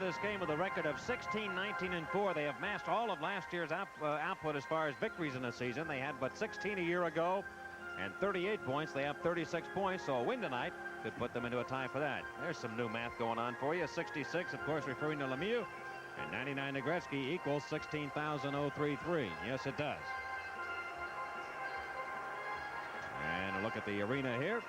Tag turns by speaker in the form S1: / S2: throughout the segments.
S1: this game with a record of 16-19-4. They have matched all of last year's output as far as victories in the season. They had but 16 a year ago and 38 points. They have 36 points, so a win tonight could put them into a tie for that. There's some new math going on for you. 66, of course, referring to Lemieux, and 99 to Gretzky equals 16,033. Yes, it does. And a look at the arena here.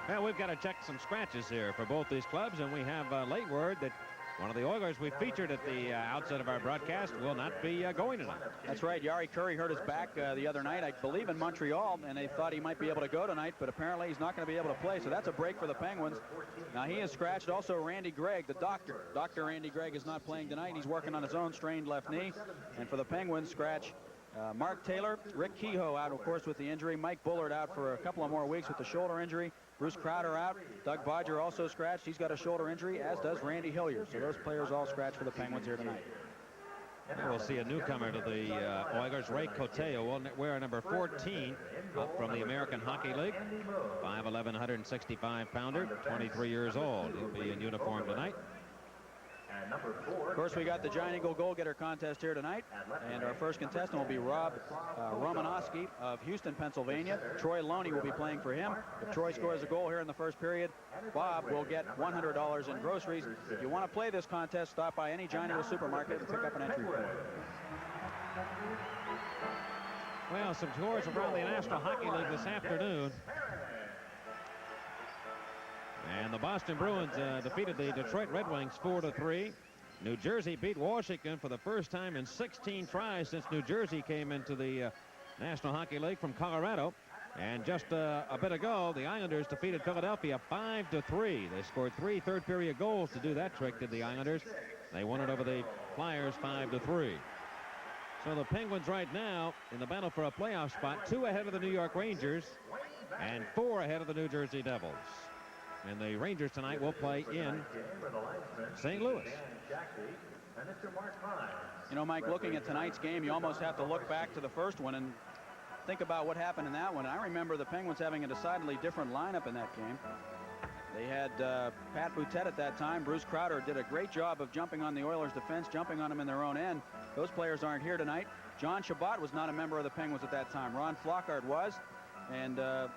S1: Well, we've got to check some scratches here for both these clubs, and we have late word that one of the Oilers we featured at the outset of our broadcast will not be going tonight.
S2: That's right. Yari Curry hurt his back the other night, I believe, in Montreal, and they thought he might be able to go tonight, but apparently he's not going to be able to play, so that's a break for the Penguins. Now, he is scratched. Also, Randy Gregg, the doctor. Dr. Randy Gregg is not playing tonight. He's working on his own strained left knee. And for the Penguins, scratch Mark Taylor, Rick Kehoe out, of course, with the injury. Mike Bullard out for a couple of more weeks with the shoulder injury. Bruce Crowder out. Doug Bodger also scratched. He's got a shoulder injury, as does Randy Hilliard. So those players all scratched for the Penguins here tonight.
S1: We'll see a newcomer to the Oilers, Ray Cotillo, will wear number 14 up from the American Hockey League. 5'11", 165-pounder, 23 years old. He'll be in uniform tonight.
S2: Of course, we got the Giant Eagle goal-getter contest here tonight, and our first contestant will be Rob Romanowski of Houston, Pennsylvania. Troy Loney will be playing for him. If Troy scores a goal here in the first period, Bob will get $100 in groceries. If you want to play this contest, stop by any Giant Eagle supermarket and pick up an entry form.
S1: Well, some scores around the National Hockey League this afternoon. And the Boston Bruins defeated the Detroit Red Wings 4-3. New Jersey beat Washington for the first time in 16 tries since New Jersey came into the National Hockey League from Colorado. And just a bit ago, the Islanders defeated Philadelphia 5-3. They scored 3 third-period goals to do that trick, did the Islanders. They won it over the Flyers 5-3. So the Penguins right now in the battle for a playoff spot, 2 ahead of the New York Rangers and 4 ahead of the New Jersey Devils. And the Rangers tonight will play in St. Louis.
S2: You know, Mike, looking at tonight's game, you almost have to look back to the first one and think about what happened in that one. I remember the Penguins having a decidedly different lineup in that game. They had Pat Boutette at that time. Bruce Crowder did a great job of jumping on the Oilers' defense, jumping on them in their own end. Those players aren't here tonight. John Chabot was not a member of the Penguins at that time. Ron Flockhart was. And of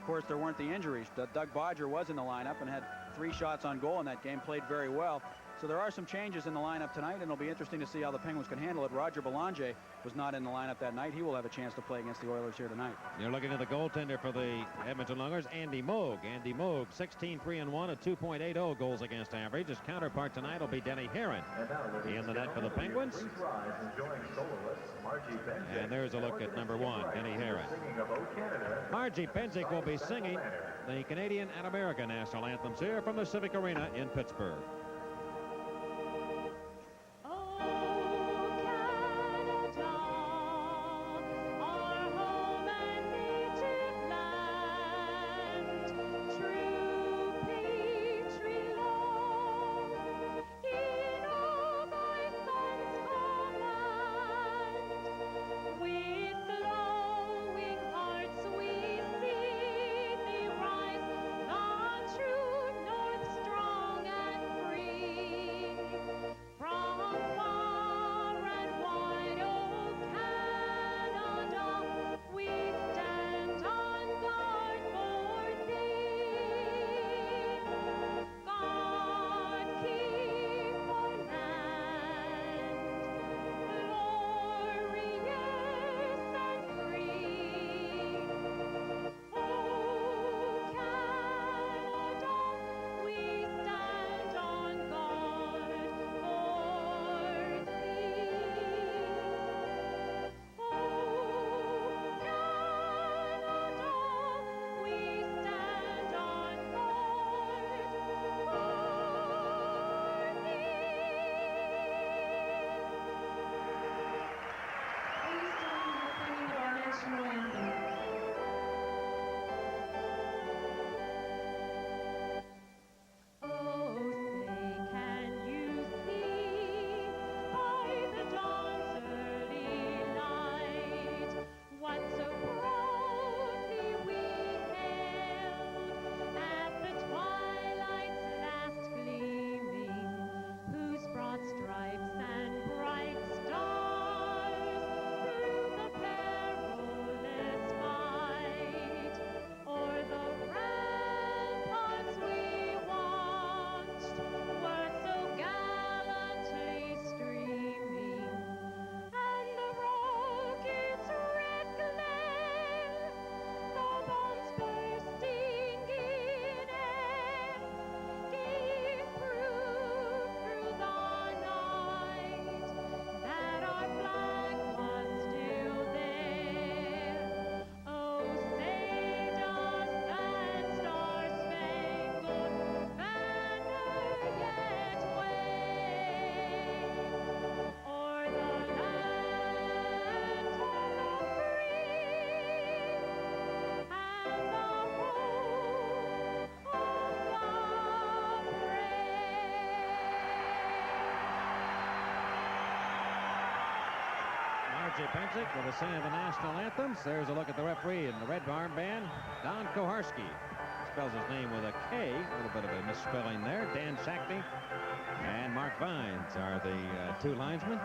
S2: course, there weren't the injuries. Doug Bodger was in the lineup and had 3 shots on goal in that game, played very well. So there are some changes in the lineup tonight, and it'll be interesting to see how the Penguins can handle it. Roger Belanger was not in the lineup that night. He will have a chance to play against the Oilers here tonight.
S1: You're looking at the goaltender for the Edmonton Oilers, Andy Moog. Andy Moog, 16-3-1, a 2.80 goals against average. His counterpart tonight will be Denny Herron in the net for the Penguins. And there's a look at number 1, Denny Herron. Margie Benzik will be singing the Canadian and American national anthems here from the Civic Arena in Pittsburgh. Jerzy Penchik with a sing of the national anthems. There's a look at the referee in the red armband, Don Koharski. Spells his name with a K, a little bit of a misspelling there. Dan Shackney and Mark Vines are the two linesmen.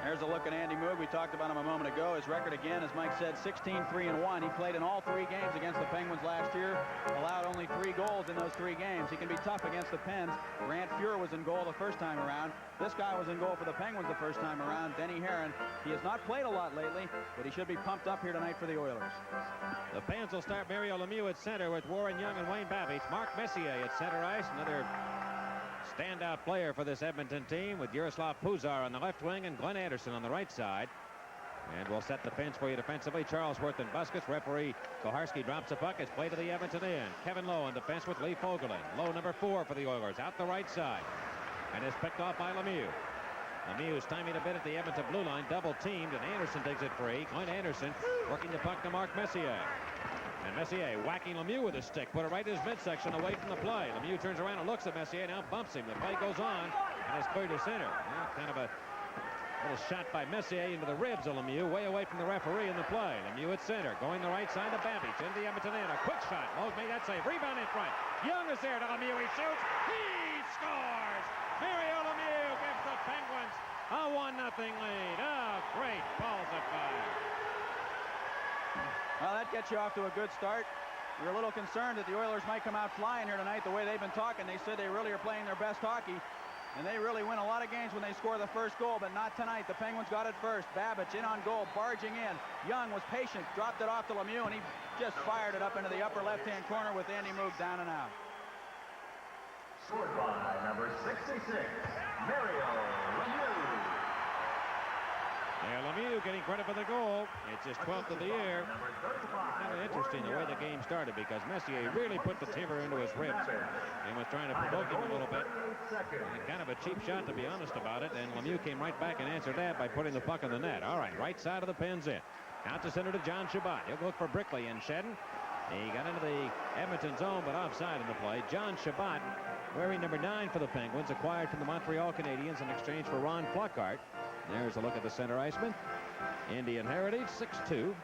S2: There's a look at Andy Moog. We talked about him a moment ago. His record again, as Mike said, 16-3-1. He played in all 3 games against the Penguins last year. Allowed only 3 goals in those 3 games. He can be tough against the Pens. Grant Fuhr was in goal the first time around. This guy was in goal for the Penguins the first time around. Denny Herron. He has not played a lot lately, but he should be pumped up here tonight for the Oilers.
S1: The Pens will start Mario Lemieux at center with Warren Young and Wayne Babbage. Mark Messier at center ice. Another standout player for this Edmonton team with Jaroslav Puzar on the left wing and Glenn Anderson on the right side. And we'll set the bench for you defensively. Charlesworth and Buskets. Referee Koharski drops the puck. It's played to the Edmonton end. Kevin Lowe in defense with Lee Fogelin. Lowe number 4 for the Oilers out the right side. And is picked off by Lemieux. Lemieux's timing a bit at the Edmonton blue line. Double teamed and Anderson takes it free. Glenn Anderson working the puck to Mark Messier. And Messier whacking Lemieux with a stick. Put it right in his midsection away from the play. Lemieux turns around and looks at Messier. Now bumps him. The play goes on and is cleared to center. Well, kind of a little shot by Messier into the ribs of Lemieux. Way away from the referee in the play. Lemieux at center. Going the right side to Babbage. Into the Edmonton end. A quick shot. Moog made that save. Rebound in front. Young is there to Lemieux. He shoots. He scores. Mario Lemieux gives the Penguins a 1-0 lead. Oh, great balls of fire.
S2: Well, that gets you off to a good start. You're a little concerned that the Oilers might come out flying here tonight the way they've been talking. They said they really are playing their best hockey, and they really win a lot of games when they score the first goal, but not tonight. The Penguins got it first. Babbage in on goal, barging in. Young was patient, dropped it off to Lemieux, and he just fired it up into the upper left-hand corner with Andy Moog down and out.
S3: Scored by number 66, Mario Lemieux.
S1: Yeah, Lemieux getting credit for the goal. It's his 12th of the year. Kind of interesting the way the game started because Messier really put the timber into his ribs and was trying to provoke him a little bit. And kind of a cheap shot, to be honest about it. And Lemieux came right back and answered that by putting the puck in the net. All right, right side of the Pens in. Out to center to John Chabot. He'll look for Brickley and Shedden. He got into the Edmonton zone, but offside in the play. John Chabot, wearing number 9 for the Penguins, acquired from the Montreal Canadiens in exchange for Ron Flockhart. There's a look at the center iceman. Indian heritage, 6'2".
S2: With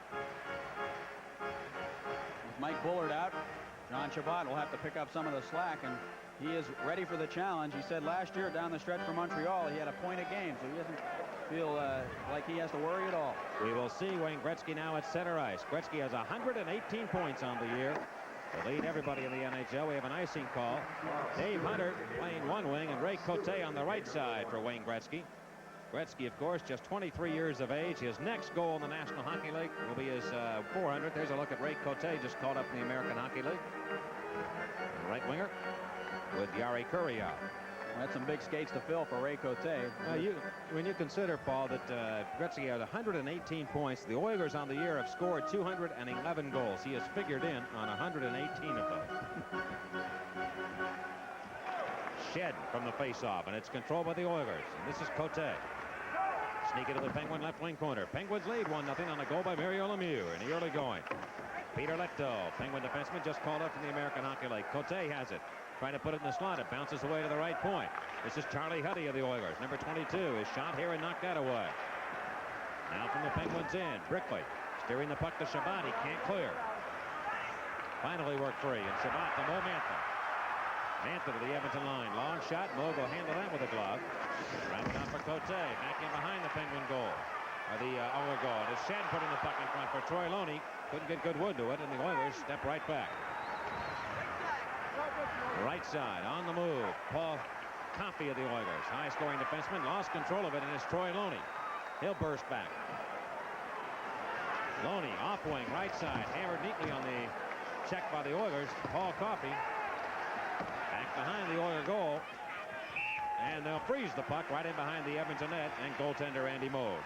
S2: Mike Bullard out, John Chabot will have to pick up some of the slack, and he is ready for the challenge. He said last year down the stretch for Montreal, he had a point a game, so he doesn't feel like he has to worry at all.
S1: We will see Wayne Gretzky now at center ice. Gretzky has 118 points on the year. To lead everybody in the NHL, we have an icing call. Dave Hunter playing one wing and Ray Cote on the right side for Wayne Gretzky. Gretzky, of course, just 23 years of age. His next goal in the National Hockey League will be his 400th. There's a look at Ray Cote, just called up in the American Hockey League. The right winger with Jari Kurri.
S2: That's some big skates to fill for Ray Cote.
S1: When you consider, Paul, that Gretzky has 118 points, the Oilers on the year have scored 211 goals. He has figured in on 118 of them. Shed from the face-off, and it's controlled by the Oilers. And this is Cote. Sneak into the Penguin left wing corner. Penguins lead 1-0 on a goal by Mario Lemieux in the early going. Peter Lehto, Penguin defenseman, just called up from the American Hockey League. Cote has it. Trying to put it in the slot. It bounces away to the right point. This is Charlie Huddy of the Oilers. Number 22 is shot here and knocked that away. Now from the Penguins end. Brickley steering the puck to Chabot. He can't clear. Finally worked free. And Chabot to Mo Mantha. Mantha to the Edmonton line. Long shot. Mo will handle that with a glove. Wrapped up for Cote. Back in behind the Penguin goal. Or the Oiler goal. It is Shed putting the puck in front for Troy Loney. Couldn't get good wood to it, and the Oilers step right back. Right side on the move. Paul Coffey of the Oilers. High scoring defenseman. Lost control of it, and it's Troy Loney. He'll burst back. Loney off wing right side. Hammered neatly on the check by the Oilers. Paul Coffey back behind the Oiler goal. And they'll freeze the puck right in behind the Edmonton net and goaltender Andy Moog.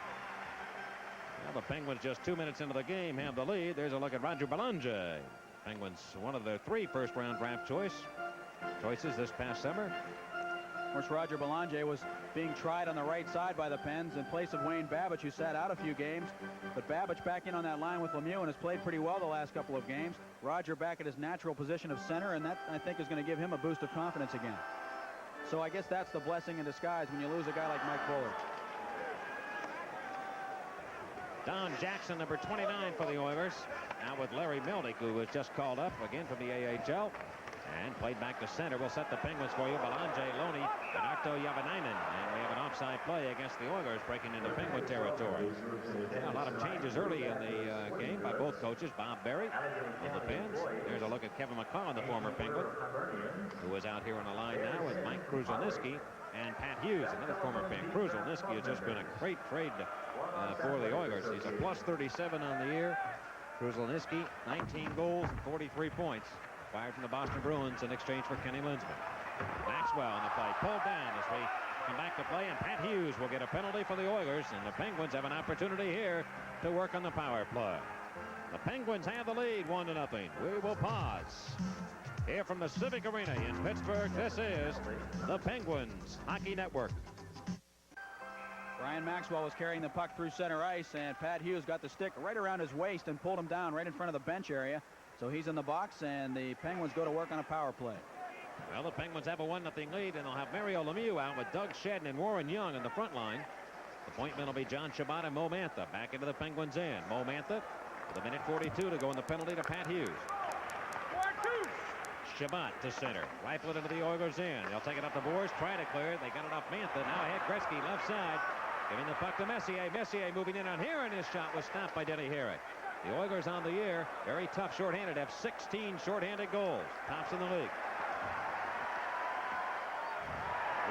S1: Well, the Penguins just 2 minutes into the game have the lead. There's a look at Roger Belanger. Penguins, one of their 3 first-round draft choices this past summer.
S2: Of course, Roger Belanger was being tried on the right side by the Pens in place of Wayne Babbage, who sat out a few games. But Babbage back in on that line with Lemieux and has played pretty well the last couple of games. Roger back at his natural position of center, and that, I think, is going to give him a boost of confidence again. So I guess that's the blessing in disguise when you lose a guy like Mike Bullard.
S1: Don Jackson, number 29 for the Oilers. Now with Larry Mildick, who was just called up again from the AHL. And played back to center. We'll set the Penguins for you. Belanje Loney and Arto Javanainen. And we have an offside play against the Oilers breaking into Penguin territory. Yeah, a lot of changes early in the game by both coaches. Bob Berry on the pens. There's a look at Kevin McCaw, the former Penguin, who is out here on the line now with Mike Krushelnyski and Pat Hughes, another former Penguin. Krushelnyski has just been a great trade for the Oilers. He's a plus 37 on the year. Krushelnyski, 19 goals and 43 points. Fired from the Boston Bruins in exchange for Kenny Linsman. Maxwell on the play, pulled down as we come back to play, and Pat Hughes will get a penalty for the Oilers, and the Penguins have an opportunity here to work on the power play. The Penguins have the lead 1-0. We will pause. Here from the Civic Arena in Pittsburgh, this is the Penguins Hockey Network.
S2: Brian Maxwell was carrying the puck through center ice, and Pat Hughes got the stick right around his waist and pulled him down right in front of the bench area. So he's in the box, and the Penguins go to work on a power play.
S1: Well, the Penguins have a 1-0 lead, and they'll have Mario Lemieux out with Doug Shedden and Warren Young in the front line. The point men will be John Chabot and Mo Mantha back into the Penguins' end. Mo Mantha with 1:42 to go in the penalty to Pat Hughes. Chabot to center. Rifle it into the Oilers' end. They'll take it up the boards, try to clear it. They got it off Mantha. Now ahead Gretzky left side. Giving the puck to Messier. Messier moving in on here, and his shot was stopped by Denny Herrick. The Oilers on the year, very tough shorthanded, have 16 shorthanded goals. Tops in the league.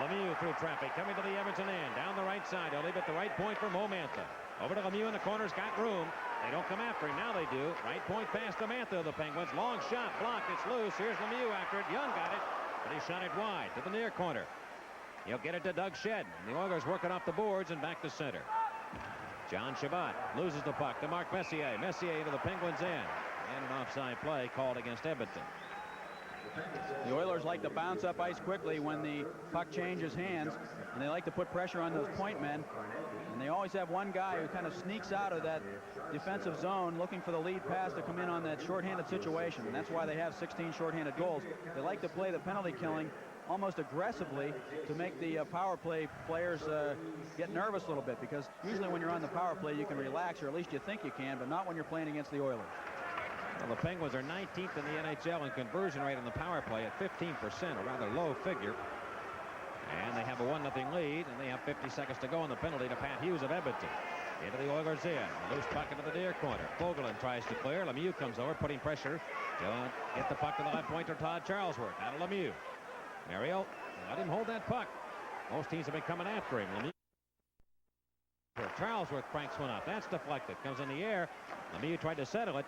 S1: Lemieux through traffic, coming to the Edmonton end. Down the right side, they'll leave it the right point for Mo Mantha. Over to Lemieux in the corners, got room. They don't come after him, now they do. Right point pass to Mantha, the Penguins. Long shot, blocked, it's loose. Here's Lemieux after it. Young got it, but he shot it wide to the near corner. He'll get it to Doug Shedden. The Oilers working off the boards and back to center. John Chabot loses the puck to Mark Messier. Messier into the Penguins' end. And an offside play called against Edmonton.
S2: The Oilers like to bounce up ice quickly when the puck changes hands, and they like to put pressure on those point men. And they always have one guy who kind of sneaks out of that defensive zone looking for the lead pass to come in on that shorthanded situation. And that's why they have 16 shorthanded goals. They like to play the penalty killing almost aggressively to make the power play players get nervous a little bit, because usually when you're on the power play you can relax, or at least you think you can, but not when you're playing against the Oilers.
S1: Well, the Penguins are 19th in the NHL in conversion rate on the power play at 15%, a rather low figure. And they have a 1-0 lead, and they have 50 seconds to go on the penalty to Pat Hughes of Edmonton. Into the Oilers' end. Loose puck into the near corner. Fogelin tries to clear. Lemieux comes over, putting pressure to get the puck to the left point to Todd Charlesworth. Now to Lemieux. Mario, let him hold that puck. Most teams have been coming after him. Lemieux. Charlesworth cranks one up. That's deflected. Comes in the air. Lemieux tried to settle it.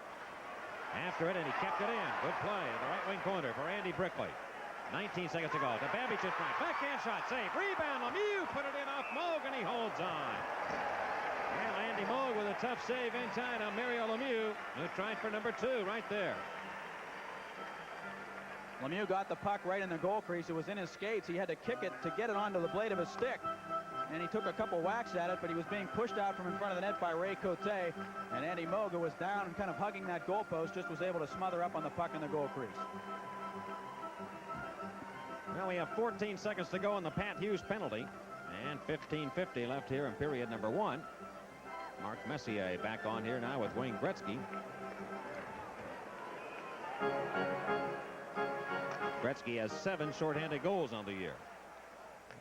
S1: After it, and he kept it in. Good play in the right wing corner for Andy Brickley. 19 seconds to go. To Babic's front. Backhand shot. Save. Rebound. Lemieux put it in off Moog, and he holds on. Well, Andy Moog with a tough save inside on Mario Lemieux, who tried for number 2 right there.
S2: Lemieux got the puck right in the goal crease. It was in his skates. He had to kick it to get it onto the blade of his stick. And he took a couple whacks at it, but he was being pushed out from in front of the net by Ray Cote. And Andy Moog, who was down and kind of hugging that goalpost, just was able to smother up on the puck in the goal crease.
S1: Well, we have 14 seconds to go on the Pat Hughes penalty. And 15:50 left here in period number 1. Mark Messier back on here now with Wayne Gretzky. Gretzky has 7 shorthanded goals on the year.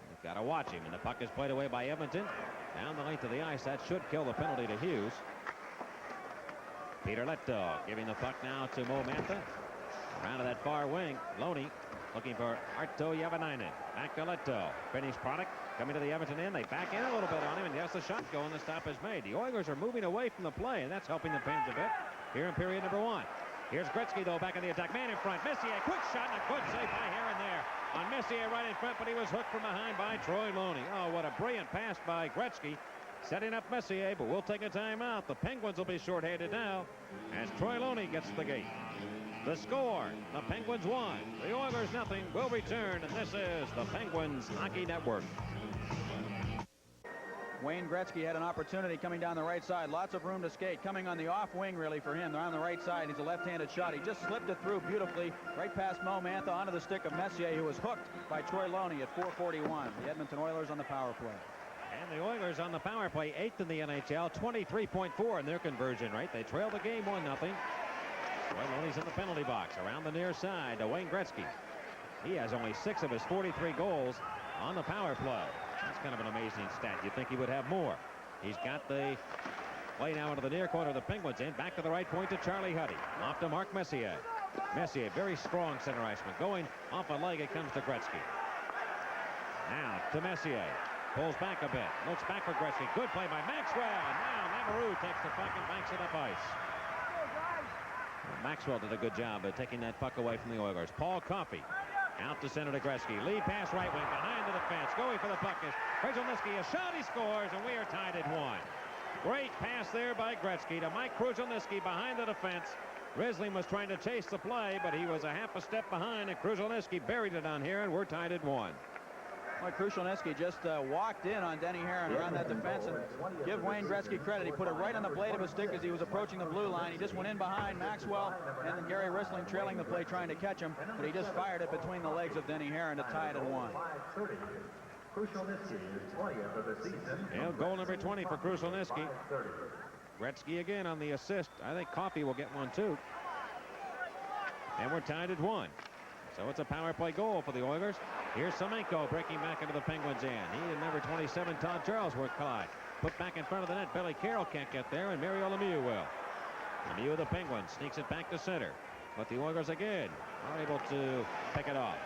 S1: You've got to watch him, and the puck is played away by Edmonton. Down the length of the ice, that should kill the penalty to Hughes. Peter Leto giving the puck now to Mo Mantha. Around to that far wing, Loney looking for Arto Javanainen. Back to Leto. Finished product coming to the Edmonton end. They back in a little bit on him, and he has the shot going. The stop is made. The Oilers are moving away from the play, and that's helping the Pens a bit here in period number 1. Here's Gretzky, though, back in the attack. Man in front. Messier, quick shot, and a good save by here and there. On Messier right in front, but he was hooked from behind by Troy Loney. Oh, what a brilliant pass by Gretzky. Setting up Messier, but we'll take a timeout. The Penguins will be shorthanded now as Troy Loney gets to the gate. The score, the Penguins 1, the Oilers 0. We'll return, and this is the Penguins Hockey Network.
S2: Wayne Gretzky had an opportunity coming down the right side. Lots of room to skate. Coming on the off wing, really, for him. They're on the right side. He's a left-handed shot. He just slipped it through beautifully right past Mo Mantha onto the stick of Messier, who was hooked by Troy Loney at 4:41. The Edmonton Oilers on the power play.
S1: And the Oilers on the power play, 8th in the NHL, 23.4 in their conversion rate. They trail the game 1-0. Well, he's in the penalty box around the near side to Wayne Gretzky. He has only 6 of his 43 goals on the power play. That's kind of an amazing stat. You'd think he would have more. He's got the play now into the near corner of the Penguins end. Back to the right point to Charlie Huddy. Off to Mark Messier. Messier, very strong center iceman. Going off a leg, it comes to Gretzky. Now to Messier. Pulls back a bit. Looks back for Gretzky. Good play by Maxwell. And now Lamoureux takes the puck and banks it up ice. Well, Maxwell did a good job of taking that puck away from the Oilers. Paul Coffey out to center to Gretzky. Lead pass right wing behind the defense. Going for the puck is Krushelnyski. A shot, he scores, and we are tied at 1. Great pass there by Gretzky to Mike Krushelnyski behind the defense. Riesling was trying to chase the play, but he was a half a step behind, and Krushelnyski buried it on here, and we're tied at 1.
S2: Well, Krushelnyski just walked in on Denny Herron around that defense, and give Wayne Gretzky credit. He put it right on the blade of his stick as he was approaching the blue line. He just went in behind Maxwell and then Gary Riesling trailing the play trying to catch him, but he just fired it between the legs of Denny Herron to tie it at 1.
S1: Yeah, goal number 20 for Krushelnyski. Gretzky again on the assist. I think Coffey will get one too. And we're tied at 1. So it's a power play goal for the Oilers. Here's Semenko breaking back into the Penguins' end. He and number 27, Todd Charlesworth, collide. Put back in front of the net. Billy Carroll can't get there, and Mario Lemieux will. Lemieux of the Penguins sneaks it back to center. But the Oilers again are able to pick it off.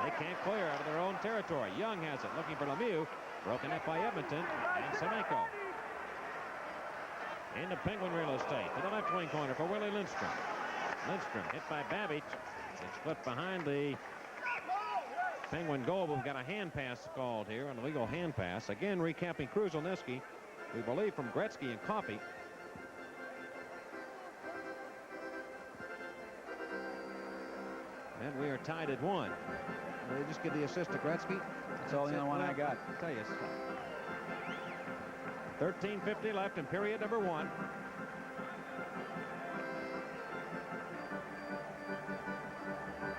S1: They can't clear out of their own territory. Young has it, looking for Lemieux. Broken up by Edmonton and Semenko. Into Penguin real estate to the left wing corner for Willie Lindstrom. Lindstrom hit by Babbage. It's flipped behind the Penguin goal. We've got a hand pass called here, an illegal hand pass. Again, recapping Krushelnyski, we believe from Gretzky and Coffey. And we are tied at 1. Will they just give the assist to Gretzky?
S2: That's all the only one I got.
S1: I'll tell you. 13:50 left in period number 1.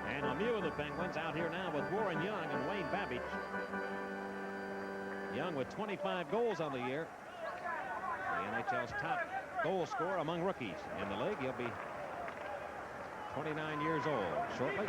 S1: And Lemieux of the Penguins out here now with Warren Young and Wayne Babbage. Young with 25 goals on the year. The NHL's top goal scorer among rookies in the league. He'll be 29 years old shortly.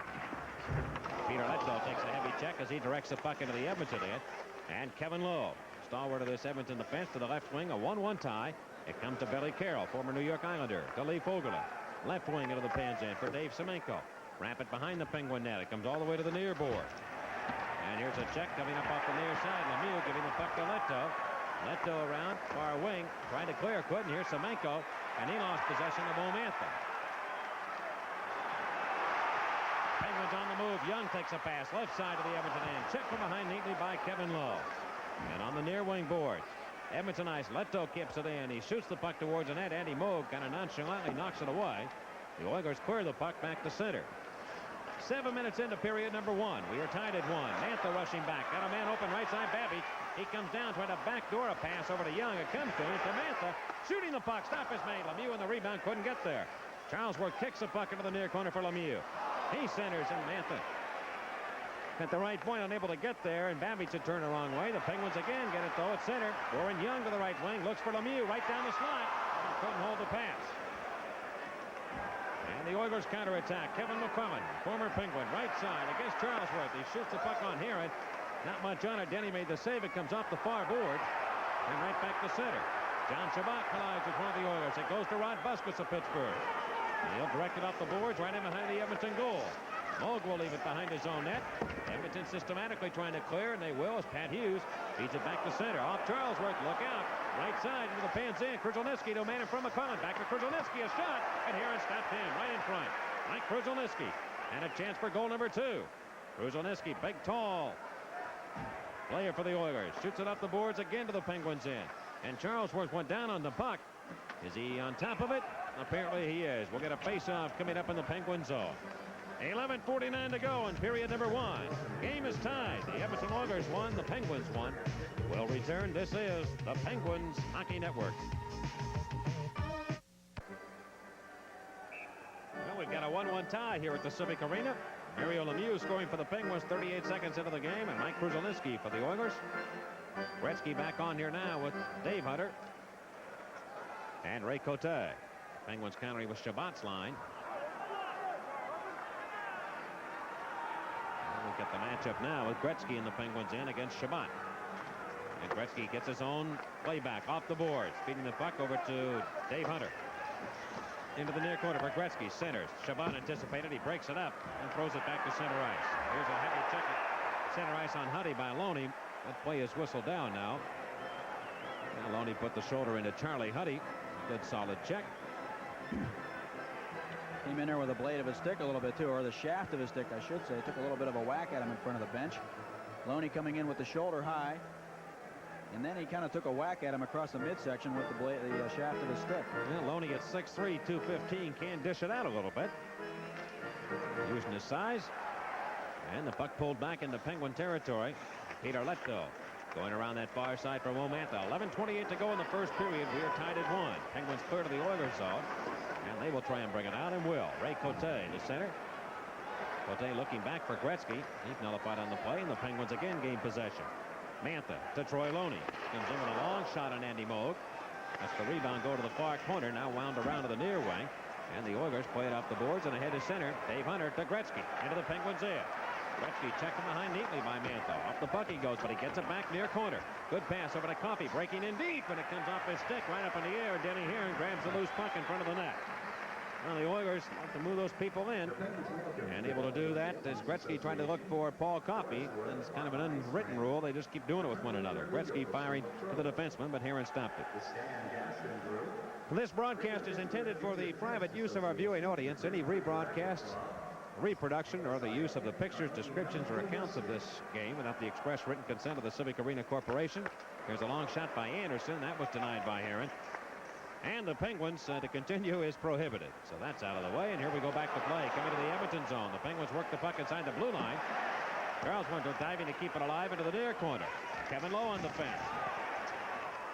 S1: Peter Letto takes a heavy check as he directs the puck into the Edmonton end. And Kevin Lowe, stalwart of this Edmonton defense, to the left wing, a 1-1 tie. It comes to Billy Carroll, former New York Islander, to Lee Fogelin. Left wing into the Pens end for Dave Semenko. Wrap it behind the Penguin net. It comes all the way to the near board. And here's a check coming up off the near side. Lemieux giving the puck to Letto. Letto around, far wing, trying to clear, couldn't. Here's Semenko, and he lost possession of O'Mantha. Penguins on the move. Young takes a pass left side of the Edmonton end. Checked from behind neatly by Kevin Lowe. And on the near wing boards, Edmonton ice. Leto keeps it in. He shoots the puck towards the net. Andy Moog kind of nonchalantly knocks it away. The Oilers clear the puck back to center. 7 minutes into period number 1. We are tied at 1. Mantha rushing back. Got a man open right side. Babbage. He comes down, trying to backdoor a pass over to Young. It comes to him. To Mantha. Shooting the puck. Stop is made. Lemieux in the rebound. Couldn't get there. Charlesworth kicks the puck into the near corner for Lemieux. He centers, and Mantha at the right point, unable to get there, and Babbage had turned the wrong way. The Penguins again get it, though, at center. Warren Young to the right wing. Looks for Lemieux right down the slot. Couldn't hold the pass. And the Oilers counterattack. Kevin McClellan, former Penguin, right side against Charlesworth. He shoots the puck on Herron. Not much on it. Denny made the save. It comes off the far board and right back to center. John Chabot collides with one of the Oilers. It goes to Rod Busquets of Pittsburgh. He'll direct it off the boards right in behind the Edmonton goal. Moog will leave it behind his own net. Edmonton systematically trying to clear, and they will as Pat Hughes feeds it back to center. Off Charlesworth. Look out. Right side into the Pens in. Krushelnyski to man in front of McClellan. Back to Krushelnyski. A shot. And Herron stopped him right in front. Mike Krushelnyski. And a chance for goal number 2. Krushelnyski, big, tall player for the Oilers. Shoots it up the boards again to the Penguins in. And Charlesworth went down on the puck. Is he on top of it? Apparently he is. We'll get a face-off coming up in the Penguin zone. 11:49 to go in period number 1. Game is tied. The Edmonton Oilers won. The Penguins won. We'll return. This is the Penguins Hockey Network. Well, we've got a 1-1 tie here at the Civic Arena. Mario Lemieux scoring for the Penguins 38 seconds into the game, and Mike Krushelnyski for the Oilers. Gretzky back on here now with Dave Hunter and Ray Cote. Penguins countering with Shabbat's line. We'll get the matchup now with Gretzky and the Penguins in against Shabbat. And Gretzky gets his own playback off the boards, feeding the puck over to Dave Hunter. Into the near corner for Gretzky. Centers. Shabbat anticipated. He breaks it up and throws it back to center ice. Here's a heavy check at center ice on Huddy by Loney. That play is whistled down now. Now Loney put the shoulder into Charlie Huddy. Good solid check.
S2: Came in there with the blade of his stick a little bit too, or the shaft of his stick I should say. Took a little bit of a whack at him in front of the bench. Loney coming in with the shoulder high. And then he kind of took a whack at him across the midsection with the shaft of his stick.
S1: Yeah, Loney at 6'3", 215 can dish it out a little bit. Using his size. And the puck pulled back into Penguin territory. Peter Letto going around that far side for Momantha. 11:28 to go in the first period. We are tied at 1. Penguins clear to the Oilers zone. And they will try and bring it out and will. Ray Cote to center. Cote looking back for Gretzky. He's nullified on the play, and the Penguins again gain possession. Mantha to Troy Loney. Comes in with a long shot on Andy Moog. That's the rebound go to the far corner. Now wound around to the near wing. And the Oilers play it off the boards and ahead to center. Dave Hunter to Gretzky. Into the Penguins' edge. Gretzky checked from behind neatly by Mantha. Off the puck he goes, but he gets it back near corner. Good pass over to Coffey. Breaking in deep, and it comes off his stick right up in the air. Denny Herron grabs the loose puck in front of the net. Well, the Oilers have to move those people in, and able to do that as Gretzky trying to look for Paul Coffey. And it's kind of an unwritten rule. They just keep doing it with one another. Gretzky firing to the defenseman, but Herron stopped it. This broadcast is intended for the private use of our viewing audience. Any rebroadcasts, reproduction, or the use of the pictures, descriptions, or accounts of this game without the express written consent of the Civic Arena Corporation. Here's a long shot by Anderson. That was denied by Herron. And the Penguins to continue is prohibited. So that's out of the way. And here we go back to play. Coming to the Edmonton zone. The Penguins work the puck inside the blue line. Charles Winter diving to keep it alive into the near corner. Kevin Lowe on the fence.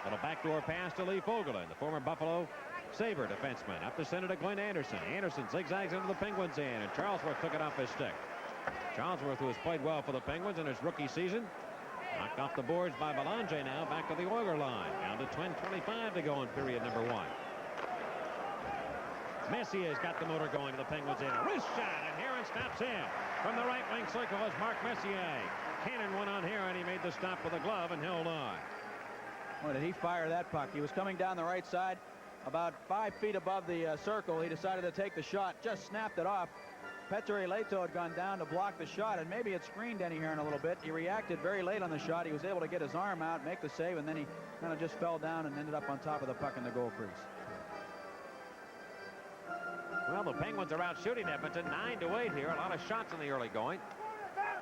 S1: Little backdoor pass to Lee Fogelin, the former Buffalo Sabre defenseman. Up the center to Glenn Anderson. Anderson zigzags into the Penguins' end, and Charlesworth took it off his stick. Charlesworth, who has played well for the Penguins in his rookie season, knocked off the boards by Belanger now back to the Oiler line. Down to 10:25 to go in period number 1. Messier's got the motor going to the Penguins' end. A wrist shot, and Herron stops him. From the right wing circle is Mark Messier. Cannon went on Herron. He made the stop with a glove and held on.
S2: Boy, did he fire that puck. He was coming down the right side about 5 feet above the circle. He decided to take the shot, just snapped it off. Petteri Leto had gone down to block the shot, and maybe it screened Denny Herron a little bit. He reacted very late on the shot. He was able to get his arm out, make the save, and then he kind of just fell down and ended up on top of the puck in the goal crease.
S1: Well, the Penguins are out shooting Edmonton 9-8 here. A lot of shots in the early going.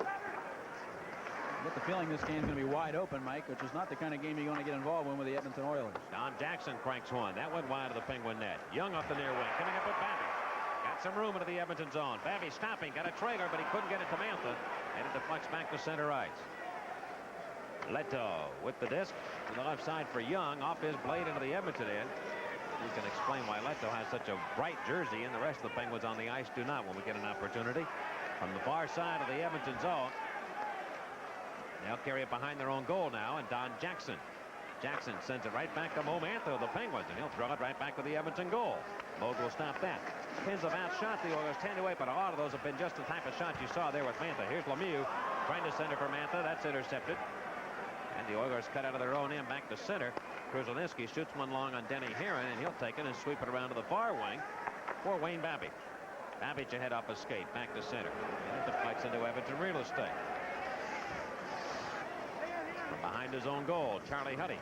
S2: I get the feeling this game's going to be wide open, Mike, which is not the kind of game you're going to get involved in with the Edmonton Oilers.
S1: Don Jackson cranks one. That went wide of the Penguin net. Young off the near wing. Coming up with Babby. Got some room into the Edmonton zone. Babby stopping. Got a trailer, but he couldn't get it to Mantha. And it deflects back to center ice. Leto with the disc to the left side for Young. Off his blade into the Edmonton end. You can explain why Leto has such a bright jersey and the rest of the Penguins on the ice do not when we get an opportunity. From the far side of the Edmonton zone. They'll carry it behind their own goal now, and Don Jackson. Jackson sends it right back to Momantha of the Penguins, and he'll throw it right back to the Edmonton goal. Moog will stop that. Pins have outshot the Oilers 10-8, but a lot of those have been just the type of shots you saw there with Mantha. Here's Lemieux trying to center for Mantha. That's intercepted. And the Oilers cut out of their own end back to center. Krushelnyski shoots one long on Denny Herron, and he'll take it and sweep it around to the far wing for Wayne Babbage. Babbage ahead off a skate, back to center. And it deflects into Edmonton real estate. From behind his own goal, Charlie Huddy.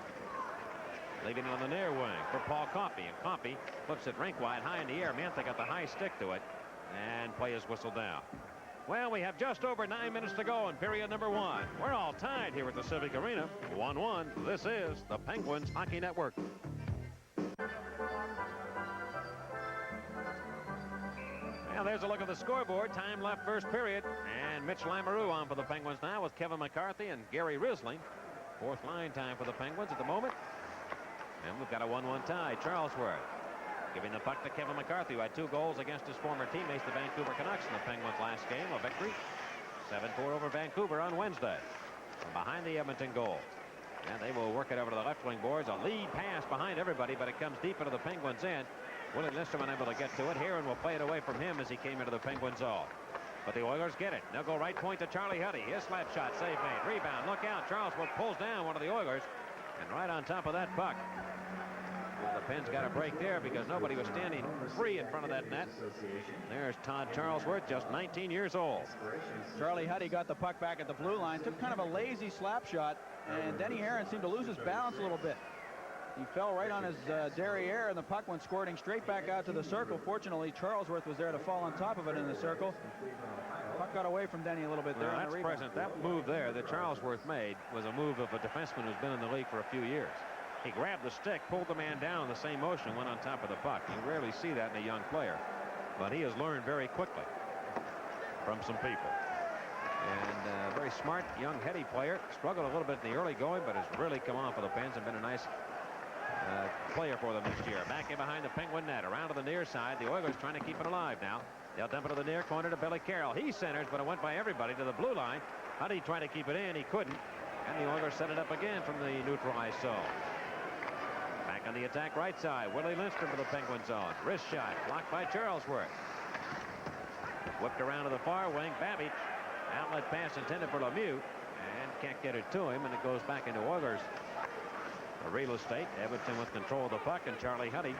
S1: Leaving it on the near wing for Paul Coffey. And Coffey flips it rink wide high in the air. Mantha got the high stick to it. And play is whistled down. Well, we have just over 9 minutes to go in period number 1. We're all tied here at the Civic Arena. 1-1. This is the Penguins Hockey Network. Well, there's a look at the scoreboard. Time left first period. And Mitch Lamoureux on for the Penguins now with Kevin McCarthy and Gary Risling. Fourth line time for the Penguins at the moment. And we've got a 1-1 tie. Charlesworth Giving the puck to Kevin McCarthy, who had 2 goals against his former teammates, the Vancouver Canucks, in the Penguins' last game, a victory. 7-4 over Vancouver on Wednesday. From behind the Edmonton goal. And they will work it over to the left wing boards. A lead pass behind everybody, but it comes deep into the Penguins' end. Willie Lindstrom unable to get to it. Heron will play it away from him as he came into the Penguins' zone. But the Oilers get it. They'll go right point to Charlie Huddy. His slap shot, save made. Rebound, look out. Charlesworth pulls down one of the Oilers. And right on top of that puck. Well, the Pens got a break there because nobody was standing free in front of that net. There's Todd Charlesworth, just 19 years old.
S2: Charlie Huddy got the puck back at the blue line. Took kind of a lazy slap shot. And Denny Heron seemed to lose his balance a little bit. He fell right on his derriere, and the puck went squirting straight back out to the circle. Fortunately, Charlesworth was there to fall on top of it in the circle. Puck got away from Denny a little bit there.
S1: That's present. That move there that Charlesworth made was a move of a defenseman who's been in the league for a few years. He grabbed the stick, pulled the man down in the same motion, went on top of the puck. You rarely see that in a young player, but he has learned very quickly from some people. And very smart, young, heady player. Struggled a little bit in the early going, but has really come on for the Pens and been a nice player for them this year. Back in behind the Penguin net, around to the near side. The Oilers trying to keep it alive now. They'll dump it to the near corner to Billy Carroll. He centers, but it went by everybody to the blue line. Huddy tried to keep it in. He couldn't. And the Oilers set it up again from the neutralized zone. Back on the attack right side. Willie Lindstrom to the Penguin zone. Wrist shot blocked by Charlesworth. Whipped around to the far wing. Babbage. Outlet pass intended for Lemieux. And can't get it to him. And it goes back into Oilers real estate. Edmonton with control of the puck. And Charlie Huddy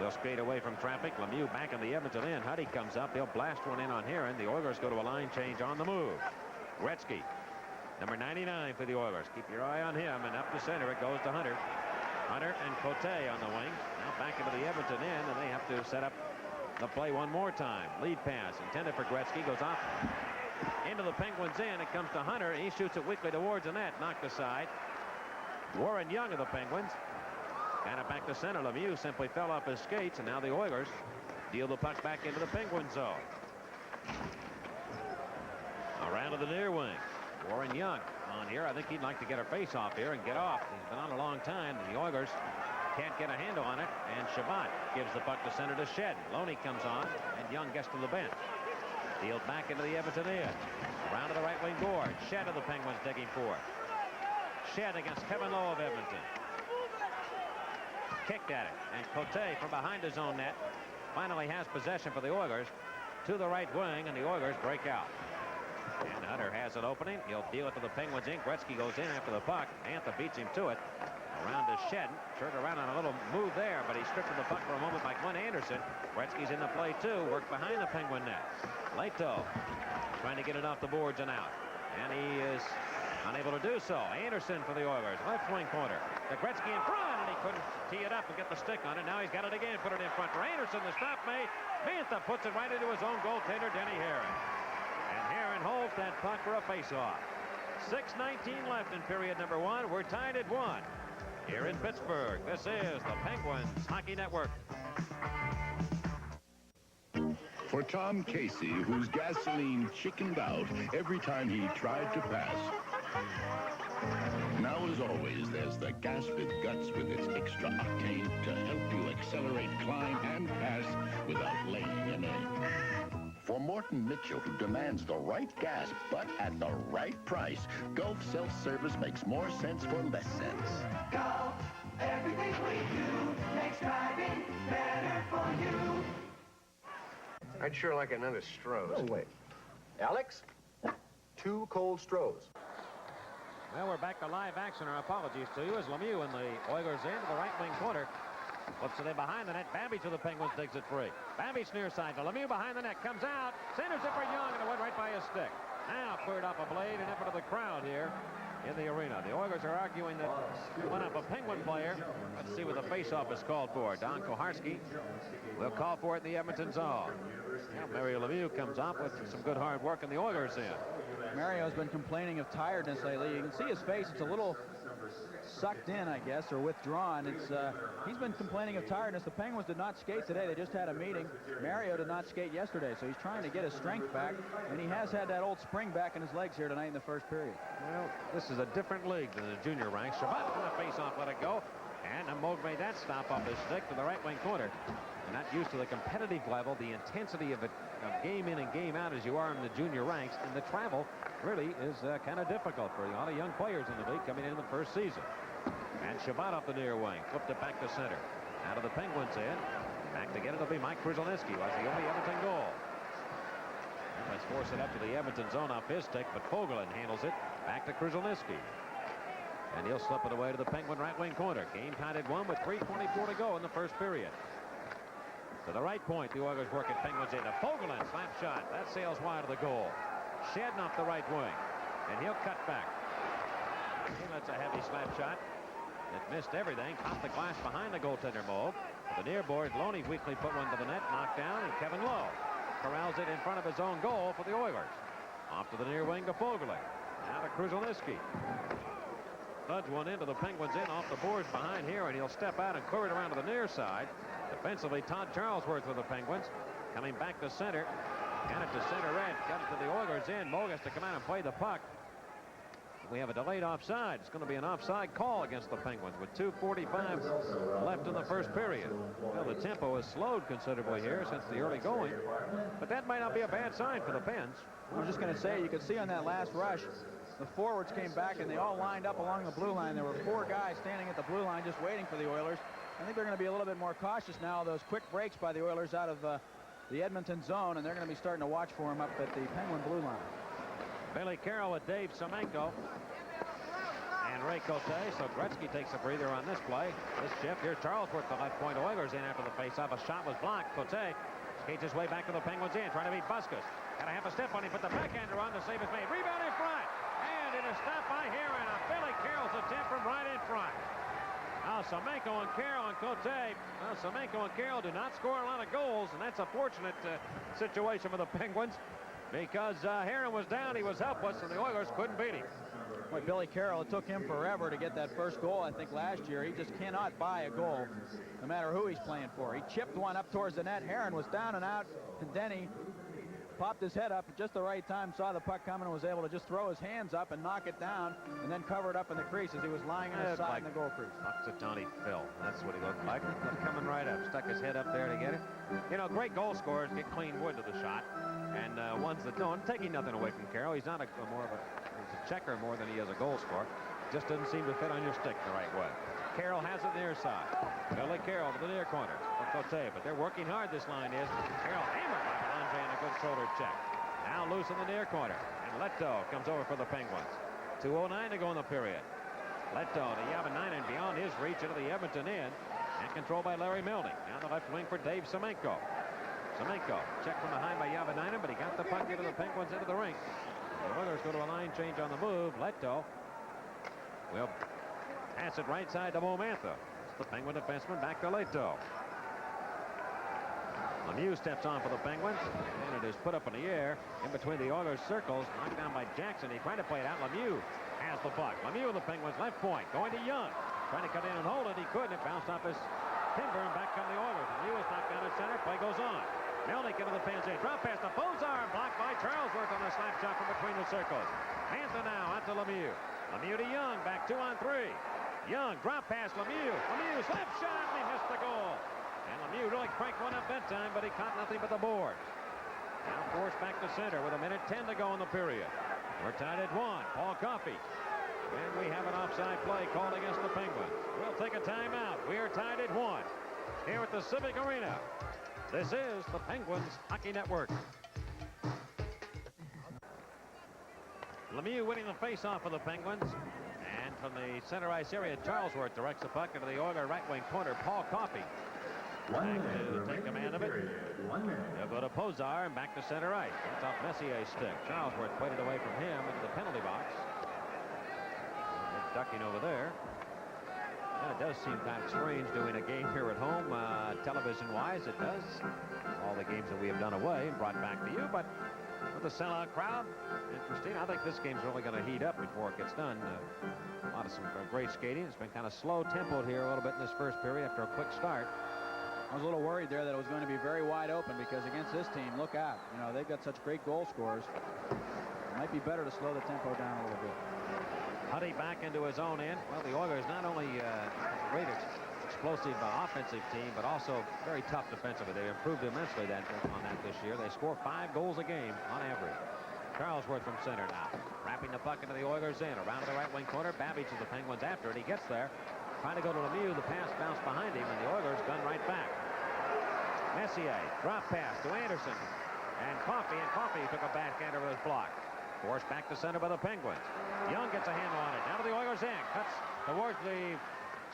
S1: will skate away from traffic. Lemieux back in the Edmonton end. Huddy comes up. They'll blast one in on Heron. The Oilers go to a line change on the move. Gretzky. Number 99 for the Oilers. Keep your eye on him. And up the center it goes to Hunter. Hunter and Cote on the wing. Now back into the Edmonton end, and they have to set up the play one more time. Lead pass intended for Gretzky. Goes off into the Penguins end. It comes to Hunter. He shoots it weakly towards the net. Knocked aside. Warren Young of the Penguins. Got it back to center. Lemieux simply fell off his skates, and now the Oilers deal the puck back into the Penguin zone. Around to the near wing. Warren Young on here. I think he'd like to get a face off here and get off. He's been on a long time. The Oilers can't get a handle on it. And Shabbat gives the puck to center to Shed. Loney comes on, and Young gets to the bench. Dealed back into the Edmonton end. Around to the right wing board. Shed of the Penguins digging for it. Shed against Kevin Lowe of Edmonton. Kicked at it. And Cote from behind his own net finally has possession for the Oilers to the right wing, and the Oilers break out. And Hunter has an opening. He'll deal it to the Penguins in. Gretzky goes in after the puck. Antha beats him to it. Around to Shed. Turned around on a little move there, but he stripped of the puck for a moment by Glenn Anderson. Gretzky's in the play too. Worked behind the Penguin net. Leto trying to get it off the boards and out. And he is unable to do so. Anderson for the Oilers. Left wing corner. To Gretzky in front, and he couldn't tee it up and get the stick on it. Now he's got it again. Put it in front for Anderson. The stop made. Mantha puts it right into his own goaltender, Denny Heron. And Heron holds that puck for a face-off. 6:19 left in period number 1. We're tied at 1 here in Pittsburgh. This is the Penguins Hockey Network.
S4: For Tom Casey, whose gasoline chickened out every time he tried to pass. Now, as always, there's the gas with guts with its extra octane to help you accelerate, climb, and pass without laying an egg. For Morton Mitchell, who demands the right gas, but at the right price, Gulf Self-Service makes more sense for less sense.
S5: Gulf, everything we do makes driving better for you.
S6: I'd sure like another Stroh's.
S7: No way. Alex, 2 cold Stroh's.
S1: Well, we're back to live action. Our apologies to you as Lemieux in the Oilers end to the right wing corner. Flips it in behind the net. Babbage of the Penguins digs it free. Babbage near side to Lemieux behind the net. Comes out. Centers it for Young, and it went right by his stick. Now cleared off a blade and up into the crowd here in the arena. The Oilers are arguing that it went up a Penguin player. Let's see what the face-off is called for. Don Koharski will call for it in the Edmonton zone. Now Mario Lemieux comes up with some good hard work in the Oilers end.
S2: Mario's been complaining of tiredness lately. You can see his face. It's a little sucked in, I guess, or withdrawn. He's been complaining of tiredness. The Penguins did not skate today. They just had a meeting. Mario did not skate yesterday, so he's trying to get his strength back, and he has had that old spring back in his legs here tonight in the first period.
S1: Well, this is a different league than the junior ranks. Shabbat from the face-off, let it go. And Moog made that stop off his stick to the right wing corner. You're not used to the competitive level, the intensity of it, of game in and game out as you are in the junior ranks, and the travel really is kind of difficult for a lot of young players in the league coming in the first season. And Shabbat off the near wing, flipped it back to center. Out of the Penguins end. Back to get it will be Mike Kruszelnicki, was the only Edmonton goal. And let's force it up to the Edmonton zone off his stick, but Fogelin handles it back to Kruszelnicki. And he'll slip it away to the Penguin right wing corner. Game tied at 1 with 3:24 to go in the first period. To the right point, the Oilers work at Penguins end. A Fogelin slap shot. That sails wide of the goal. Shedden off the right wing. And he'll cut back. That's a heavy slap shot. It missed everything. Caught the glass behind the goaltender Moog. The near board, Loney weakly put one to the net. Knocked down, and Kevin Lowe corrals it in front of his own goal for the Oilers. Off to the near wing to Fogelin. Now to Kruszelnicki. Nudge one into the Penguins end off the boards behind here, and he'll step out and clear it around to the near side. Defensively, Todd Charlesworth with the Penguins. Coming back to center. Got it to center red. Got it to the Oilers end. Moog has to come out and play the puck. We have a delayed offside. It's going to be an offside call against the Penguins with 2:45 left in the first period. Well, the tempo has slowed considerably here since the early going, but that might not be a bad sign for the Pens.
S2: I was just going to say, you could see on that last rush, the forwards came back and they all lined up along the blue line. There were 4 guys standing at the blue line just waiting for the Oilers. I think they're going to be a little bit more cautious now. Those quick breaks by the Oilers out of the Edmonton zone, and they're going to be starting to watch for him up at the Penguin blue line.
S1: Billy Carroll with Dave Semenko and Ray Cote. So Gretzky takes a breather on this play. This shift. Here's Charlesworth, the left point. Oilers in after the faceoff. A shot was blocked. Cote skates his way back to the Penguins end, trying to beat Buskus. Got a half a step on him, put the backhander on. The save is made. Rebound in front. And it is stopped by Heron. Billy Carroll's attempt from right in front. Now Semenko and Carroll and Cote. Well, Semenko and Carroll do not score a lot of goals, and that's a fortunate situation for the Penguins because Heron was down. He was helpless, and the Oilers couldn't beat him.
S2: Boy, Billy Carroll, it took him forever to get that first goal, I think, last year. He just cannot buy a goal, no matter who he's playing for. He chipped one up towards the net. Heron was down and out, and then he popped his head up at just the right time, saw the puck coming, and was able to just throw his hands up and knock it down, and then cover it up in the crease as he was lying on his side in the goal crease.
S1: Punxsutawney Phil. That's what he looked like. Coming right up. Stuck his head up there to get it. You know, great goal scorers get clean wood to the shot. And ones that don't, taking nothing away from Carroll. He's not he's a checker more than he is a goal scorer. Just doesn't seem to fit on your stick the right way. Carroll has it near side. Billy Carroll to the near corner. But they're working hard, this line is. Carroll hammered by Belanger and a good shoulder check. Now loose in the near corner. And Leto comes over for the Penguins. 2:09 to go in the period. Leto to Yavanainen beyond his reach into the Edmonton end. And controlled by Larry Milning. Now the left wing for Dave Semenko. Semenko checked from behind by Yavanainen, but he got the puck into the Penguins into the rink. The Oilers go to a line change on the move. Leto will pass it right side to Momantha. It's the Penguin defenseman back to Leto. Lemieux steps on for the Penguins, and it is put up in the air in between the Oilers circles. Knocked down by Jackson. He tried to play it out. Lemieux has the puck. Lemieux with the Penguins left point, going to Young. Trying to cut in and hold it. He couldn't. It bounced off his timber and back come the Oilers. Lemieux is knocked down at center. Play goes on. Melnick into the Pens. Drop pass to Bozar, blocked by Charlesworth on the slap shot from between the circles. Mantha now out to Lemieux. Lemieux to Young, back 2-on-3. Young, drop pass, Lemieux. Lemieux, slap shot, and he missed the goal. And Lemieux really cranked one up that time, but he caught nothing but the board. Now forced back to center with 1:10 to go in the period. We're tied at 1. Paul Coffey. And we have an offside play called against the Penguins. We'll take a timeout. We are tied at 1 here at the Civic Arena. This is the Penguins Hockey Network. Lemieux winning the face-off for the Penguins. And from the center ice area, Charlesworth directs the puck into the Oiler right wing corner. Paul Coffey back to take command of it. They'll go to Pozar and back to center ice. That's off Messier's stick. Charlesworth played it away from him into the penalty box. They're ducking over there. And it does seem kind of strange doing a game here at home, television-wise. It does. All the games that we have done away and brought back to you, but with a sellout crowd, interesting. I think this game's really going to heat up before it gets done. A lot of some great skating. It's been kind of slow tempoed here a little bit in this first period after a quick start.
S2: I was a little worried there that it was going to be very wide open because against this team, look out. You know, they've got such great goal scorers. It might be better to slow the tempo down a little bit.
S1: Huddy Huddy back into his own end. Well, the Oilers not only a great explosive offensive team, but also very tough defensively. They've improved immensely on that this year. They score 5 goals a game on average. Charlesworth from center now, wrapping the puck into the Oilers in. Around to the right wing corner. Babbage of the Penguins after it. He gets there, trying to go to Lemieux. The pass bounced behind him, and the Oilers gun right back. Messier, drop pass to Anderson. And Coffey took a backhand over his block. Forced back to center by the Penguins. Young gets a handle on it. Down to the Oilers end. Cuts towards the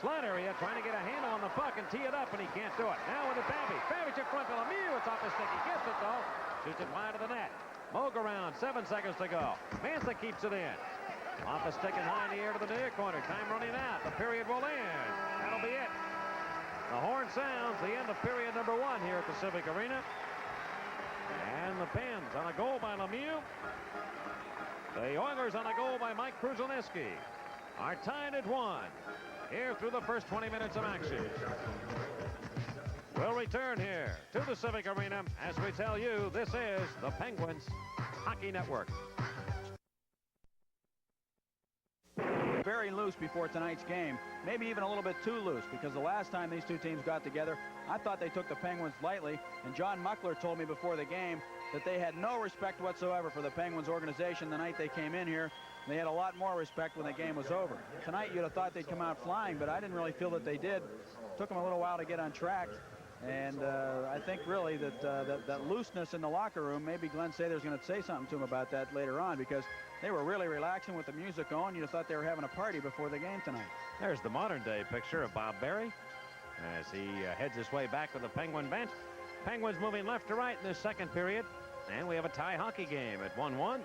S1: slot area, trying to get a handle on the puck and tee it up, and he can't do it. Now with the Babbage. Babbage in front to Lemieux. It's off the stick. He gets it, though. Shoots it wide of the net. Moog around. 7 seconds to go. Mantha keeps it in. Off the stick and high in the air to the near corner. Time running out. The period will end. That'll be it. The horn sounds. The end of period number 1 here at the Civic Arena. And the Pens on a goal by Lemieux. The Oilers on a goal by Mike Krushelnyski are tied at 1 here through the first 20 minutes of action. We'll return here to the Civic Arena as we tell you this is the Penguins Hockey Network.
S2: Very loose before tonight's game, maybe even a little bit too loose, because the last time these two teams got together, I thought they took the Penguins lightly, and John Muckler told me before the game that they had no respect whatsoever for the Penguins organization the night they came in here. They had a lot more respect when the game was over. Tonight you'd have thought they'd come out flying, but I didn't really feel that they did. Took them a little while to get on track. And I think really that looseness in the locker room, maybe Glenn Sather's going to say something to him about that later on, because they were really relaxing with the music going. You'd have thought they were having a party before the game tonight.
S1: There's the modern-day picture of Bob Berry as he heads his way back to the Penguin bench. Penguins moving left to right in this second period, and we have a tie hockey game at 1-1.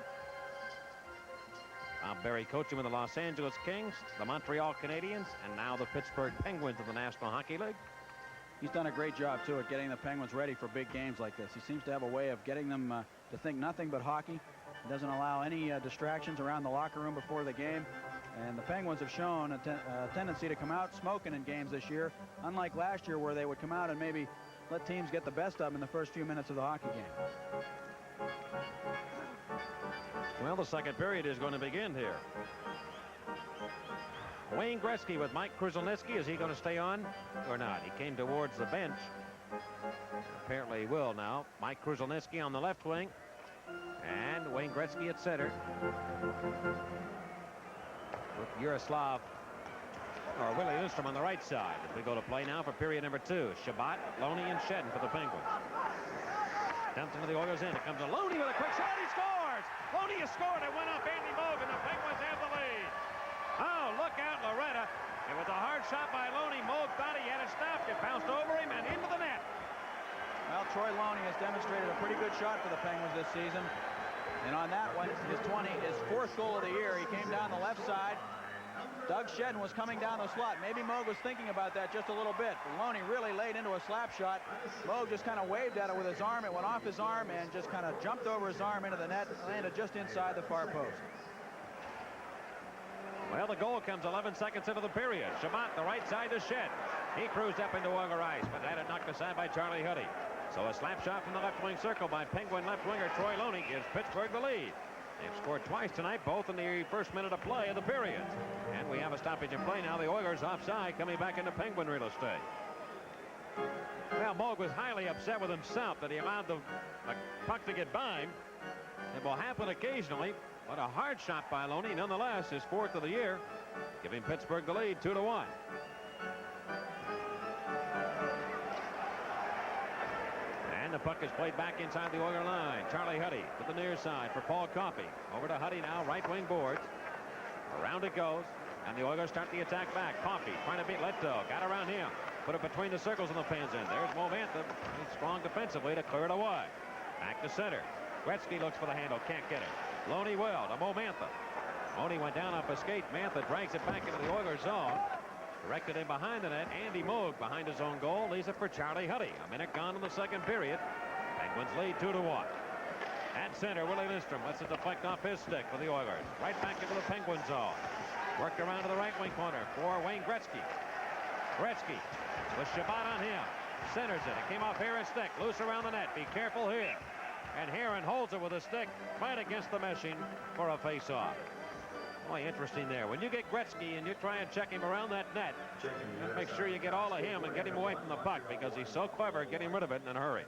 S1: Bob Berry coaching with the Los Angeles Kings, the Montreal Canadiens, and now the Pittsburgh Penguins of the National Hockey League.
S2: He's done a great job, too, at getting the Penguins ready for big games like this. He seems to have a way of getting them to think nothing but hockey. He doesn't allow any distractions around the locker room before the game. And the Penguins have shown a tendency to come out smoking in games this year, unlike last year where they would come out and maybe let teams get the best of them in the first few minutes of the hockey game.
S1: Well, the second period is going to begin here. Wayne Gretzky with Mike Krushelnyski. Is he going to stay on or not? He came towards the bench. Apparently he will now. Mike Krushelnyski on the left wing. And Wayne Gretzky at center. With Yaroslav, or Willie Lindstrom on the right side. As we go to play now for period number 2. Shabbat, Loney, and Shedden for the Penguins. Dumped into the Oilers end. It comes to Loney with a quick shot. He scores! Loney has scored. It went off Andy Moog, and the Penguins have the lead. Oh, look out, Loretta. It was a hard shot by Loney. Moog thought he had it stopped. It bounced over him and into the net.
S2: Well, Troy Loney has demonstrated a pretty good shot for the Penguins this season. And on that one, his 4th goal of the year, he came down the left side. Doug Shedden was coming down the slot. Maybe Moog was thinking about that just a little bit. But Loney really laid into a slap shot. Moog just kind of waved at it with his arm. It went off his arm and just kind of jumped over his arm into the net, landed just inside the far post.
S1: Well, the goal comes 11 seconds into the period. Shabbat, the right side to Shed. He cruised up into Oiler ice, but had it knocked aside by Charlie Huddy. So a slap shot from the left wing circle by Penguin left winger Troy Loney gives Pittsburgh the lead. They've scored twice tonight, both in the first minute of play of the period. And we have a stoppage in play now. The Oilers offside, coming back into Penguin real estate. Well, Moog was highly upset with himself that he allowed the puck to get by him. It will happen occasionally. What a hard shot by Loney, nonetheless, his 4th of the year, giving Pittsburgh the lead 2-1. And the puck is played back inside the Oiler line. Charlie Huddy to the near side for Paul Coffey. Over to Huddy now, right wing boards. Around it goes, and the Oilers start the attack back. Coffey trying to beat Leto. Got around him. Put it between the circles on the Pens end. There's Mo Mantha. He's strong defensively to clear it away. Back to center. Gretzky looks for the handle. Can't get it. Loney well to Mo Mantha. Loney went down off a skate. Mantha drags it back into the Oilers zone. Directed in behind the net. Andy Moog behind his own goal. Leaves it for Charlie Huddy. A minute gone in the second period. Penguins lead 2-1. At center, Willie Lindstrom lets it deflect off his stick for the Oilers. Right back into the Penguin zone. Worked around to the right wing corner for Wayne Gretzky. Gretzky with Shabbat on him. Centers it. It came off Heron's stick. Loose around the net. Be careful here. And Heron holds it with a stick right against the meshing for a face-off. Boy, interesting there. When you get Gretzky and you try and check him around that net, make sure you get all of him and get him away from the puck because he's so clever at getting rid of it in a hurry.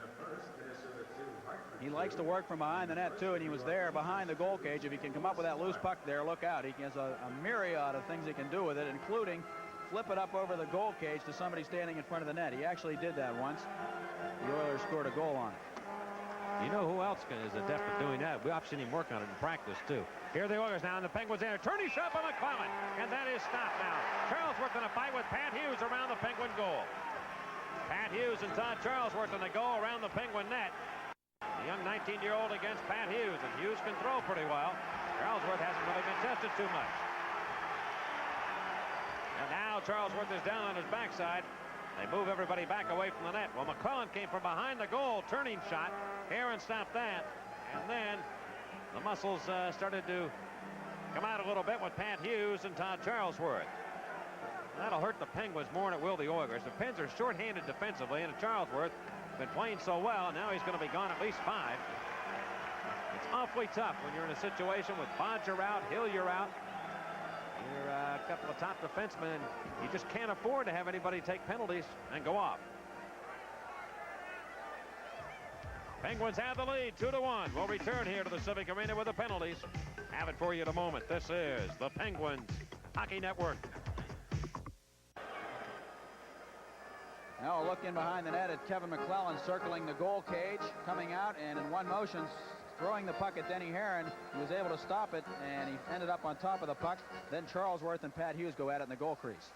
S2: He likes to work from behind the net, too, and he was there behind the goal cage. If he can come up with that loose puck there, look out. He has a myriad of things he can do with it, including flip it up over the goal cage to somebody standing in front of the net. He actually did that once. The Oilers scored a goal on it.
S1: You know who else is adept at doing that? We've seen him work on it in practice, too. Here are the Oilers now, and the Penguins in. Turning shot by McClellan, and that is stopped now. Charlesworth in a fight with Pat Hughes around the Penguin goal. Pat Hughes and Todd Charlesworth in the goal around the Penguin net. The young 19-year-old against Pat Hughes, and Hughes can throw pretty well. Charlesworth hasn't really been tested too much. And now Charlesworth is down on his backside. They move everybody back away from the net. Well, McClellan came from behind the goal, turning shot. Aaron stopped that, and then the muscles started to come out a little bit with Pat Hughes and Todd Charlesworth. That'll hurt the Penguins more than it will the Oilers. The Pens are shorthanded defensively, and Charlesworth been playing so well, and now he's going to be gone at least 5. It's awfully tough when you're in a situation with Bodger out, Hillier out. You're a couple of top defensemen, and you just can't afford to have anybody take penalties and go off. Penguins have the lead, 2-1. We'll return here to the Civic Arena with the penalties. Have it for you in a moment. This is the Penguins Hockey Network.
S2: Now a look in behind the net at Kevin McClellan circling the goal cage, coming out, and in one motion throwing the puck at Denny Herron. He was able to stop it, and he ended up on top of the puck. Then Charlesworth and Pat Hughes go at it in the goal crease.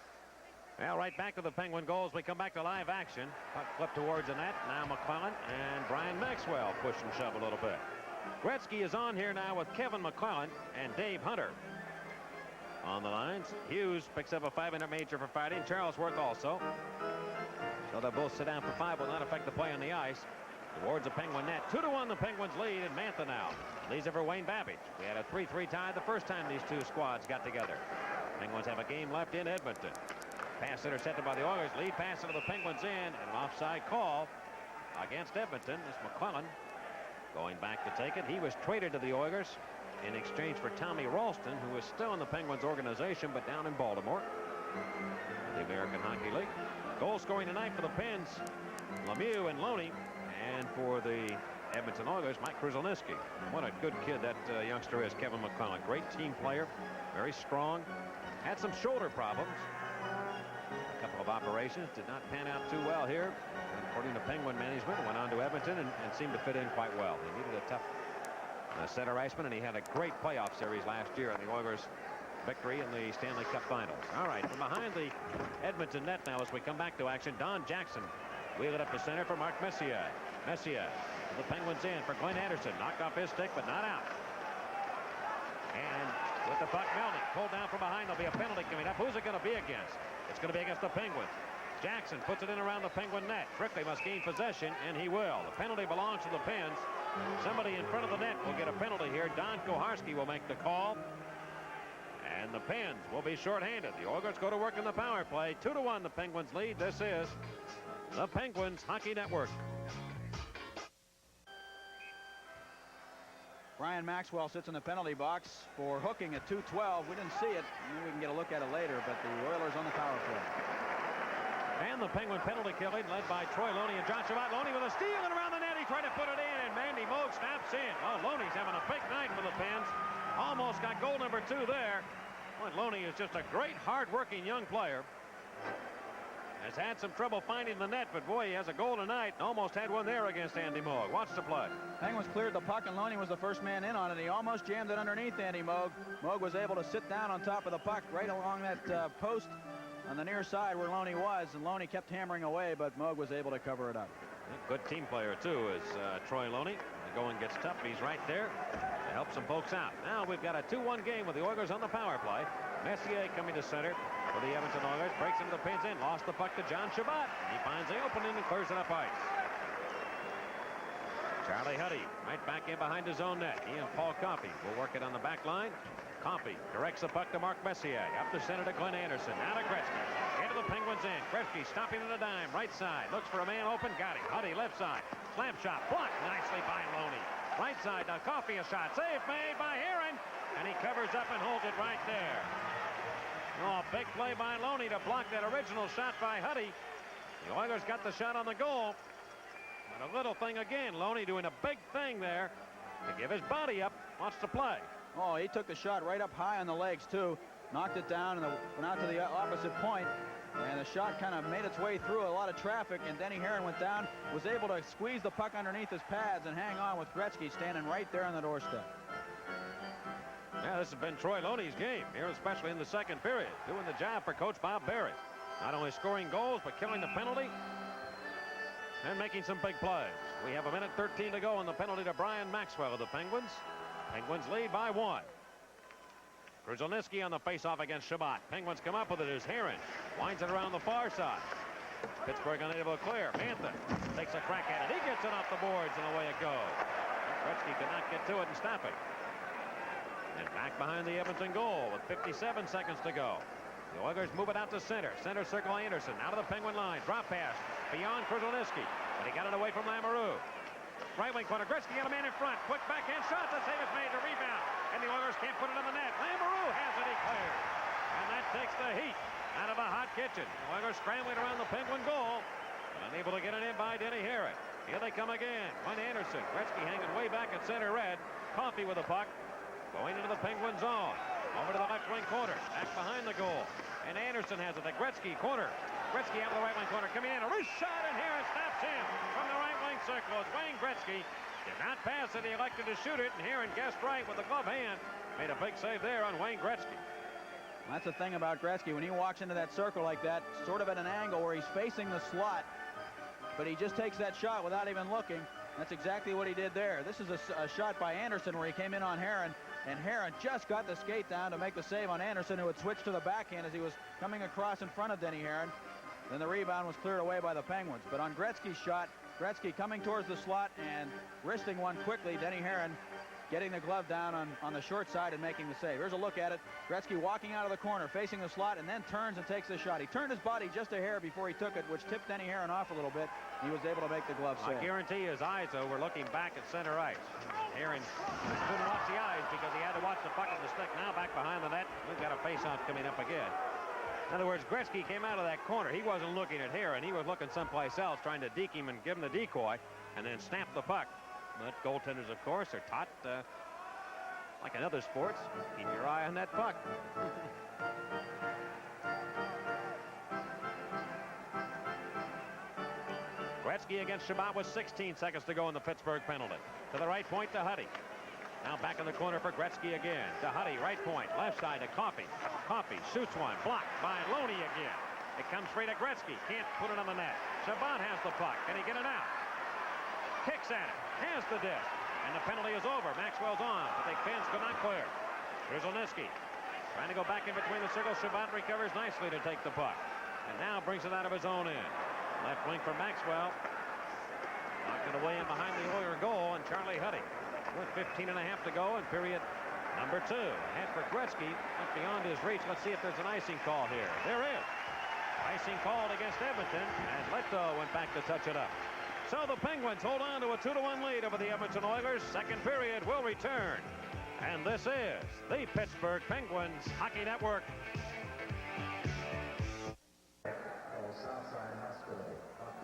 S1: Well, right back to the Penguin goals. We come back to live action. Puck flipped towards the net. Now McClellan and Brian Maxwell push and shove a little bit. Gretzky is on here now with Kevin McClellan and Dave Hunter on the lines. Hughes picks up a 5-minute major for fighting. Charlesworth also. So they'll both sit down for 5. Will not affect the play on the ice. Towards the Penguin net. 2-1 the Penguins lead, and Mantha now leads it for Wayne Babbage. We had a 3-3 tie the first time these two squads got together. Penguins have a game left in Edmonton. Pass intercepted by the Oilers. Lead pass into the Penguins in, and an offside call against Edmonton. This McClellan going back to take it. He was traded to the Oilers in exchange for Tommy Ralston, who is still in the Penguins organization but down in Baltimore, the American Hockey League. Goal scoring tonight for the Pens, Lemieux and Loney, and for the Edmonton Oilers, Mike Krushelnyski. What a good kid that youngster is, Kevin McClellan. Great team player, very strong. Had some shoulder problems. A couple of operations did not pan out too well here. According to Penguin management, went on to Edmonton and seemed to fit in quite well. He needed a tough center iceman, and he had a great playoff series last year in the Oilers' victory in the Stanley Cup Finals. All right, from behind the Edmonton net now as we come back to action, Don Jackson wheel it up the center for Mark Messier. Messier, the Penguins in for Glenn Anderson. Knocked off his stick, but not out. And with the puck, Melnick pulled down from behind. There'll be a penalty coming up. Who's it going to be against? It's going to be against the Penguins. Jackson puts it in around the Penguin net. Trickley must gain possession, and he will. The penalty belongs to the Pens. Somebody in front of the net will get a penalty here. Don Koharski will make the call. And the Pens will be shorthanded. The Oilers go to work in the power play. 2-1 the Penguins lead. This is the Penguins Hockey Network.
S2: Brian Maxwell sits in the penalty box for hooking at 2:12. We didn't see it. Maybe we can get a look at it later, but the Oilers on the power play.
S1: And the Penguin penalty killing led by Troy Loney and John Shabbat. Loney with a steal and around the net. He tried to put it in, and Mandy Moog snaps in. Well, Loney's having a big night for the Pens. Almost got goal number 2 there. Well, Loney is just a great, hard-working young player. Has had some trouble finding the net, but boy, he has a goal tonight. Almost had one there against Andy Moog. Watch the play.
S2: Penguins cleared the puck, and Loney was the first man in on it. He almost jammed it underneath Andy Moog. Moog was able to sit down on top of the puck right along that post on the near side where Loney was, and Loney kept hammering away, but Moog was able to cover it up.
S1: Good team player, too, is Troy Loney. The going gets tough. He's right there to help some folks out. Now we've got a 2-1 game with the Oilers on the power play. Messier coming to center for the Edmonton Oilers. Breaks into the Pens in. Lost the puck to John Shabbat. He finds the opening and clears it up ice. Charlie Huddy right back in behind his own net. He and Paul Coffey will work it on the back line. Coffey directs the puck to Mark Messier. Up the center to Glenn Anderson. Now to Gretzky. Into the Penguins in. Gretzky stopping at a dime. Right side. Looks for a man open. Got him. Huddy left side. Slam shot. Blocked nicely by Loney. Right side. Now Coffey a shot. Save made by Herron. and he covers up and holds it right there. Oh, big play by Loney to block that original shot by Huddy. The Oilers got the shot on the goal. But a little thing again, Loney doing a big thing there to give his body up, wants to play.
S2: Oh, he took the shot right up high on the legs, too. Knocked it down and went out to the opposite point. And the shot kind of made its way through a lot of traffic, and Denny Herron went down, was able to squeeze the puck underneath his pads and hang on with Gretzky standing right there on the doorstep.
S1: Yeah, this has been Troy Loney's game here, especially in the second period. Doing the job for Coach Bob Berry. Not only scoring goals, but killing the penalty and making some big plays. We have 1:13 to go on the penalty to Brian Maxwell of the Penguins. Penguins lead by 1. Kruzhelnyski on the faceoff against Shabbat. Penguins come up with it as Herron winds it around the far side. Pittsburgh unable to clear. Mantha takes a crack at it. He gets it off the boards, and away it goes. Gretzky could not get to it and stop it. And back behind the Edmonton goal with 57 seconds to go. The Oilers move it out to center. Center circle Anderson out of the Penguin line. Drop pass beyond Kruzhelnyski, but he got it away from Lamoureux. Right wing corner. Gretzky got a man in front. Quick backhand shot. The save is made. The rebound. And the Oilers can't put it on the net. Lamoureux has it. He clears. And that takes the heat out of a hot kitchen. The Oilers scrambling around the Penguin goal. But unable to get it in by Denny Herron. Here they come again. Glenn Anderson. Gretzky hanging way back at center red. Coffey with the puck. Going into the Penguin zone. Over to the left wing corner. Back behind the goal. And Anderson has it. The Gretzky corner. Gretzky out of the right wing corner. Coming in. A wrist shot, and Herron stops him from the right wing circle. As Wayne Gretzky did not pass it. He elected to shoot it, and Herron guessed right with the glove hand. Made a big save there on Wayne Gretzky.
S2: That's the thing about Gretzky. When he walks into that circle like that, sort of at an angle where he's facing the slot, but he just takes that shot without even looking. That's exactly what he did there. This is a shot by Anderson where he came in on Herron, and Herron just got the skate down to make the save on Anderson, who had switched to the backhand as he was coming across in front of Denny Herron. Then the rebound was cleared away by the Penguins. But on Gretzky's shot, Gretzky coming towards the slot and wristing one quickly. Denny Herron getting the glove down on the short side and making the save. Here's a look at it. Gretzky walking out of the corner, facing the slot, and then turns and takes the shot. He turned his body just a hair before he took it, which tipped Denny Herron off a little bit. He was able to make the glove save.
S1: I guarantee his eyes, though, were looking back at center ice. Herron couldn't watch the eyes because he had to watch the puck and the stick. Now back behind the net. We've got a face-off coming up again. In other words, Gretzky came out of that corner. He wasn't looking at Herron. He was looking someplace else, trying to deke him and give him the decoy, and then snap the puck. But goaltenders, of course, are taught, like in other sports, keep your eye on that puck. Gretzky against Shabbat with 16 seconds to go in the Pittsburgh penalty. To the right point to Huddy. Now back in the corner for Gretzky again. To Huddy, right point, left side to Coffey. Coffey shoots one, blocked by Loney again. It comes straight at Gretzky, can't put it on the net. Shabbat has the puck, can he get it out? Kicks at it, has the disc, and the penalty is over. Maxwell's on, but the fence could not clear. Kruzhelnyski trying to go back in between the circles. Shabbat recovers nicely to take the puck, and now brings it out of his own end. Left wing for Maxwell. Knocked it away in behind the Oiler goal, and Charlie Huddy with 15 and a half to go in period number 2. Head for Gretzky, up beyond his reach. Let's see if there's an icing call here. There is. Icing called against Edmonton, and Leto went back to touch it up. So the Penguins hold on to a 2-1 lead over the Edmonton Oilers. Second period will return. And this is the Pittsburgh Penguins Hockey Network.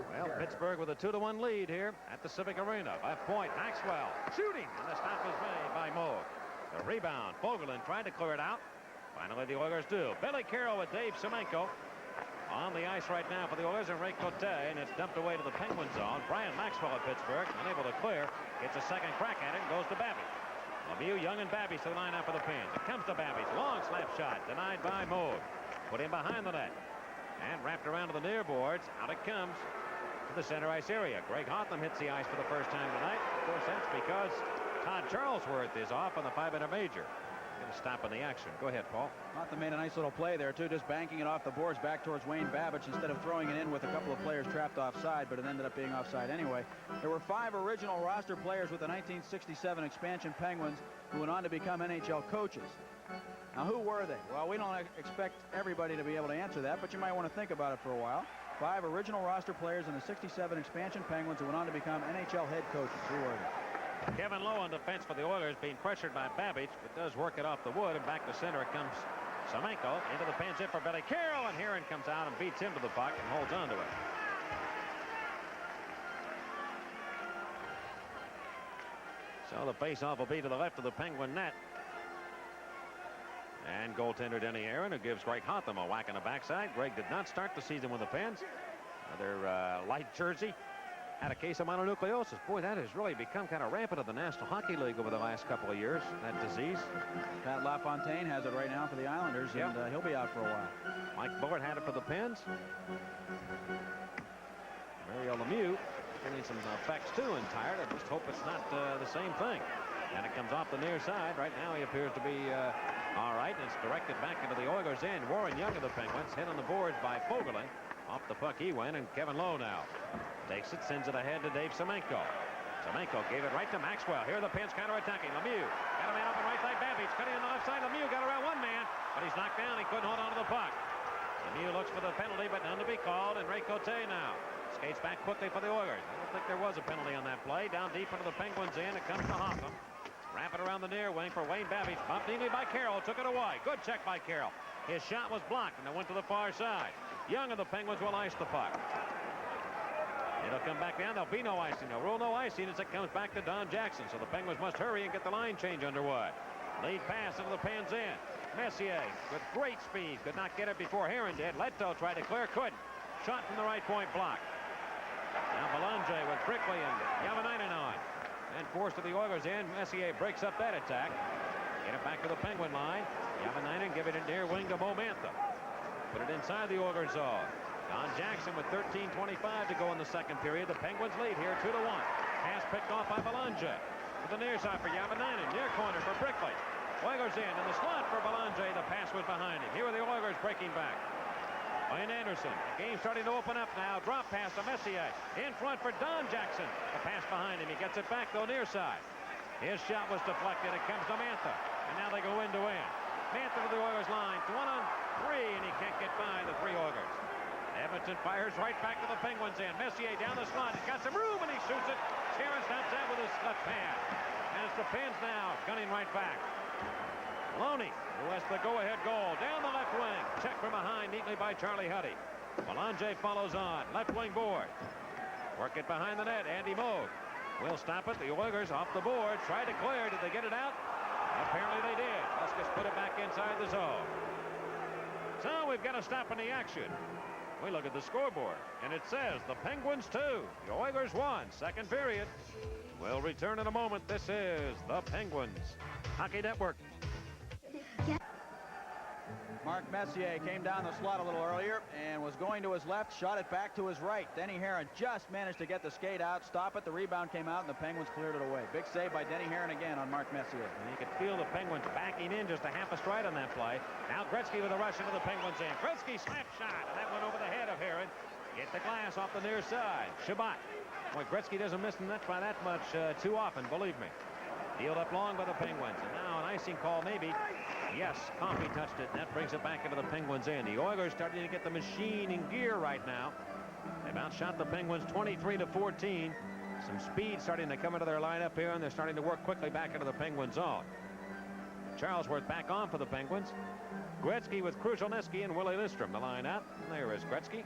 S1: Well, Pittsburgh with a 2-1 lead here at the Civic Arena. Left point, Maxwell shooting, and the stop is made by Moog. The rebound, Fogelin tried to clear it out. Finally, the Oilers do. Billy Carroll with Dave Semenko on the ice right now for the Oilers, and Ray Cote, and it's dumped away to the Penguin zone. Brian Maxwell at Pittsburgh, unable to clear. Gets a second crack at it and goes to Babby. Lemieux, Young, and Babby to the line out for the Pens. It comes to Babby. Long slap shot, denied by Moog. Put in behind the net. And wrapped around to the near boards. Out it comes to the center ice area. Greg Hotham hits the ice for the first time tonight. Of course, that's because Todd Charlesworth is off on the 5-minute major. Going to stop in the action. Go ahead, Paul.
S2: Hotham made a nice little play there, too, just banking it off the boards back towards Wayne Babbage instead of throwing it in with a couple of players trapped offside, but it ended up being offside anyway. There were 5 original roster players with the 1967 expansion Penguins who went on to become NHL coaches. Now, who were they? Well, we don't expect everybody to be able to answer that, but you might want to think about it for a while. 5 original roster players in the 67 expansion Penguins who went on to become NHL head coaches. Who were they?
S1: Kevin Lowe on defense for the Oilers, being pressured by Babbage, but does work it off the wood, and back to center it comes Semenko into the pinch hit for Billy Carroll, and Heron comes out and beats him to the puck and holds on to it. So the faceoff will be to the left of the Penguin net. And goaltender Denny Aaron, who gives Greg Hotham a whack in the backside. Greg did not start the season with the Pens. Another light jersey. Had a case of mononucleosis. Boy, that has really become kind of rampant in the National Hockey League over the last couple of years, that disease.
S2: Pat LaFontaine has it right now for the Islanders, and he'll be out for a while.
S1: Mike Bullard had it for the Pens. Mario Lemieux getting some effects too and tired. I just hope it's not the same thing. And it comes off the near side. Right now he appears to be all right, and it's directed back into the Oilers' end. Warren Young of the Penguins hit on the boards by Fogerty. Off the puck he went, and Kevin Lowe now takes it, sends it ahead to Dave Semenko. Semenko gave it right to Maxwell. Here the Pens counterattacking. Lemieux got a man open right side. Babbage cutting on the left side. Lemieux got around one man, but he's knocked down. He couldn't hold on to the puck. Lemieux looks for the penalty, but none to be called, and Ray Cote now skates back quickly for the Oilers. I don't think there was a penalty on that play. Down deep into the Penguins' end. It comes to Hotham. Wrap it around the near wing for Wayne Babbage. Bumped neatly by Carroll. Took it away. Good check by Carroll. His shot was blocked, and it went to the far side. Young of the Penguins will ice the puck. It'll come back down. There'll be no icing. They'll rule no icing as it comes back to Don Jackson. So the Penguins must hurry and get the line change underway. Lead pass into the Pens in. Messier with great speed. Could not get it before Heron did. Leto tried to clear. Couldn't. Shot from the right point blocked. Now Belanger with Brickley and Yavanainen on. And forced to the Oilers end. Messier breaks up that attack. Get it back to the Penguin line. Yavanainen giving it near wing to Momantha. Put it inside the Oilers zone. Don Jackson with 13:25 to go in the second period. The Penguins lead here 2-1. Pass picked off by Belanger. To the near side for Yavanainen. Near corner for Brickley. Oilers in the slot for Belanger. The pass was behind him. Here are the Oilers breaking back. Wayne Anderson. The game starting to open up now. Drop pass to Messier. In front for Don Jackson. The pass behind him. He gets it back though near side. His shot was deflected. It comes to Mantha. And now they go end to end. Mantha to the Oilers line. 1-on-3, and he can't get by the three Oilers. Edmonton fires right back to the Penguins end. Messier down the slot. He's got some room, and he shoots it. Sheeran stops that with his left hand. And it's the Pens now gunning right back. Loney, who has the go-ahead goal. Down the left wing. Checked from behind neatly by Charlie Huddy. Belanger follows on. Left wing board. Work it behind the net. Andy Moog will stop it. The Oilers off the board. Tried to clear. Did they get it out? Apparently they did. Huskers put it back inside the zone. So we've got to stop in the action. We look at the scoreboard, and it says the Penguins 2, the Oilers 1, second period. We'll return in a moment. This is the Penguins Hockey Network.
S2: Mark Messier came down the slot a little earlier and was going to his left, shot it back to his right. Denny Heron just managed to get the skate out, stop it. The rebound came out, and the Penguins cleared it away. Big save by Denny Heron again on Mark Messier.
S1: And you could feel the Penguins backing in just a half a stride on that play. Now Gretzky with a rush into the Penguins end. Gretzky slap shot, and that went over the head of Heron. Get the glass off the near side. Shabbat. Boy, Gretzky doesn't miss the net by that much too often, believe me. Dealed up long by the Penguins, and now an icing call maybe. Yes, Coffey touched it, and that brings it back into the Penguins' end. The Oilers starting to get the machine in gear right now. They've outshot the Penguins 23-14. Some speed starting to come into their lineup here, and they're starting to work quickly back into the Penguins' zone. Charlesworth back on for the Penguins. Gretzky with Krushelnyski and Willie Lidstrom the lineup. There is Gretzky.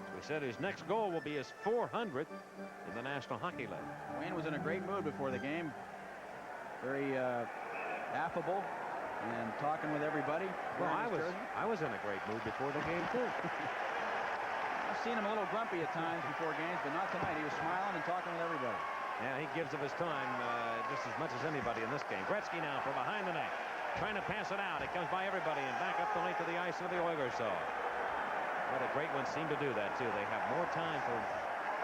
S1: As we said, his next goal will be his 400th in the National Hockey League.
S2: Wayne was in a great mood before the game. Very affable and talking with everybody.
S1: Well, I was in a great mood before the game too.
S2: I've seen him a little grumpy at times before games, but not tonight. He was smiling and talking with everybody.
S1: Yeah, he gives of his time just as much as anybody in this game. Gretzky now from behind the net, trying to pass it out. It comes by everybody and back up the length of the ice into the Oilers zone. Well, the great ones seem to do that too. They have more time for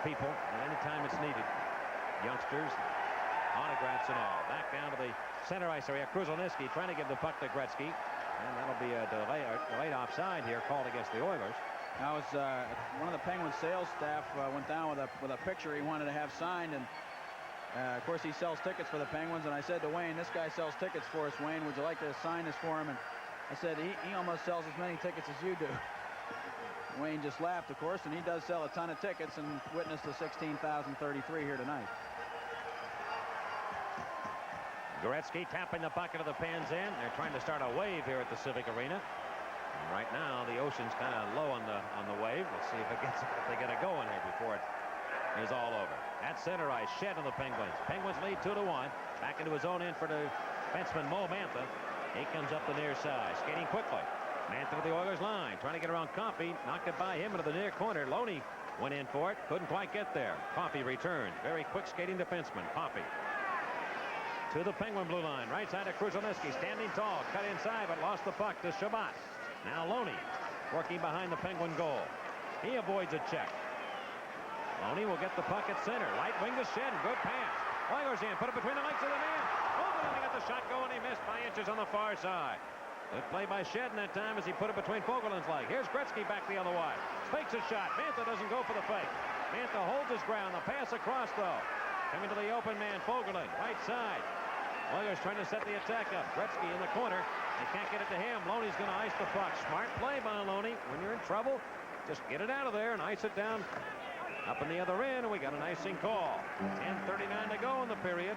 S1: people than any time it's needed. Youngsters, autographs and all. Back down to the center ice area. Krushelnyski trying to give the puck to Gretzky. And that'll be a delayed offside here called against the Oilers.
S2: That was one of the Penguins sales staff went down with a picture he wanted to have signed, and of course he sells tickets for the Penguins. And I said to Wayne, this guy sells tickets for us, Wayne, would you like to sign this for him? And I said, he almost sells as many tickets as you do. Wayne just laughed, of course, and he does sell a ton of tickets and witnessed the 16,033 here tonight.
S1: Gretzky tapping the bucket of the Pens in. They're trying to start a wave here at the Civic Arena. And right now, the ocean's kind of low on the wave. Let's see if they get it going here before it is all over. At center ice, Shed on the Penguins. Penguins lead 2-1. Back into his own end for the defenseman Mo Mantha. He comes up the near side, skating quickly. Mantha to the Oilers line, trying to get around Coffey. Knocked it by him into the near corner. Loney went in for it, couldn't quite get there. Coffey returned. Very quick skating defenseman, Coffey. To the Penguin blue line, right side of Kruzhelnyski, standing tall, cut inside, but lost the puck to Shabbat. Now Loney working behind the Penguin goal. He avoids a check. Loney will get the puck at center. Right wing to Shed. Good pass. Oilers in. Put it between the legs of the man. Fogelin got the shot going. He missed by inches on the far side. Good play by Shed in that time as he put it between Fogelin's leg. Here's Gretzky back the other way. Fakes a shot. Mantha doesn't go for the fake. Mantha holds his ground. The pass across, though. Coming to the open man, Fogelin. Right side. Oilers trying to set the attack up. Gretzky in the corner. They can't get it to him. Loney's going to ice the puck. Smart play by Loney. When you're in trouble, just get it out of there and ice it down up in the other end. And we got an icing call. 10:39 to go in the period.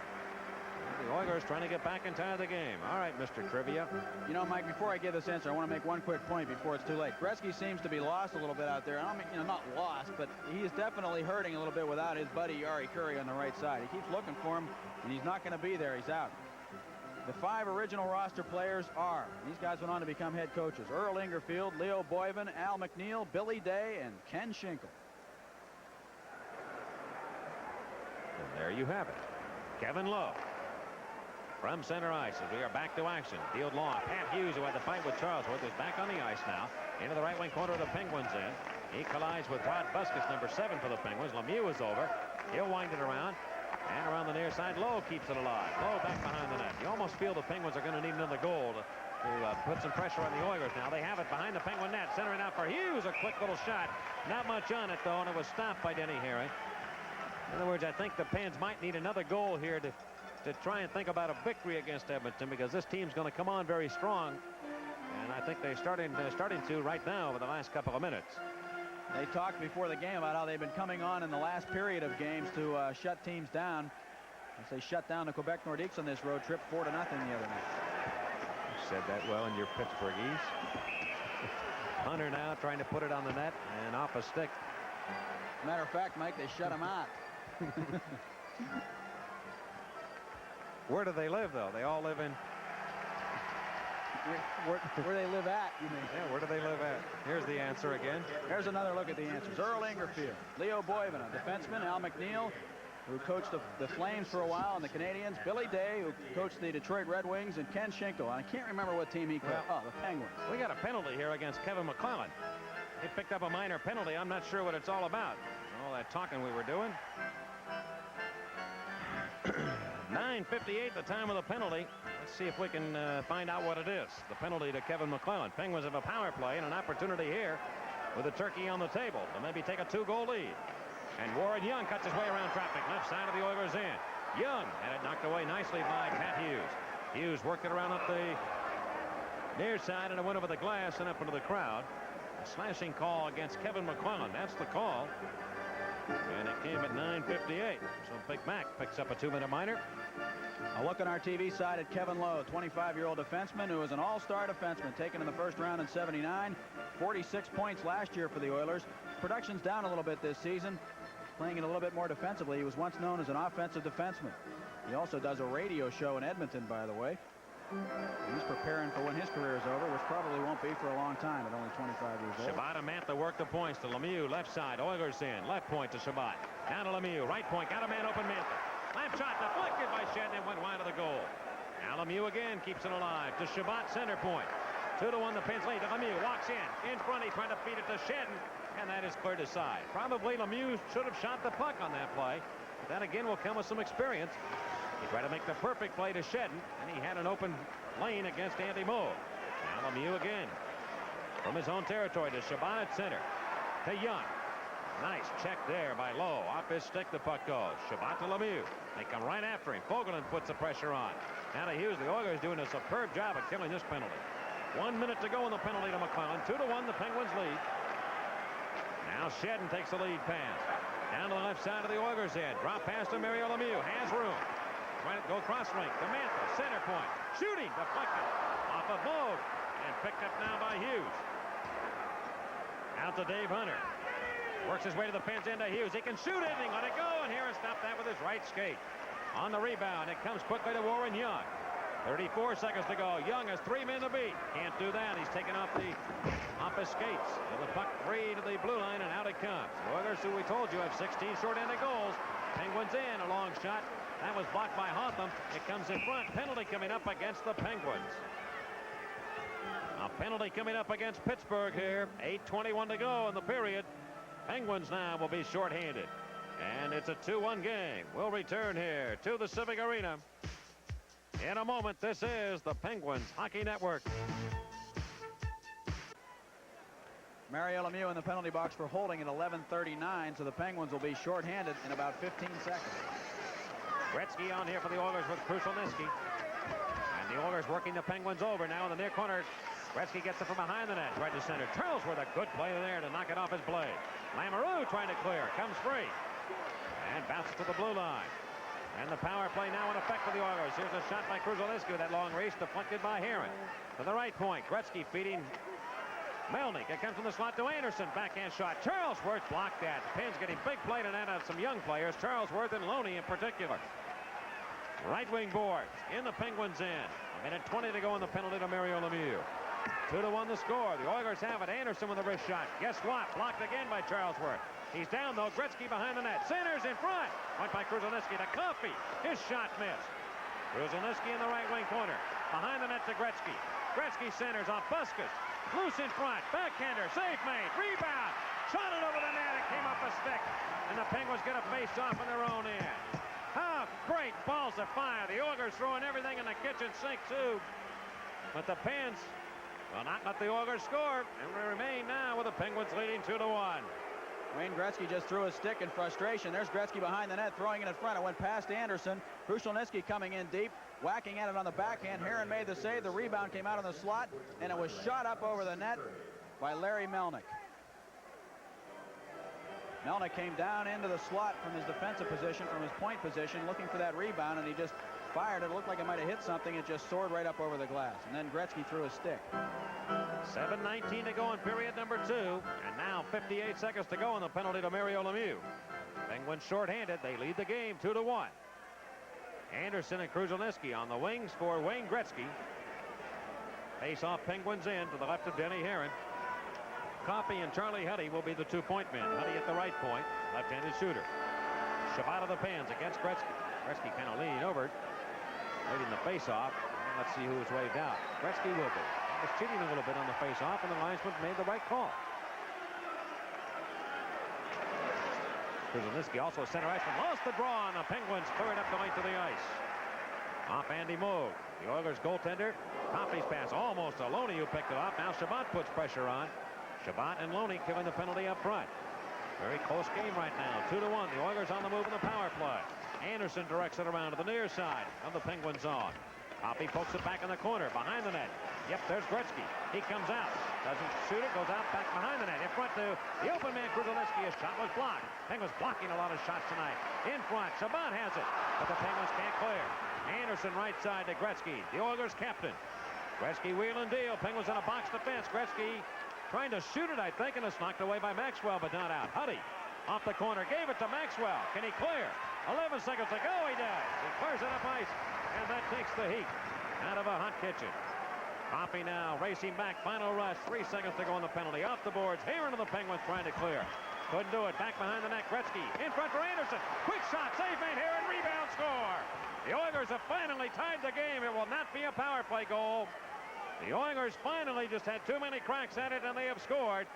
S1: The Oilers trying to get back in time of the game. All right, Mr. Trivia.
S2: You know, Mike, before I give this answer, I want to make one quick point before it's too late. Gretzky seems to be lost a little bit out there. I mean, not lost, but he is definitely hurting a little bit without his buddy Yari Curry on the right side. He keeps looking for him, and he's not going to be there. He's out. The 5 original roster players are, these guys went on to become head coaches: Earl Ingerfield, Leo Boyven, Al McNeil, Billy Day, and Ken Schinkel.
S1: And there you have it. Kevin Lowe from center ice as we are back to action. Field long. Pat Hughes, who had the fight with Charlesworth, is back on the ice now. Into the right wing corner of the Penguins in. He collides with Rod Busquets, number 7 for the Penguins. Lemieux is over. He'll wind it around. And around the near side, Lowe keeps it alive. Lowe back behind the net. You almost feel the Penguins are going to need another goal to put some pressure on the Oilers now. They have it behind the Penguin net. Centering out for Hughes. A quick little shot. Not much on it, though, and it was stopped by Denny Herring. In other words, I think the Pens might need another goal here to try and think about a victory against Edmonton, because this team's going to come on very strong. And I think they're starting to right now over the last couple of minutes.
S2: They talked before the game about how they've been coming on in the last period of games to shut teams down. As they shut down the Quebec Nordiques on this road trip 4-0 the other night.
S1: You said that well in your Pittsburghese. Hunter now trying to put it on the net and off a stick.
S2: Matter of fact, Mike, they shut him out.
S1: Where do they live, though? They all live in...
S2: Where they live at, you mean?
S1: Yeah, where do they live at? Here's the answer again.
S2: Here's another look at the answers. Earl Ingerfield, Leo Boyven, a defenseman, Al McNeil, who coached the Flames for a while, and the Canadians, Billy Day, who coached the Detroit Red Wings, and Ken Schinkel. I can't remember what team he coached. Oh, the Penguins.
S1: We got a penalty here against Kevin McClellan. He picked up a minor penalty. I'm not sure what it's all about. All that talking we were doing. 9:58, the time of the penalty. Let's see if we can find out what it is. The penalty to Kevin McClellan. Penguins have a power play and an opportunity here with a turkey on the table to maybe take a 2-goal lead. And Warren Young cuts his way around traffic. Left side of the Oilers in. Young had it knocked away nicely by Pat Hughes. Hughes worked it around up the near side, and it went over the glass and up into the crowd. A slashing call against Kevin McClellan. That's the call. And it came at 9:58. So Big Mac picks up a 2-minute minor.
S2: A look on our TV side at Kevin Lowe, 25-year-old defenseman who is an all-star defenseman, taken in the first round in '79. 46 points last year for the Oilers. Production's down a little bit this season, playing it a little bit more defensively. He was once known as an offensive defenseman. He also does a radio show in Edmonton, by the way. He's preparing for when his career is over, which probably won't be for a long time at only 25 years old.
S1: Shabbat and Mantha work the points to Lemieux. Left side, Oilers in. Left point to Shabbat. Down to Lemieux. Right point, got a man open, Mantha. Left shot deflected by Shed and went wide of the goal. Now Lemieux again keeps it alive to Shabbat, center point. 2-1 the Pens lead. Lemieux walks in front. He's trying to feed it to Shedden, and that is cleared aside. Probably Lemieux should have shot the puck on that play. But that again will come with some experience. He tried to make the perfect play to Shedden, and he had an open lane against Andy Moe. Now Lemieux again from his own territory to Shabbat at center to Young. Nice check there by Lowe. Off his stick the puck goes. Shabbat to Lemieux. They come right after him. Fogelin puts the pressure on. Now to Hughes. The Oilers doing a superb job of killing this penalty. 1 minute to go in the penalty to McClellan. 2-1 the Penguins lead. Now Shedden takes the lead pass. Down to the left side of the Oilers' end. Drop pass to Mario Lemieux. Has room. trying to go cross link. Samantha, center point. Shooting, deflected. Off of Moog. And picked up now by Hughes. Out to Dave Hunter. Works his way to the pins into Hughes. He can shoot it. And he let it go. And Heron stopped that with his right skate. On the rebound, it comes quickly to Warren Young. 34 seconds to go. Young has 3 men to beat. Can't do that. He's taken off his skates. And the puck free to the blue line, and out it comes. The Oilers, who we told you have 16 short-handed goals. Penguins in, a long shot. That was blocked by Hotham. It comes in front. Penalty coming up against the Penguins. A penalty coming up against Pittsburgh here. 8:21 to go in the period. Penguins now will be short-handed. And it's a 2-1 game. We'll return here to the Civic Arena. In a moment, this is the Penguins Hockey Network.
S2: Mario Lemieux in the penalty box for holding at 11:39, so the Penguins will be shorthanded in about 15 seconds.
S1: Gretzky on here for the Oilers with Krushelnyski. And the Oilers working the Penguins over now in the near corner. Gretzky gets it from behind the net, right to center. Charlesworth, a good play there to knock it off his blade. Lamoureux trying to clear, comes free. And bounces to the blue line. And the power play now in effect for the Oilers. Here's a shot by Krushelnyski with that long race deflected by Heron. To the right point, Gretzky feeding Melnick. It comes from the slot to Anderson. Backhand shot. Charlesworth blocked that. The Pens getting big play tonight on some young players. Charlesworth and Loney in particular. Right wing boards in the Penguins end. 1:20 to go in the penalty to Mario Lemieux. 2-1 the score. The Oilers have it. Anderson with a wrist shot. Guess what? Blocked again by Charlesworth. He's down though. Gretzky behind the net. Centers in front. Went by Krushelnyski to Coffey. His shot missed. Krushelnyski in the right wing corner. Behind the net to Gretzky. Gretzky centers off Busquets. Loose in front. Backhander. Save made. Rebound. Shot it over the net. It came off the stick. And the Penguins get a face off in their own end. How great balls of fire. The Oilers throwing everything in the kitchen sink too. But the Pens will not let the Oilers score. And we remain now with the Penguins leading 2-1.
S2: Wayne Gretzky just threw a stick in frustration. There's Gretzky behind the net, throwing it in front. It went past Anderson. Krushelnyski coming in deep, whacking at it on the backhand. Heron made the save. The rebound came out of the slot, and it was shot up over the net by Larry Melnick. Melnick came down into the slot from his defensive position, from his point position, looking for that rebound, and he just fired. It looked like it might have hit something. It just soared right up over the glass. And then Gretzky threw a stick.
S1: 7:19 to go in period number 2. And now 58 seconds to go in the penalty to Mario Lemieux. Penguins shorthanded. They lead the game 2-1. Anderson and Krushelnyski on the wings for Wayne Gretzky. Face off Penguins in to the left of Denny Heron. Coffey and Charlie Huddy will be the 2-point men. Huddy at the right point. Left-handed shooter. Shabbat of the Pens against Gretzky. Gretzky kind of leaning over, leading the face-off. Let's see who is waved out. Gretzky will be. He was cheating a little bit on the face-off, and the linesman made the right call. Krushelnyski also center ice, but lost the draw, and the Penguins clear it up the length of the ice. Off Andy Moog. The Oilers goaltender. Coffey's pass almost to Loney, who picked it off. Now Shabbat puts pressure on. Shabbat and Loney killing the penalty up front. Very close game right now. 2-1. The Oilers on the move in the power play. Anderson directs it around to the near side of the Penguin zone. Coffey pokes it back in the corner behind the net. Yep, there's Gretzky. He comes out. Doesn't shoot it. Goes out back behind the net. In front to the open man, Krushelnyski. His shot was blocked. Penguins blocking a lot of shots tonight. In front. Shabbat has it. But the Penguins can't clear. Anderson right side to Gretzky. The Oilers captain. Gretzky wheel and deal. Penguins in a box defense. Gretzky trying to shoot it, I think, and it's knocked away by Maxwell, but not out. Huddy off the corner. Gave it to Maxwell. Can he clear? 11 seconds to go. He does. He clears it up ice. And that takes the heat out of a hot kitchen. Coffey now racing back. Final rush. 3 seconds to go on the penalty. Off the boards. Heron of the Penguins trying to clear. Couldn't do it. Back behind the net. Gretzky in front for Anderson. Quick shot. Save made. Heron. Rebound. Score. The Oilers have finally tied the game. It will not be a power play goal. The Oilers finally just had too many cracks at it, and they have scored.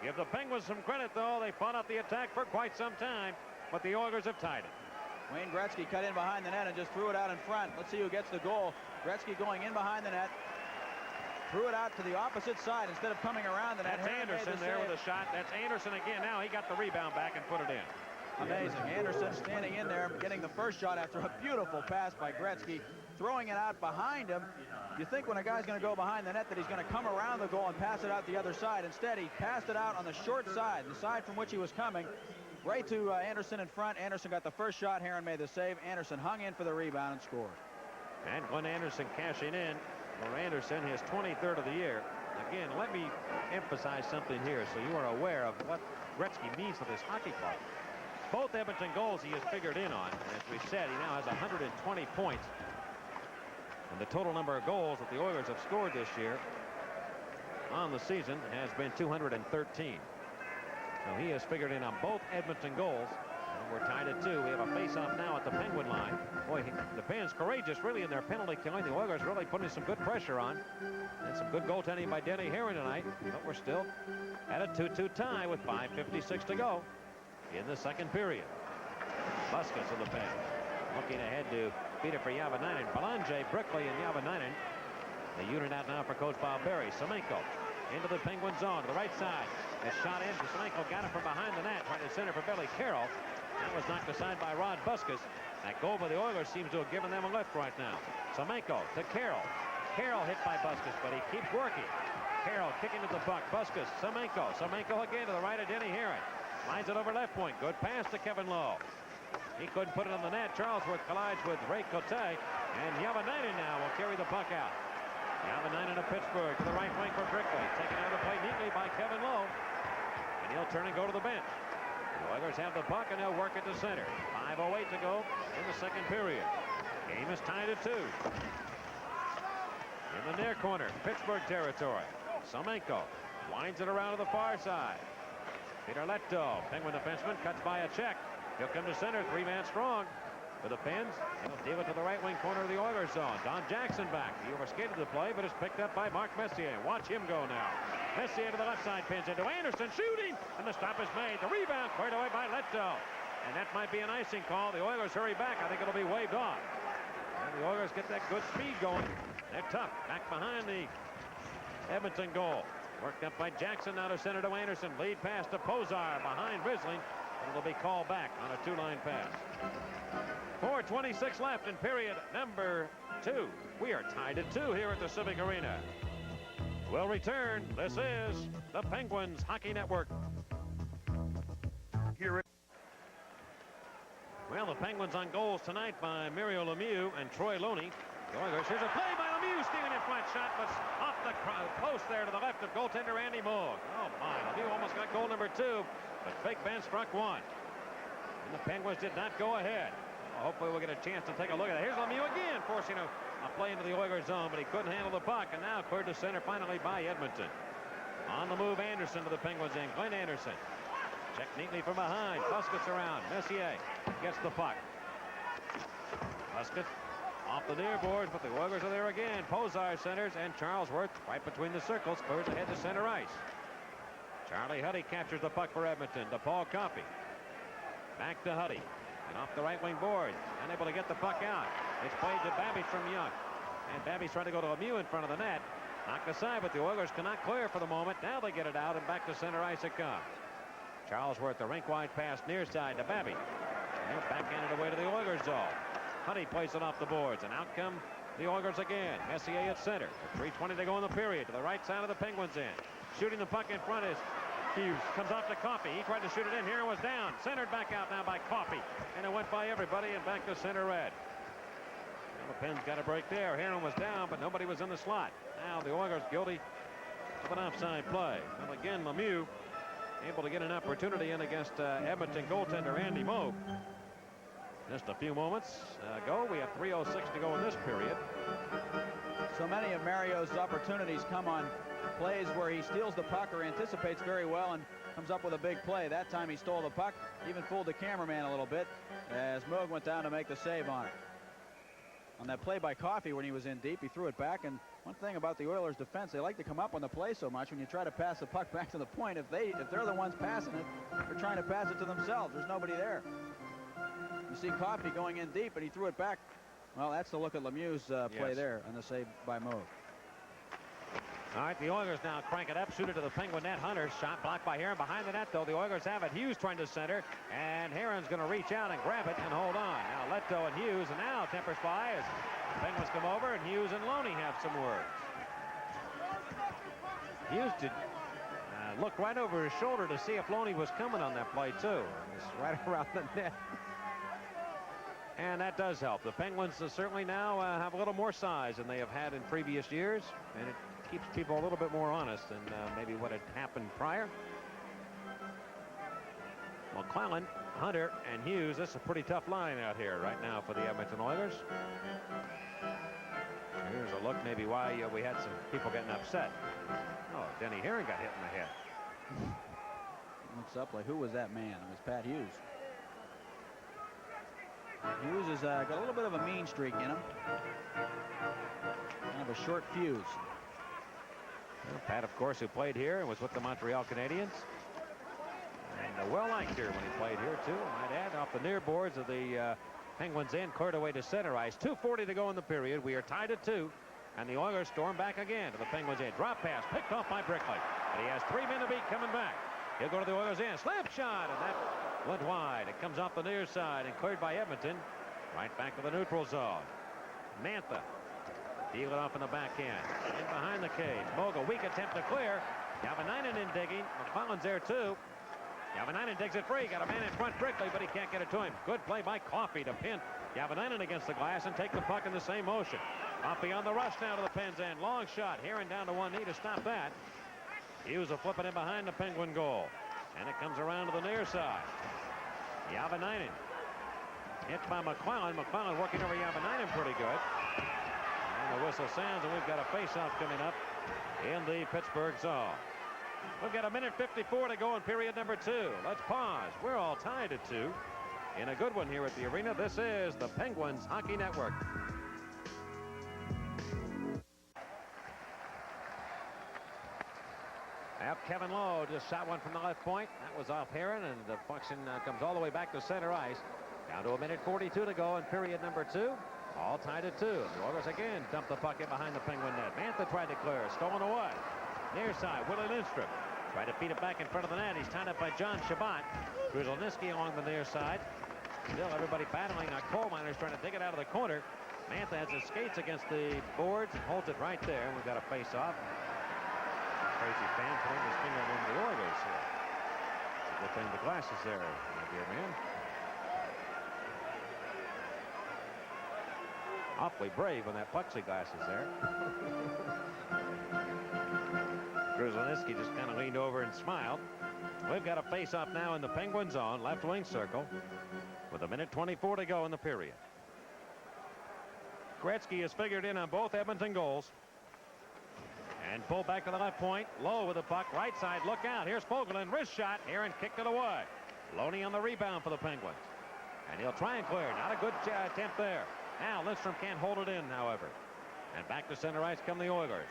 S1: Give the Penguins some credit, though. They fought out the attack for quite some time, but the Oilers have tied it.
S2: Wayne Gretzky cut in behind the net and just threw it out in front. Let's see who gets the goal. Gretzky going in behind the net. Threw it out to the opposite side instead of coming around the net.
S1: That's Anderson there with a shot. That's Anderson again. Now he got the rebound back and put it in.
S2: Amazing. Anderson standing in there, getting the first shot after a beautiful pass by Gretzky, throwing it out behind him. You think when a guy's going to go behind the net that he's going to come around the goal and pass it out the other side. Instead, he passed it out on the short side, the side from which he was coming. Right to Anderson in front. Anderson got the first shot. Heron made the save. Anderson hung in for the rebound and scored.
S1: And Glenn Anderson cashing in for Anderson, his 23rd of the year. Again, let me emphasize something here so you are aware of what Gretzky means to this hockey club. Both Edmonton goals he has figured in on. And as we said, he now has 120 points. And the total number of goals that the Oilers have scored this year on the season has been 213. So he has figured in on both Edmonton goals. And we're tied at 2. We have a face-off now at the Penguin line. Boy, the fans courageous really in their penalty killing. The Oilers really putting some good pressure on. And some good goaltending by Denny Heron tonight. But we're still at a 2-2 tie with 5:56 to go in the second period. Busquets of the pen. Looking ahead to beat it for Javanainen. Belanger, Brickley, and Javanainen. The unit out now for Coach Bob Berry. Semenko into the Penguin zone to the right side. A shot in. Semenko got it from behind the net. Trying to center for Billy Carroll. That was knocked aside by Rod Busquets. That goal by the Oilers seems to have given them a lift right now. Semenko to Carroll. Carroll hit by Busquets, but he keeps working. Carroll kicking to the puck. Busquets, Semenko. Semenko again to the right of Denny Heron. Lines it over left point. Good pass to Kevin Lowe. He couldn't put it on the net. Charlesworth collides with Ray Cote. And Javanainen now will carry the puck out. Javanainen of Pittsburgh to the right wing for Brickley. Taken out of the play neatly by Kevin Lowe. And he'll turn and go to the bench. The Oilers have the puck and they'll work it to center. 5:08 to go in the second period. Game is tied at 2. In the near corner, Pittsburgh territory. Semenko winds it around to the far side. Peter Leto, Penguin defenseman, cuts by a check. He'll come to center, 3-man strong. For the Pens, he'll deal it to the right wing corner of the Oilers zone. Don Jackson back. He overskated the play, but is picked up by Mark Messier. Watch him go now. Messier to the left side, pins into Anderson, shooting, and the stop is made. The rebound cleared away by Leto. And that might be an icing call. The Oilers hurry back. I think it'll be waved off. And the Oilers get that good speed going. They're tough. Back behind the Edmonton goal. Worked up by Jackson, now to center to Anderson. Lead pass to Pozar behind Risling. And it'll be called back on a 2-line pass. 4:26 left in period number 2. We are tied at 2 here at the Civic Arena. We'll return. This is the Penguins Hockey Network. Well, the Penguins on goals tonight by Mario Lemieux and Troy Loney. The Oilers, here's a play by Lemieux, stealing a flat shot, but off the post there to the left of goaltender Andy Moog. Oh my, Lemieux almost got goal number 2, but Big Ben struck 1. And the Penguins did not go ahead. Well, hopefully we'll get a chance to take a look at it. Here's Lemieux again, forcing a play into the Oilers zone, but he couldn't handle the puck, and now cleared to center finally by Edmonton. On the move, Anderson to the Penguins end. Glenn Anderson. Check neatly from behind. Busquets around. Messier gets the puck. Busquets off the near boards, but the Oilers are there again. Pozar centers, and Charlesworth right between the circles clears ahead to center ice. Charlie Huddy captures the puck for Edmonton to Paul Coffey. Back to Huddy. And off the right wing board. Unable to get the puck out. It's played to Babbage from Young. And Babbage trying to go to Lemieux in front of the net. Knocked aside, but the Oilers cannot clear for the moment. Now they get it out, and back to center ice it comes. Charlesworth, the rink-wide pass near side to Babbage. And backhanded away to the Oilers zone. Huddy plays it off the boards, and out come the Oilers again. Messier at center. With 3:20 to go in the period. To the right side of the Penguins end. Shooting the puck in front is Hughes. Comes off to Coffey. He tried to shoot it in. Here was down. Centered back out now by Coffey. And it went by everybody and back to center red. Well, the Pens got a break there. Heron was down, but nobody was in the slot. Now the Oilers guilty of an offside play. Well, again, Lemieux able to get an opportunity in against Edmonton goaltender Andy Moog. Just a few moments ago, we have 3:06 to go in this period.
S2: So many of Mario's opportunities come on plays where he steals the puck or anticipates very well and comes up with a big play. That time he stole the puck, even fooled the cameraman a little bit as Moog went down to make the save on it. On that play by Coffey when he was in deep, he threw it back. And one thing about the Oilers defense, they like to come up on the play so much when you try to pass the puck back to the point. If they're the ones passing it, they're trying to pass it to themselves. There's nobody there. You see Coffey going in deep, and he threw it back. Well, that's the look at Lemieux's play there and the save by Moog.
S1: All right, the Oilers now crank it up, shoot it to the Penguin net. Hunter, shot blocked by Heron. Behind the net, though, the Oilers have it. Hughes trying to center, and Heron's going to reach out and grab it and hold on. Now Leto and Hughes, and now tempers fly as the Penguins come over, and Hughes and Loney have some words. Hughes did looked right over his shoulder to see if Loney was coming on that play, too. It's right around the net. And that does help. The Penguins certainly now have a little more size than they have had in previous years, and it keeps people a little bit more honest than maybe what had happened prior. McClellan, Hunter, and Hughes. This is a pretty tough line out here right now for the Edmonton Oilers. Here's a look maybe why we had some people getting upset. Oh, Denny Herring got hit in the head.
S2: Looks up like, who was that man? It was Pat Hughes. Hughes has got a little bit of a mean streak in him. Kind of a short fuse.
S1: Well, Pat, of course, who played here and was with the Montreal Canadiens. And well liked here when he played here, too. I might add, off the near boards of the Penguins end, cleared away to center ice. 2:40 to go in the period. We are tied at 2. And the Oilers storm back again to the Penguins end. Drop pass picked off by Brickley. And he has 3 men to beat coming back. He'll go to the Oilers end. Slap shot. And that went wide. It comes off the near side and cleared by Edmonton. Right back to the neutral zone. Mantha. Deal it off in the backhand. In behind the cage. Mogul. Weak attempt to clear. Javanainen in digging. McClellan's there too. Javanainen digs it free. Got a man in front, Brickley, but he can't get it to him. Good play by Coffey to pin Javanainen against the glass and take the puck in the same motion. Coffey on the rush now to the Pens end. Long shot. Herring down to one knee to stop that. Hughes will flip it in behind the Penguin goal. And it comes around to the near side. Javanainen. Hit by McClellan. McClellan working over Javanainen pretty good. And the whistle sounds, and we've got a face-off coming up in the Pittsburgh zone. We've got 1:54 to go in period number 2. Let's pause. We're all tied at 2. In a good one here at the arena. This is the Penguins Hockey Network. Kevin Lowe just shot one from the left point. That was off Herring, and the function comes all the way back to center ice. Down to 1:42 to go in period number 2. All tied at 2. The Oilers again dump the puck in behind the Penguin net. Mantha tried to clear. Stolen away. Near side, Willie Lindstrom tried to feed it back in front of the net. He's tied up by John Shabbat. Gruzlniski along the near side. Still everybody battling. Coal Miners trying to dig it out of the corner. Mantha has his skates against the boards and holds it right there. We've got a face-off. Crazy fan putting his finger on one of the Oilers here. It's a good thing the glass is there, my dear man. Awfully brave when that plexiglass is there. Gruzlniski just kind of leaned over and smiled. We've got a face-off now in the Penguin zone, left wing circle, with 1:24 to go in the period. Gretzky has figured in on both Edmonton goals. And pulled back to the left point. Low with the puck. Right side. Look out. Here's Fogelin. Wrist shot. Aaron kicked it away. Loney on the rebound for the Penguins. And he'll try and clear. Not a good attempt there. Now Lindstrom can't hold it in, however. And back to center ice come the Oilers.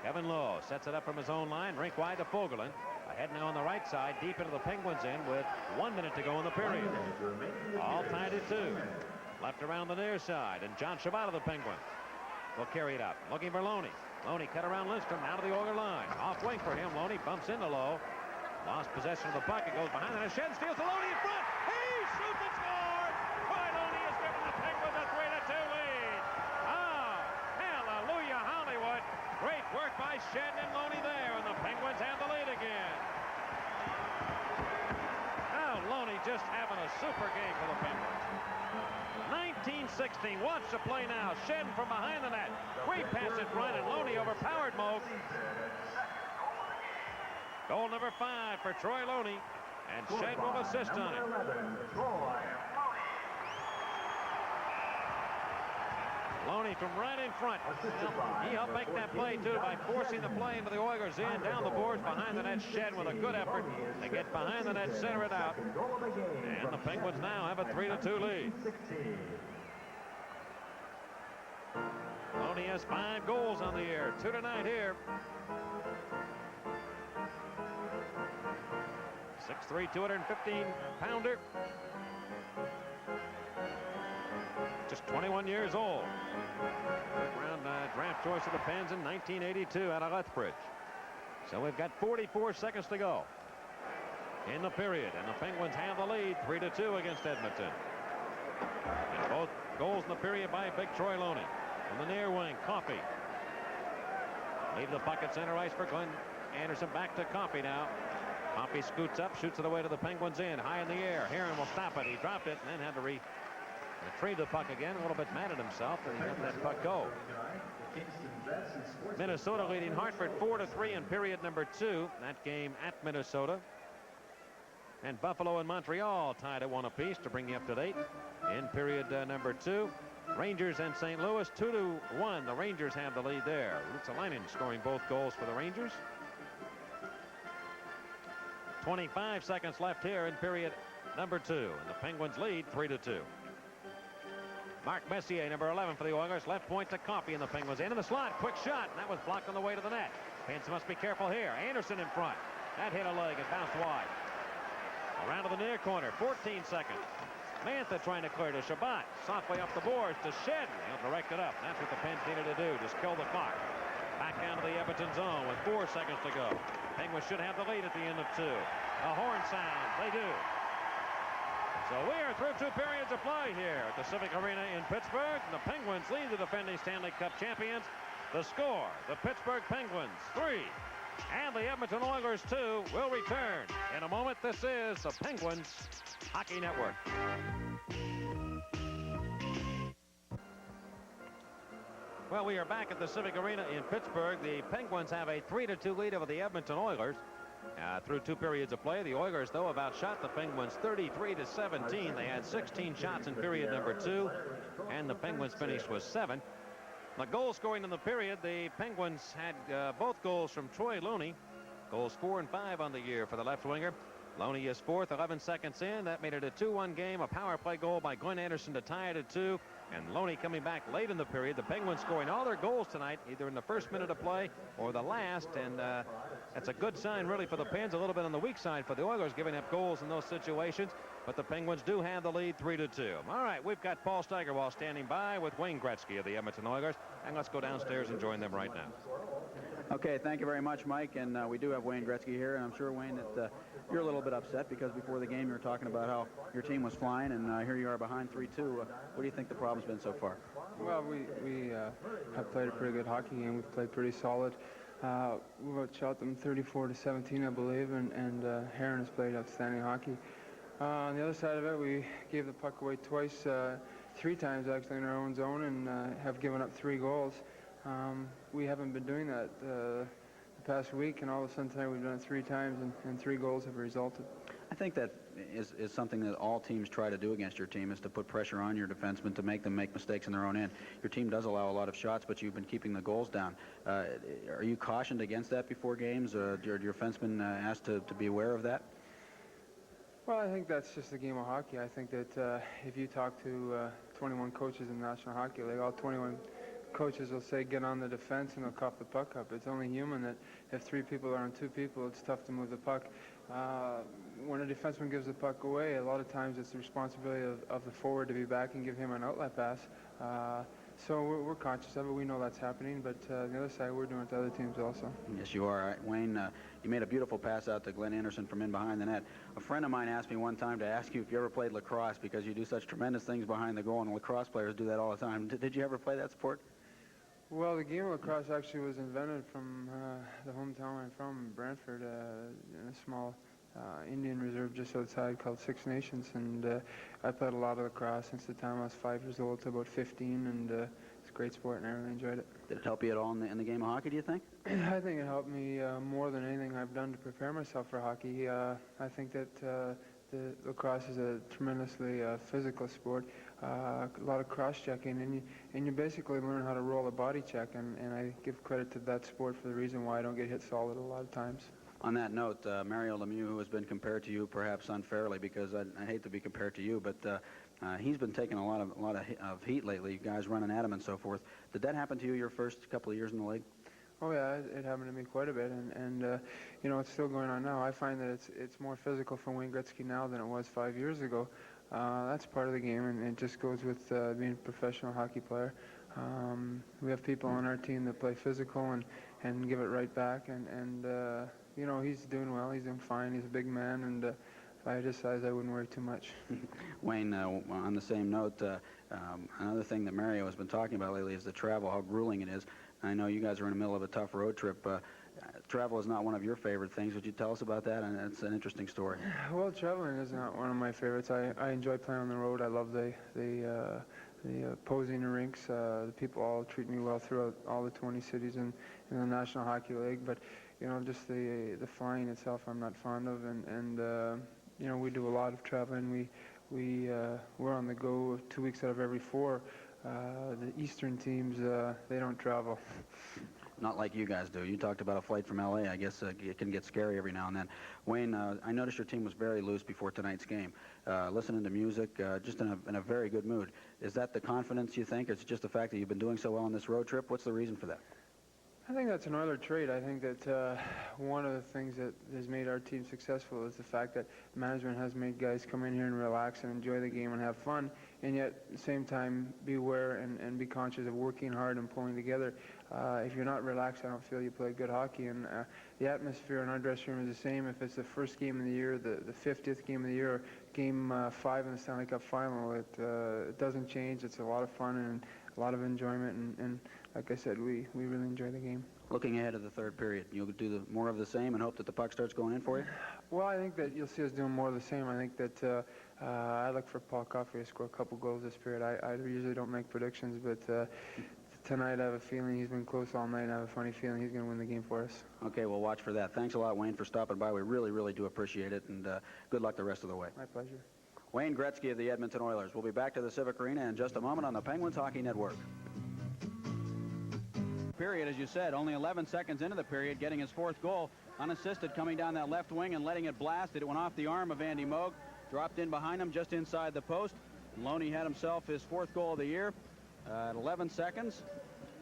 S1: Kevin Lowe sets it up from his own line. Rink wide to Fogelin. Ahead now on the right side. Deep into the Penguins end with 1 minute to go in the period. All tied at 2. Left around the near side. And John Shabbat of the Penguins will carry it up. Looking for Loney. Loney cut around Lindstrom now to the Oiler line. Off wing for him. Loney bumps into Lowe. Lost possession of the puck. It goes behind and Shed steals to Loney in front. He shoots and scores. Roy Loney has given the Penguins a 3-2 lead. Oh, hallelujah, Hollywood. Great work by Shed and Loney there, and the Penguins have the lead again. Now Loney just having a super game for the Penguins. 19-16. Watch the play now. Shed from behind the net. Great pass in front, and Loney overpowered Moog. Goal number 5 for Troy Loney, and Shed will assist on it. Loney from right in front. He helped make that play, too, by forcing the play into the Oilers end. Down the boards behind the net. Shed with a good effort to get behind the net, center it out. And the Penguins now have a 3-2 lead. Loney has 5 goals on the air. 2 tonight here. 6'3", 215-pounder. Just 21 years old. Round draft choice of the Pens in 1982 out of Lethbridge. So we've got 44 seconds to go in the period, and the Penguins have the lead 3-2 against Edmonton. And both goals in the period by Big Troy Loney. On the near wing, Coffey. Leave the puck at center ice for Glenn Anderson back to Coffey now. Coffey scoots up, shoots it away to the Penguins in. High in the air. Heron will stop it. He dropped it and then had to retrieve the puck again. A little bit mad at himself that he let that puck go. Minnesota leading Hartford 4-3 in period number 2. That game at Minnesota. And Buffalo and Montreal tied at 1 apiece to bring you up to date in period number 2. Rangers and St. Louis 2-1. The Rangers have the lead there. Ruotsalainen scoring both goals for the Rangers. 25 seconds left here in period number 2. And the Penguins lead 3-2. Mark Messier, number 11 for the Oilers. Left point to Coffey, and the Penguins into the slot. Quick shot, and that was blocked on the way to the net. Pence must be careful here. Anderson in front. That hit a leg and bounced wide. Around to the near corner. 14 seconds. Mantha trying to clear to Shabbat. Softly up the boards to Shed. He'll direct it up. That's what the Pens needed to do. Just kill the clock. Back down to the Edmonton zone with 4 seconds to go. Penguins should have the lead at the end of 2. A horn sound. They do. So we are through 2 periods of play here at the Civic Arena in Pittsburgh. The Penguins lead the defending Stanley Cup champions. The score, the Pittsburgh Penguins 3 and the Edmonton Oilers 2 will return in a moment. This is the Penguins Hockey Network. Well, we are back at the Civic Arena in Pittsburgh. The Penguins have a 3-2 lead over the Edmonton Oilers. Through 2 periods of play, the Oilers, though, have outshot the Penguins 33-17. They had 16 shots in period number 2, and the Penguins finished with 7. The goal scoring in the period, the Penguins had both goals from Troy Looney. Goals 4 and 5 on the year for the left winger. Looney is 4th, 11 seconds in. That made it a 2-1 game. A power play goal by Glenn Anderson to tie it at 2. And Looney coming back late in the period. The Penguins scoring all their goals tonight, either in the first minute of play or the last. And that's a good sign, really, for the Pens. A little bit on the weak side for the Oilers, giving up goals in those situations. But the Penguins do have the lead 3-2. All right, we've got Paul Steigerwald standing by with Wayne Gretzky of the Edmonton Oilers. And let's go downstairs and join them right now.
S2: Okay, thank you very much, Mike. And we do have Wayne Gretzky here. And I'm sure, Wayne, that you're a little bit upset because before the game you were talking about how your team was flying, and here you are behind 3-2. What do you think the problem's been so far?
S8: Well, we have played a pretty good hockey game. We've played pretty solid. We've outshot them 34-17, I believe, and Heron has played outstanding hockey. On the other side of it, we gave the puck away twice, 3 times actually in our own zone, and have given up 3 goals. We haven't been doing that the past week, and all of a sudden tonight we've done it 3 times, and 3 goals have resulted.
S2: I think that is something that all teams try to do against your team, is to put pressure on your defensemen to make them make mistakes in their own end. Your team does allow a lot of shots, but you've been keeping the goals down. Are you cautioned against that before games? Are your defensemen asked to be aware of that?
S8: Well, I think that's just the game of hockey. I think that if you talk to 21 coaches in the National Hockey League, all 21 coaches will say get on the defense and they'll cough the puck up. It's only human that if 3 people are on 2 people, it's tough to move the puck. When a defenseman gives the puck away, a lot of times it's the responsibility of the forward to be back and give him an outlet pass. So we're conscious of it. We know that's happening, but on the other side, we're doing it to other teams also.
S2: Yes, you are. Wayne, you made a beautiful pass out to Glenn Anderson from in behind the net. A friend of mine asked me one time to ask you if you ever played lacrosse, because you do such tremendous things behind the goal, and lacrosse players do that all the time. Did you ever play that sport?
S8: Well, the game of lacrosse actually was invented from the hometown I'm from, Brantford, in a small Indian reserve just outside called Six Nations, and I played a lot of lacrosse since the time I was 5 years old to about 15, and it's a great sport, and I really enjoyed it.
S2: Did it help you at all in the game of hockey, do you think?
S8: I think it helped me more than anything I've done to prepare myself for hockey. I think that the lacrosse is a tremendously physical sport, a lot of cross-checking, and you basically learn how to roll a body check, and I give credit to that sport for the reason why I don't get hit solid a lot of times.
S2: On that note, Mario Lemieux, who has been compared to you perhaps unfairly, because I hate to be compared to you, but he's been taking a lot of heat lately, you guys running at him and so forth. Did that happen to you your first couple of years in the league?
S8: Oh yeah, it happened to me quite a bit, and you know, it's still going on now. I find that it's more physical for Wayne Gretzky now than it was 5 years ago. That's part of the game, and it just goes with being a professional hockey player. We have people on our team that play physical and give it right back, and you know, he's doing well, he's doing fine, he's a big man, and if I had his size, I wouldn't worry too much.
S2: Wayne, on the same note, another thing that Mario has been talking about lately is the travel, how grueling it is. I know you guys are in the middle of a tough road trip. travel is not one of your favorite things. Would you tell us about that? And it's an interesting story.
S8: Well, traveling is not one of my favorites. I enjoy playing on the road. I love the posing the rinks. The people all treat me well throughout all the 20 cities in the National Hockey League. But you know, just the flying itself, I'm not fond of. And you know, we do a lot of traveling. We're on the go 2 weeks out of every 4. The Eastern teams, they don't travel.
S2: Not like you guys do. You talked about a flight from L.A. I guess it can get scary every now and then. Wayne, I noticed your team was very loose before tonight's game. Listening to music, just in a very good mood. Is that the confidence, you think, or is it just the fact that you've been doing so well on this road trip? What's the reason for that?
S8: I think that's an Oiler trait. I think that one of the things that has made our team successful is the fact that management has made guys come in here and relax and enjoy the game and have fun, and yet at the same time be aware and be conscious of working hard and pulling together. If you're not relaxed, I don't feel you play good hockey. And the atmosphere in our dressing room is the same if it's the first game of the year, the 50th game of the year, or game 5 in the Stanley Cup final. It doesn't change. It's a lot of fun and a lot of enjoyment. And like I said, we really enjoy the game.
S2: Looking ahead to the third period, you'll do more of the same and hope that the puck starts going in for you?
S8: Well, I think that you'll see us doing more of the same. I think that I look for Paul Coffey to score a couple goals this period. I usually don't make predictions, but tonight I have a feeling he's been close all night, and I have a funny feeling he's going to win the game for us.
S2: Okay, we'll watch for that. Thanks a lot, Wayne, for stopping by. We really, really do appreciate it, and good luck the rest of the way.
S8: My pleasure.
S2: Wayne Gretzky of the Edmonton Oilers. We'll be back to the Civic Arena in just a moment on the Penguins Hockey Network. Period, as you said, only 11 seconds into the period, getting his 4th goal, unassisted, coming down that left wing and letting it blast. It went off the arm of Andy Moog, dropped in behind him just inside the post. Loney had himself his 4th goal of the year at 11 seconds,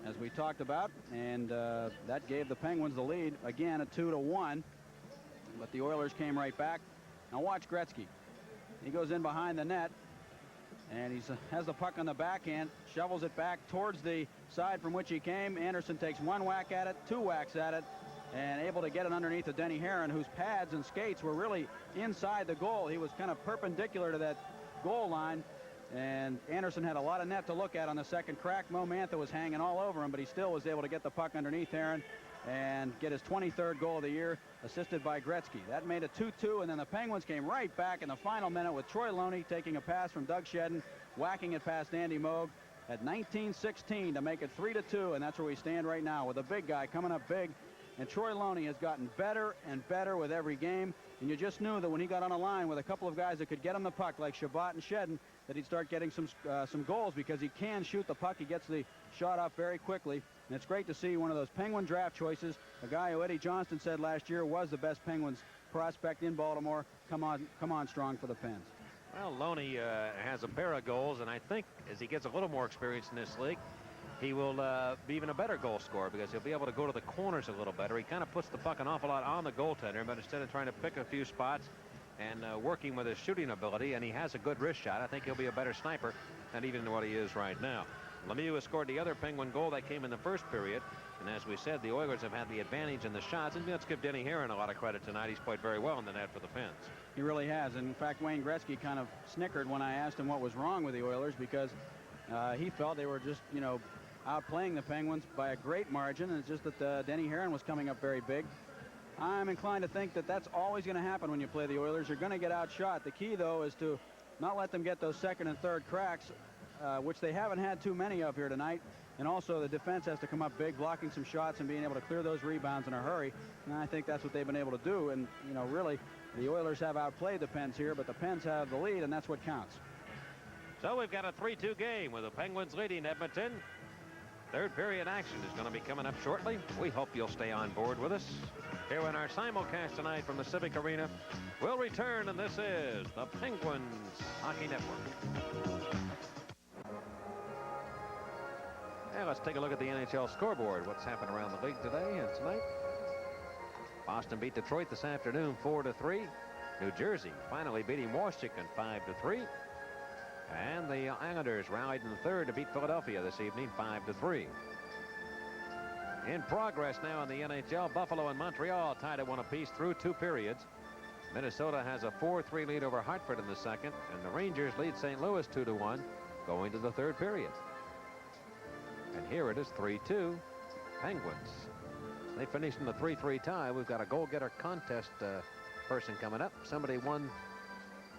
S2: as we talked about, and that gave the Penguins the lead again at 2-1. But the Oilers came right back. Now watch Gretzky. He goes in behind the net, and he has the puck on the backhand, shovels it back towards the side from which he came. Anderson takes 1 whack at it, 2 whacks at it, and able to get it underneath of Denny Herron, whose pads and skates were really inside the goal. He was kind of perpendicular to that goal line, and Anderson had a lot of net to look at on the second crack. Mo Mantha was hanging all over him, but he still was able to get the puck underneath Herron and get his 23rd goal of the year, assisted by Gretzky. That made it 2-2, and then the Penguins came right back in the final minute with Troy Loney taking a pass from Doug Shedden, whacking it past Andy Moog at 19:16 to make it 3-2, and that's where we stand right now with a big guy coming up big. And Troy Loney has gotten better and better with every game, and you just knew that when he got on a line with a couple of guys that could get him the puck, like Shabbat and Shedden, that he'd start getting some goals, because he can shoot the puck. He gets the shot off very quickly, and it's great to see one of those Penguin draft choices, a guy who Eddie Johnston said last year was the best Penguins prospect in Baltimore, come on strong for the Pens.
S1: Well, Loney has a pair of goals, and I think as he gets a little more experience in this league, he will be even a better goal scorer, because he'll be able to go to the corners a little better. He kind of puts the puck an awful lot on the goaltender, but instead of trying to pick a few spots and working with his shooting ability, and he has a good wrist shot, I think he'll be a better sniper than even what he is right now. Lemieux has scored the other Penguin goal that came in the first period, and as we said, the Oilers have had the advantage in the shots, and let's give Denny Herron a lot of credit tonight. He's played very well in the net for the Pens.
S2: He really has, and in fact, Wayne Gretzky kind of snickered when I asked him what was wrong with the Oilers, because he felt they were just, you know, outplaying the Penguins by a great margin, and it's just that Denny Herron was coming up very big. I'm inclined to think that that's always going to happen when you play the Oilers. You're going to get outshot. The key, though, is to not let them get those second and third cracks, which they haven't had too many of here tonight. And also the defense has to come up big, blocking some shots and being able to clear those rebounds in a hurry. And I think that's what they've been able to do. And, you know, really, the Oilers have outplayed the Pens here, but the Pens have the lead, and that's what counts.
S1: So we've got a 3-2 game with the Penguins leading Edmonton. Third period action is going to be coming up shortly. We hope you'll stay on board with us. Here in our simulcast tonight from the Civic Arena, we'll return, and this is the Penguins Hockey Network. And let's take a look at the NHL scoreboard. What's happened around the league today and tonight? Boston beat Detroit this afternoon 4-3. New Jersey finally beating Washington 5-3. And the Islanders rallied in the third to beat Philadelphia this evening 5-3. In progress now in the NHL, Buffalo and Montreal tied at 1 apiece through 2 periods. Minnesota has a 4-3 lead over Hartford in the second, and the Rangers lead St. Louis 2-1 going to the third period. And here it is 3-2 Penguins.
S9: They finished in the 3-3 tie. We've got a goal-getter contest person coming up. Somebody won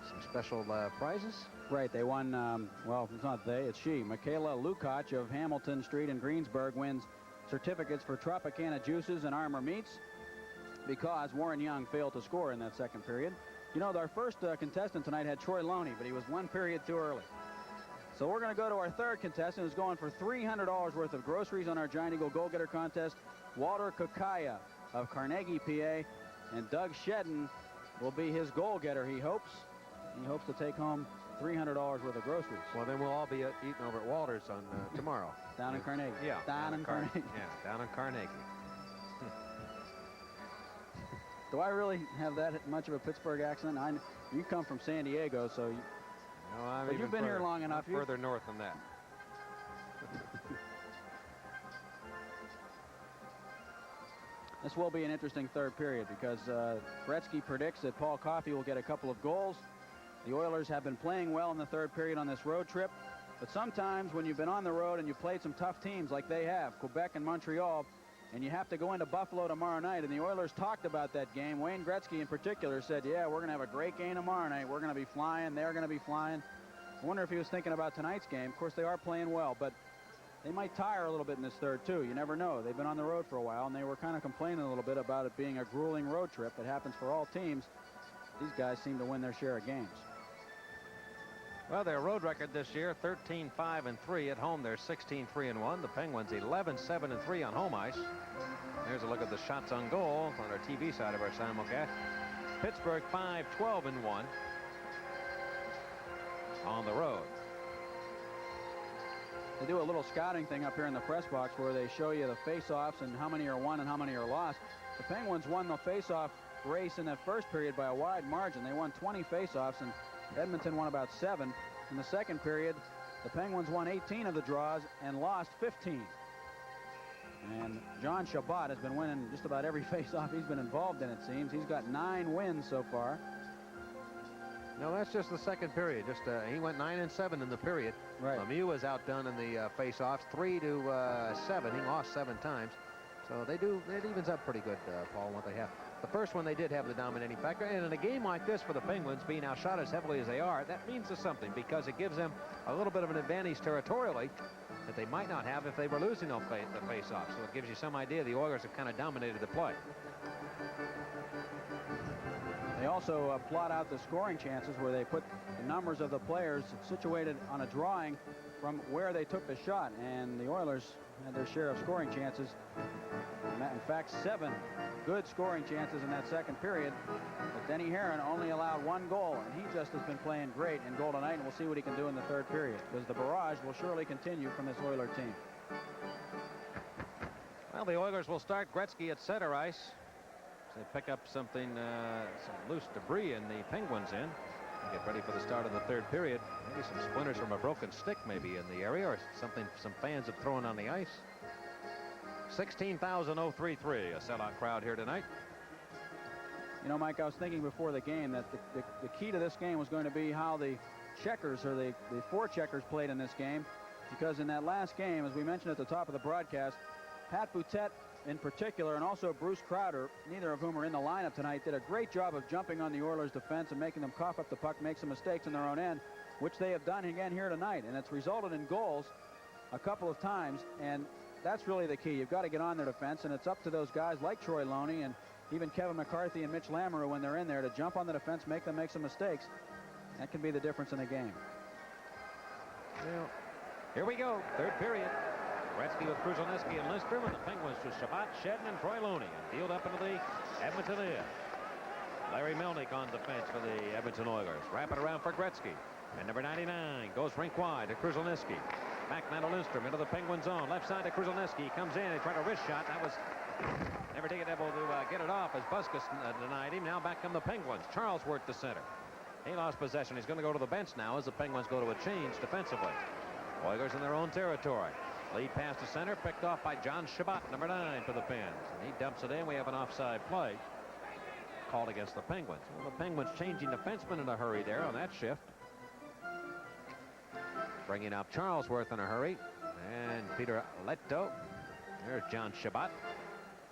S9: some special prizes.
S2: Right, they won, well, it's not they, it's she. Michaela Lukacs of Hamilton Street in Greensburg wins certificates for Tropicana Juices and Armor Meats because Warren Young failed to score in that second period. You know, our first contestant tonight had Troy Loney, but he was one period too early. So we're going to go to our third contestant, who's going for $300 worth of groceries on our Giant Eagle Goal-Getter contest, Walter Kokaya of Carnegie, PA, and Doug Shedden will be his goal-getter, he hopes. He hopes to take home $300 worth of groceries.
S9: Well, then we'll all be eating over at Walter's on tomorrow.
S2: Down in Carnegie.
S9: Yeah.
S2: Down in Carnegie.
S9: Yeah, down in Carnegie.
S2: Do I really have that much of a Pittsburgh accent? You come from San Diego, so
S9: no,
S2: you've been here long enough.
S9: Further north than that.
S2: This will be an interesting third period because Gretzky predicts that Paul Coffey will get a couple of goals. The Oilers have been playing well in the third period on this road trip, but sometimes when you've been on the road and you played some tough teams like they have, Quebec and Montreal, and you have to go into Buffalo tomorrow night, and the Oilers talked about that game. Wayne Gretzky in particular said, yeah, we're going to have a great game tomorrow night. We're going to be flying. They're going to be flying. I wonder if he was thinking about tonight's game. Of course, they are playing well, but they might tire a little bit in this third, too. You never know. They've been on the road for a while, and they were kind of complaining a little bit about it being a grueling road trip. It happens for all teams. These guys seem to win their share of games.
S9: Well, their road record this year, 13-5-3. At home, they're 16-3-1. The Penguins, 11-7-3 on home ice. There's a look at the shots on goal on our TV side of our simulcast. Pittsburgh, 5-12-1 on the road.
S2: They do a little scouting thing up here in the press box where they show you the face-offs and how many are won and how many are lost. The Penguins won the face-off race in that first period by a wide margin. They won 20 face-offs, and Edmonton won about 7. In the second period, the Penguins won 18 of the draws and lost 15. And John Shabbat has been winning just about every face-off he's been involved in, it seems. He's got 9 wins so far.
S9: No, that's just the second period. He went 9-7 in the period.
S2: Right.
S9: Lemieux was outdone in the face-offs, 3-7. He lost 7 times. So it evens up pretty good, Paul, what they have. The first one, they did have the dominating factor. And in a game like this for the Penguins, being outshot as heavily as they are, that means something because it gives them a little bit of an advantage territorially that they might not have if they were losing the face-off. So it gives you some idea the Oilers have kind of dominated the play.
S2: They also plot out the scoring chances where they put the numbers of the players situated on a drawing from where they took the shot. And the Oilers had their share of scoring chances. In fact, 7 good scoring chances in that second period. But Denny Herron only allowed 1 goal, and he just has been playing great in goal tonight, and we'll see what he can do in the third period, because the barrage will surely continue from this Oiler team.
S9: Well, the Oilers will start Gretzky at center ice. They pick up some loose debris in the Penguins end. Get ready for the start of the third period. Maybe some splinters from a broken stick maybe in the area, or something some fans have thrown on the ice. 16,033, a sellout crowd here tonight.
S2: You know, Mike, I was thinking before the game that the key to this game was going to be how the checkers, or the forecheckers, played in this game. Because in that last game, as we mentioned at the top of the broadcast, Pat Boutette in particular, and also Bruce Crowder, neither of whom are in the lineup tonight, did a great job of jumping on the Oilers' defense and making them cough up the puck, make some mistakes in their own end, which they have done again here tonight. And it's resulted in goals a couple of times, and that's really the key. You've got to get on their defense, and it's up to those guys like Troy Loney and even Kevin McCarthy and Mitch Lamoureux when they're in there to jump on the defense, make them make some mistakes. That can be the difference in a game.
S1: Well, here we go, third period. Gretzky with Kruzhelnyski and Lindstrom, and the Penguins with Shabbat, Shedden, and Troy Loney. And dealed up into the Edmonton end. Larry Melnick on defense for the Edmonton Oilers. Wrap it around for Gretzky. And number 99 goes rink wide to Kruzhelnyski. Back now to Lindstrom into the Penguin zone. Left side to Kruzhelnyski. Comes in. He tried a wrist shot. That was never able to get it off as Buskus denied him. Now back come the Penguins. Charlesworth to center. He lost possession. He's going to go to the bench now as the Penguins go to a change defensively. Oilers in their own territory. Lead pass to center, picked off by John Shabbat, number 9 for the Pens. And he dumps it in. We have an offside play called against the Penguins. Well, the Penguins changing defenseman in a hurry there on that shift. Bringing up Charlesworth in a hurry. And Peter Letto. There's John Shabbat.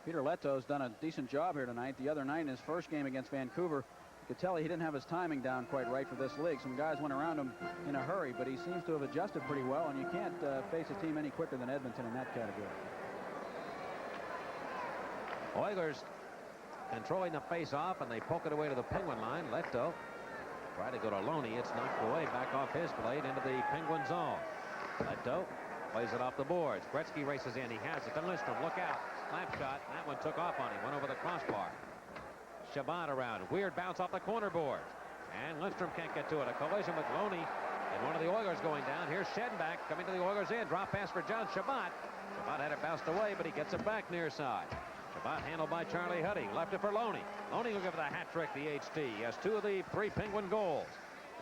S2: Peter Leto's done a decent job here tonight. The other night in his first game against Vancouver, you could tell he didn't have his timing down quite right for this league. Some guys went around him in a hurry, but he seems to have adjusted pretty well, and you can't face a team any quicker than Edmonton in that category.
S9: Oilers controlling the face-off, and they poke it away to the Penguin line. Leto try to go to Loney. It's knocked away back off his blade into the Penguin zone. Leto plays it off the boards. Gretzky races in. He has it to Lindstrom. Look out. Slap shot. That one took off on him. Went over the crossbar. Shabbat around. Weird bounce off the corner board. And Lindstrom can't get to it. A collision with Loney and one of the Oilers going down. Here's Shedenbach coming to the Oilers end. Drop pass for John Shabbat. Shabbat had it bounced away, but he gets it back near side. Shabbat handled by Charlie Huddy. Left it for Loney. Loney will give it a hat trick, the HT. He has 2 of the 3 Penguin goals.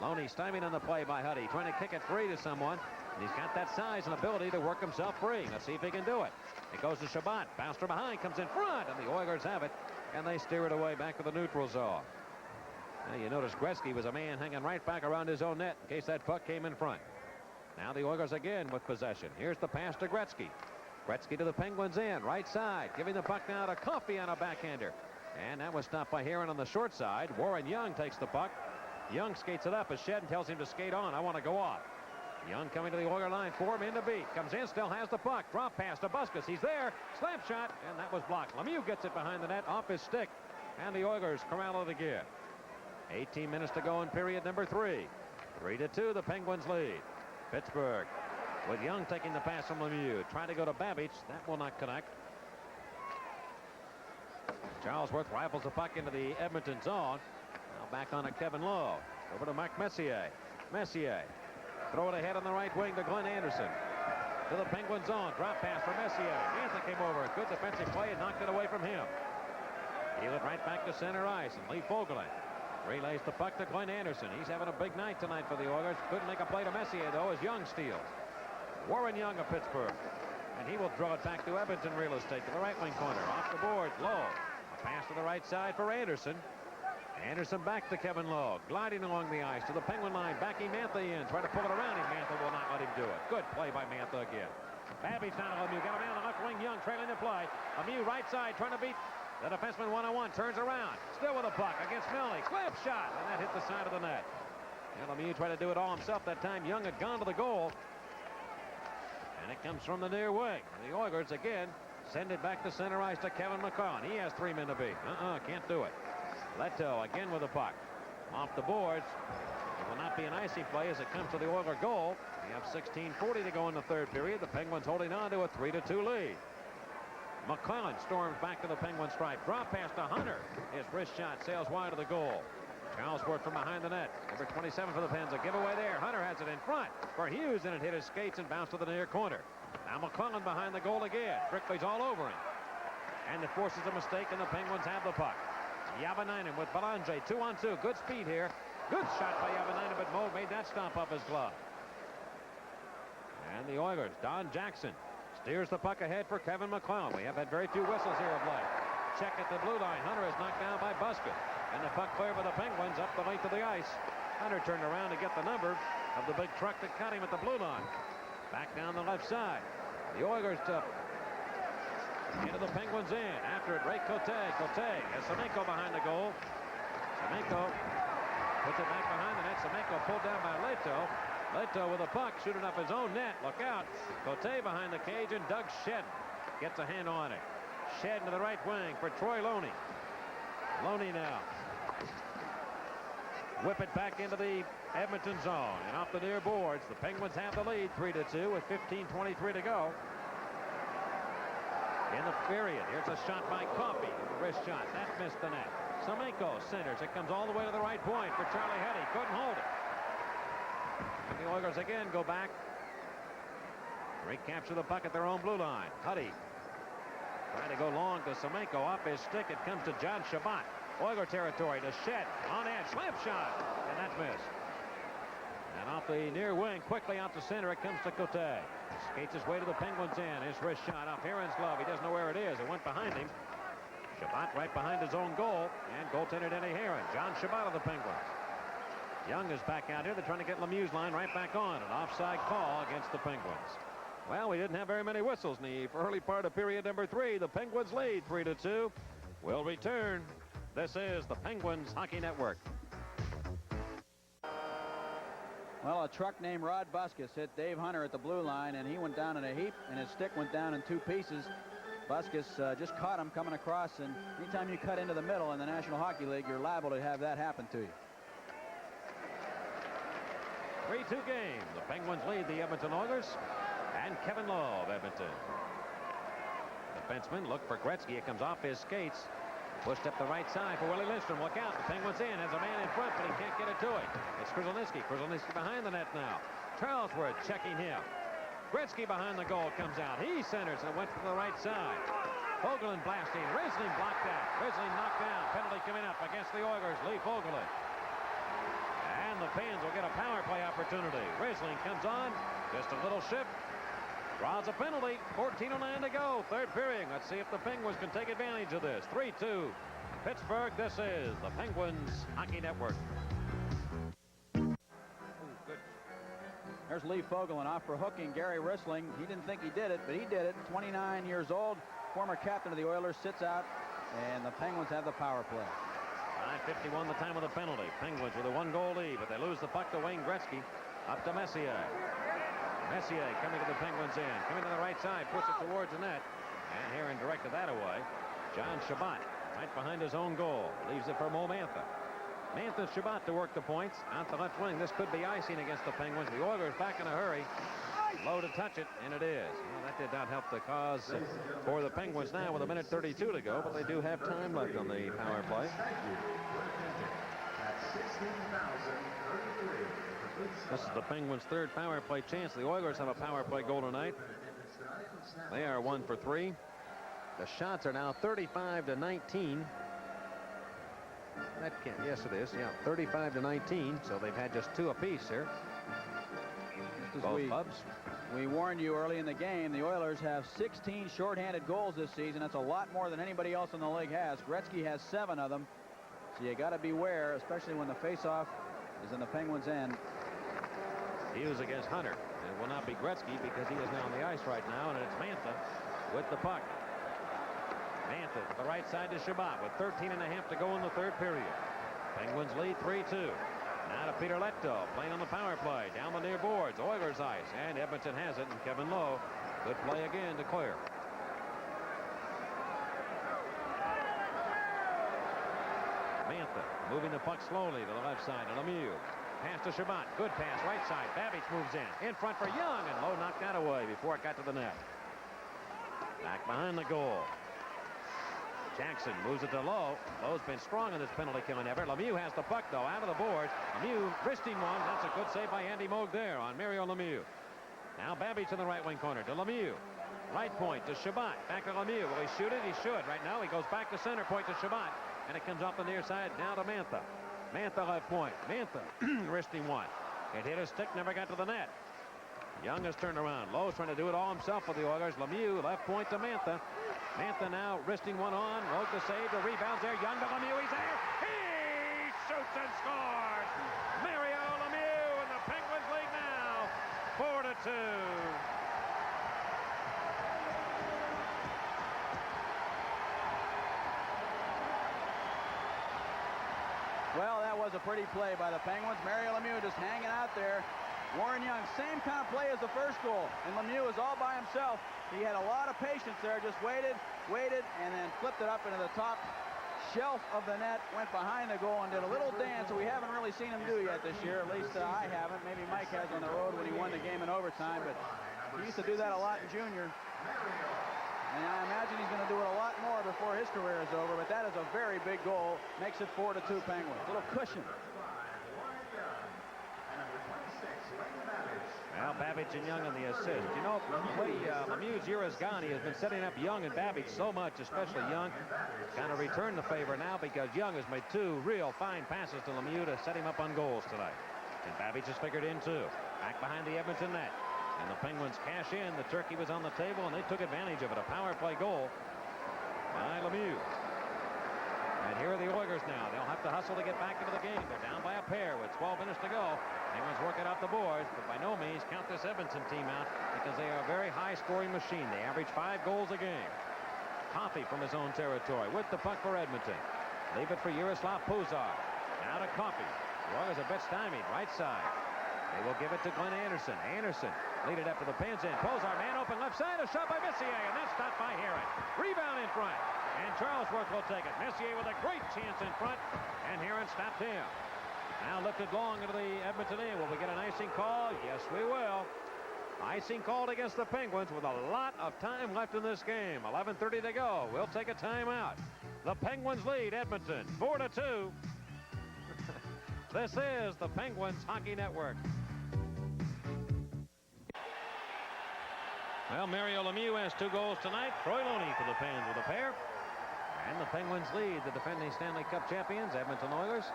S9: Loney stymied on the play by Huddy. Trying to kick it free to someone. And he's got that size and ability to work himself free. Let's see if he can do it. It goes to Shabbat. Bounced from behind. Comes in front. And the Oilers have it. And they steer it away back to the neutral zone. Now you notice Gretzky was a man hanging right back around his own net in case that puck came in front. Now the Oilers again with possession. Here's the pass to Gretzky. Gretzky to the Penguins end. Right side. Giving the puck now to Coffey on a backhander. And that was stopped by Heron on the short side. Warren Young takes the puck. Young skates it up as Shedden tells him to skate on. I want to go off. Young coming to the Oiler line. 4 men to beat. Comes in, still has the puck. Drop pass to Busquets. He's there. Slap shot. And that was blocked. Lemieux gets it behind the net off his stick. And the Oilers corral it again. 18 minutes to go in period number 3. 3-2 the Penguins lead. Pittsburgh with Young taking the pass from Lemieux. Trying to go to Babbage. That will not connect. Charlesworth rifles the puck into the Edmonton zone. Now back on to Kevin Lowe. Over to Mark Messier. Messier. Throw it ahead on the right wing to Glenn Anderson. To the Penguin zone. Drop pass for Messier. Mantha came over. Good defensive play and knocked it away from him. He went right back to center ice. And Lee Fogelin relays the puck to Glenn Anderson. He's having a big night tonight for the Oilers. Couldn't make a play to Messier, though, as Young steals. Warren Young of Pittsburgh. And he will draw it back to Edmonton real estate to the right wing corner. Off the board. Lowe. A pass to the right side for Anderson. Anderson back to Kevin Lowe. Gliding along the ice to the Penguin line. Backing Mantha in. Trying to pull it around him. Mantha will not let him do it. Good play by Mantha again. Babbage down to Lemieux. Got a man on the left wing. Young trailing the play. Lemieux right side trying to beat the defenseman one-on-one. Turns around. Still with a puck against Milne. Slap shot. And that hit the side of the net. And Lemieux tried to do it all himself that time. Young had gone to the goal. And it comes from the near wing. The Oilers again send it back to center ice to Kevin McCollum. He has 3 men to beat. Can't do it. Leto again with the puck. Off the boards. It will not be an icy play as it comes to the Oiler goal. We have 16:40 to go in the 3rd period. The Penguins holding on to a 3-2 lead. McClellan storms back to the Penguin stripe. Drop pass to Hunter. His wrist shot sails wide of the goal. Charlesworth from behind the net. Number 27 for the Pens. A giveaway there. Hunter has it in front for Hughes, and it hit his skates and bounced to the near corner. Now McClellan behind the goal again. Brickley's all over him. And it forces a mistake, and the Penguins have the puck. Yavanainen with Belanger. 2-on-2. Good speed here. Good shot by Yavanainen, but Moe made that stomp off his glove. And the Oilers, Don Jackson steers the puck ahead for Kevin McClellan. We have had very few whistles here of late. Check at the blue line. Hunter is knocked down by Busquets. And the puck clear by the Penguins up the length of the ice. Hunter turned around to get the number of the big truck that caught him at the blue line. Back down the left side. The Oilers into the Penguins in. After it, Ray Cote. Cote has Semenko behind the goal. Semenko puts it back behind the net. Semenko pulled down by Leto. Leto with a puck shooting up his own net. Look out. Cote behind the cage, and Doug Shedden gets a hand on it. Shedden to the right wing for Troy Loney. Loney now. Whip it back into the Edmonton zone. And off the near boards, the Penguins have the lead 3-2 with 15:23 to go. In the period, here's a shot by Coffey. The wrist shot. That missed the net. Semenko centers. It comes all the way to the right point for Charlie Huddy. Couldn't hold it. And the Oilers again go back. Recapture the puck at their own blue line. Huddy trying to go long to Semenko. Off his stick. It comes to John Shabbat. Oiler territory to Shed. On edge. Slap shot. And that's missed. And off the near wing, quickly out to center, it comes to Cote. Skates his way to the Penguins end. His wrist shot off Heron's glove. He doesn't know where it is. It went behind him. Shabbat right behind his own goal. And goaltender Denny Heron. John Shabbat of the Penguins. Young is back out here. They're trying to get Lemieux's line right back on. An offside call against the Penguins.
S1: Well, we didn't have very many whistles in the early part of period number 3. The Penguins lead 3-2. We'll return. This is the Penguins Hockey Network.
S2: Well, a truck named Rod Buskus hit Dave Hunter at the blue line, and he went down in a heap, and his stick went down in 2 pieces. Buskus just caught him coming across, and anytime you cut into the middle in the National Hockey League, you're liable to have that happen to you.
S1: 3-2 game. The Penguins lead the Edmonton Oilers, and Kevin Lowe of Edmonton. Defenseman look for Gretzky. It comes off his skates. Pushed up the right side for Willie Lindstrom. Look out. The Penguins in. Has a man in front, but he can't get it to it. It's Krzelnicki. Krzelnicki behind the net now. Charlesworth checking him. Gretzky behind the goal comes out. He centers and went to the right side. Fogelin blasting. Riesling blocked out. Riesling knocked down. Penalty coming up against the Oilers. Lee Fogelin. And the Pens will get a power play opportunity. Riesling comes on. Just a little shift. Draws a penalty. 14:09 to go. Third period. Let's see if the Penguins can take advantage of this. 3-2. Pittsburgh. This is the Penguins Hockey Network.
S2: Ooh, good. There's Lee Fogelin off for hooking Gary Riesling. He didn't think he did it, but he did it. 29 years old. Former captain of the Oilers sits out, and the Penguins have the power play.
S1: 5:51 the time of the penalty. Penguins with a 1-goal lead, but they lose the puck to Wayne Gretzky. Up to Messier. Messier coming to the Penguins end. Coming to the right side. Puts it towards the net. And Heron directed that away. John Shabbat right behind his own goal. Leaves it for Mo Mantha. Mantha Shabbat to work the points. Out the left wing. This could be icing against the Penguins. The Oilers back in a hurry. Low to touch it, and it is. Well, that did not help the cause for the Penguins now with 1:32 to go, but they do have time left on the power play. This is the Penguins' third power play chance. The Oilers have a power play goal tonight. They are 1 for 3.
S9: The shots are now 35-19. That can't. Yes, it is. Yeah, 35-19. So they've had just 2 apiece here.
S2: We warned you early in the game. The Oilers have 16 shorthanded goals this season. That's a lot more than anybody else in the league has. Gretzky has 7 of them. So you got to beware, especially when the faceoff is in the Penguins' end.
S1: Hughes against Hunter. It will not be Gretzky because he is now on the ice right now, and it's Mantha with the puck. Mantha to the right side to Shabbat with 13.5 to go in the third period. Penguins lead 3-2. Now to Peter Letto playing on the power play down the near boards. Oilers ice, and Edmonton has it, and Kevin Lowe. Good play again to clear. Mantha moving the puck slowly to the left side to Lemieux. Pass to Shabbat. Good pass right side. Babbage moves in front for Young, and Lowe knocked that away before it got to the net. Back behind the goal. Jackson moves it to Lowe. Lowe's been strong in this penalty killing effort. Lemieux has the puck though out of the boards. Lemieux wristing one. That's a good save by Andy Moog there on Mario Lemieux. Now Babbage in the right wing corner to Lemieux. Right point to Shabbat. Back to Lemieux. Will he shoot it? He should. Right now he goes back to center point to Shabbat. And it comes off the near side now to Mantha. Mantha left point. Mantha wristing one. It hit his stick, never got to the net. Young has turned around. Lowe's trying to do it all himself for the Oilers. Lemieux left point to Mantha. Mantha now wristing one on. Lowe to save. The rebounds there. Young to Lemieux. He's there. He shoots and scores. Mario Lemieux, and the Penguins lead now 4-2.
S2: Well, that was a pretty play by the Penguins. Mario Lemieux just hanging out there. Warren Young, same kind of play as the first goal. And Lemieux was all by himself. He had a lot of patience there, just waited, and then flipped it up into the top shelf of the net, went behind the goal and did a little dance that we haven't really seen him do yet this year. At least I haven't. Maybe Mike has on the road when he won the game in overtime, but he used to do that a lot in junior. And I imagine he's going to do it a lot more before his career is over, but that is a very big goal. Makes it 4-2 Penguins. A little cushion.
S1: Well, Babbage and Young on the assist. You know, the way Lemieux's year has gone, he has been setting up Young and Babbage so much, especially Young. Kind of returned the favor now because Young has made 2 real fine passes to Lemieux to set him up on goals tonight. And Babbage has figured in too. Back behind the Edmonton net. And the Penguins cash in. The turkey was on the table, and they took advantage of it. A power play goal by Lemieux. And here are the Oilers now. They'll have to hustle to get back into the game. They're down by a pair with 12 minutes to go. Penguins working out the boards, but by no means count this Edmonton team out because they are a very high-scoring machine. They average 5 goals a game. Coffey from his own territory with the puck for Edmonton. Leave it for Yaroslav Puzar. Now to Coffey. The Oilers a bit stymied. Right side. They will give it to Glenn Anderson. Anderson lead it up to the pins in. Puzar, man open left side. A shot by Messier, and that's stopped by Heron. Rebound in front. And Charlesworth will take it. Messier with a great chance in front. And Heron stopped him. Now lifted long into the Edmonton end. Will we get an icing call? Yes, we will. Icing called against the Penguins with a lot of time left in this game. 11:30 to go. We'll take a timeout. The Penguins lead Edmonton 4-2. This is the Penguins Hockey Network. Well, Mario Lemieux has 2 goals tonight. Troy Loney for the Pens with a pair. And the Penguins lead the defending Stanley Cup champions, Edmonton Oilers,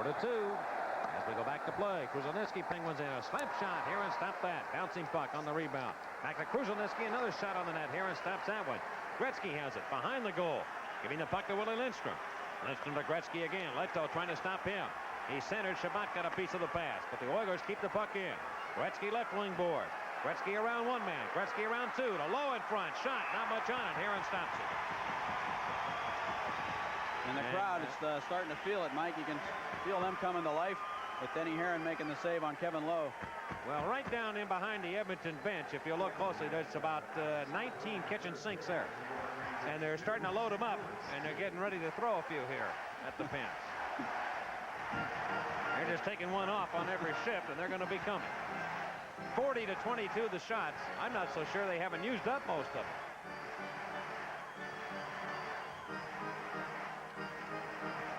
S1: 4-2. As we go back to play, Krushelnyski, Penguins in a slap shot. Heron stopped that. Bouncing puck on the rebound. Back to Krushelnyski, another shot on the net. Heron stops that one. Gretzky has it behind the goal. Giving the puck to Willie Lindstrom. Lindstrom to Gretzky again. Leto trying to stop him. He centered. Shabbat got a piece of the pass, but the Oilers keep the puck in. Gretzky left wing board. Gretzky around 1 man. Gretzky around 2. To Lowe in front. Shot. Not much on it. Heron stops it.
S2: And the crowd is starting to feel it, Mike. You can feel them coming to life with Denny Heron making the save on Kevin Lowe.
S1: Well, right down in behind the Edmonton bench, if you look closely, there's about 19 kitchen sinks there. And they're starting to load them up, and they're getting ready to throw a few here at the bench. They're just taking one off on every shift, and they're going to be coming. 40-22 the shots. I'm not so sure they haven't used up most of them.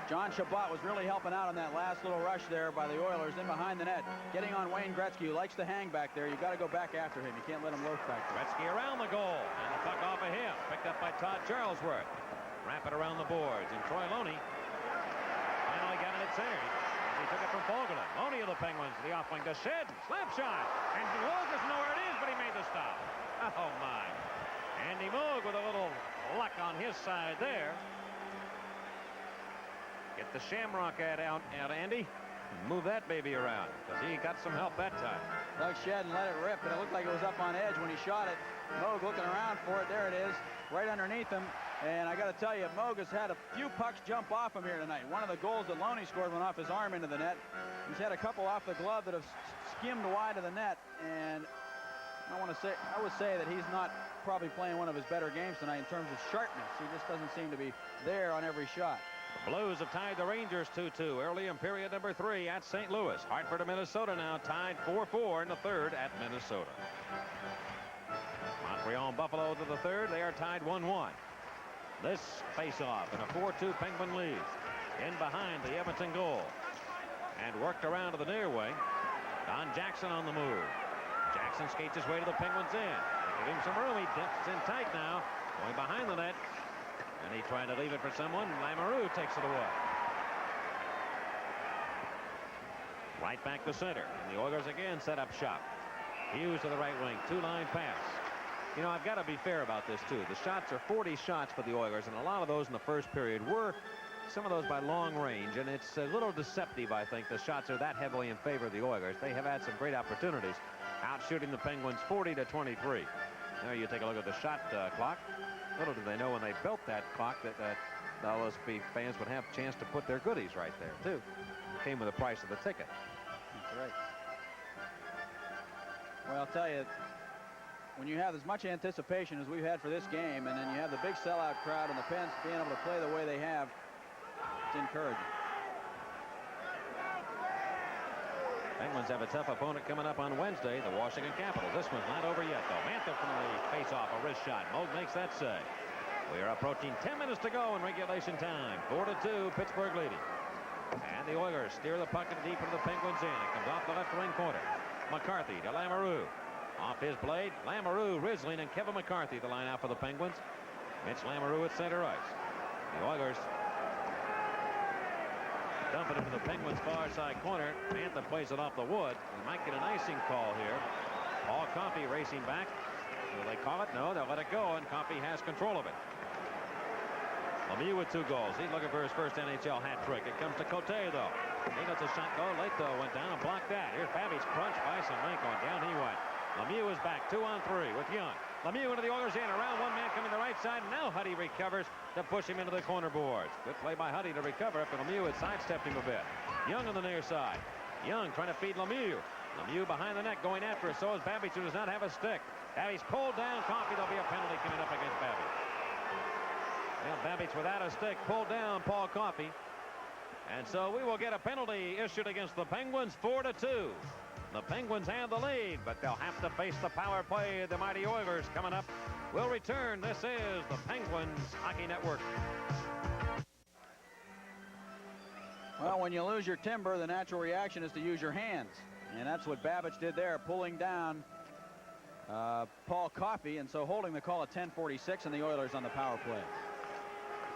S2: John Shabbat was really helping out on that last little rush there by the Oilers in behind the net, getting on Wayne Gretzky, who likes to hang back there. You got to go back after him. You can't let him loaf back there.
S1: Gretzky around the goal, and the puck off of him, picked up by Todd Charlesworth. Wrap it around the boards, and Troy Loney finally got it at center. He took it from Fogelin. Loney of the Penguins, the off wing to Shed, slap shot, and Moog doesn't know where it is, but he made the stop. Oh my! Andy Moog with a little luck on his side there. Get the shamrock out, Andy. Move that baby around, because he got some help that time.
S2: Doug Shed and let it rip, and it looked like it was up on edge when he shot it. Moog looking around for it. There it is, right underneath him. And I got to tell you, Moog has had a few pucks jump off him here tonight. One of the goals that Loney scored went off his arm into the net. He's had a couple off the glove that have skimmed wide of the net. And I would say that he's not probably playing one of his better games tonight in terms of sharpness. He just doesn't seem to be there on every shot.
S1: The Blues have tied the Rangers 2-2 early in period number 3 at St. Louis. Hartford of Minnesota now tied 4-4 in the third at Minnesota. Montreal and Buffalo to the third. They are tied 1-1. This face-off in a 4-2 Penguin lead. In behind the Edmonton goal. And worked around to the near wing. Don Jackson on the move. Jackson skates his way to the Penguins end. Give him some room. He dips in tight now. Going behind the net. And he tried to leave it for someone. Lamoureux takes it away. Right back to center. And the Oilers again set up shop. Hughes to the right wing. 2-line pass. You know, I've got to be fair about this, too. The shots are 40 shots for the Oilers, and a lot of those in the first period were some of those by long range, and it's a little deceptive, I think. The shots are that heavily in favor of the Oilers. They have had some great opportunities, out shooting the Penguins 40-23. Now you take a look at the shot clock. Little do they know when they built that clock that LSP fans would have a chance to put their goodies right there, too. It came with the price of the ticket.
S2: That's right. Well, I'll tell you, when you have as much anticipation as we've had for this game, and then you have the big sellout crowd and the Pens being able to play the way they have, it's encouraging.
S1: Penguins have a tough opponent coming up on Wednesday, the Washington Capitals. This one's not over yet, though. Mantha from the face-off, a wrist shot. Moog makes that save. We are approaching 10 minutes to go in regulation time. 4-2, Pittsburgh leading. And the Oilers steer the puck deep into the Penguins' end. It comes off the left wing corner. McCarthy to Lamoureux. Off his blade, Lamoureux, Risling, and Kevin McCarthy the line out for the Penguins. Mitch Lamoureux at center ice. The Oilers dump it into the Penguins' far side corner. Mantha plays it off the wood. We might get an icing call here. Paul Coffey racing back. Will they call it? No, they'll let it go, and Coffey has control of it. Lemieux with 2 goals. He's looking for his first NHL hat trick. It comes to Cote, though. He gets a shot goal. Late, though, went down and blocked that. Here's Babbage, crunched by Semenko, and down he went. Lemieux is back, 2-on-3 with Young. Lemieux into the Oilers' end. Around one man coming to the right side. Now Huddy recovers to push him into the corner boards. Good play by Huddy to recover after Lemieux had sidestepped him a bit. Young on the near side. Young trying to feed Lemieux. Lemieux behind the net going after it. So is Babbage, who does not have a stick. Babbage pulled down. Coffey. There'll be a penalty coming up against Babbage. Well, Babbage without a stick pulled down Paul Coffey. And so we will get a penalty issued against the Penguins, 4-2. The Penguins have the lead, but they'll have to face the power play of the mighty Oilers coming up. We'll return. This is the Penguins Hockey Network.
S2: Well, when you lose your timber, the natural reaction is to use your hands. And that's what Babbage did there, pulling down Paul Coffey, and so holding the call at 10:46, and the Oilers on the power play.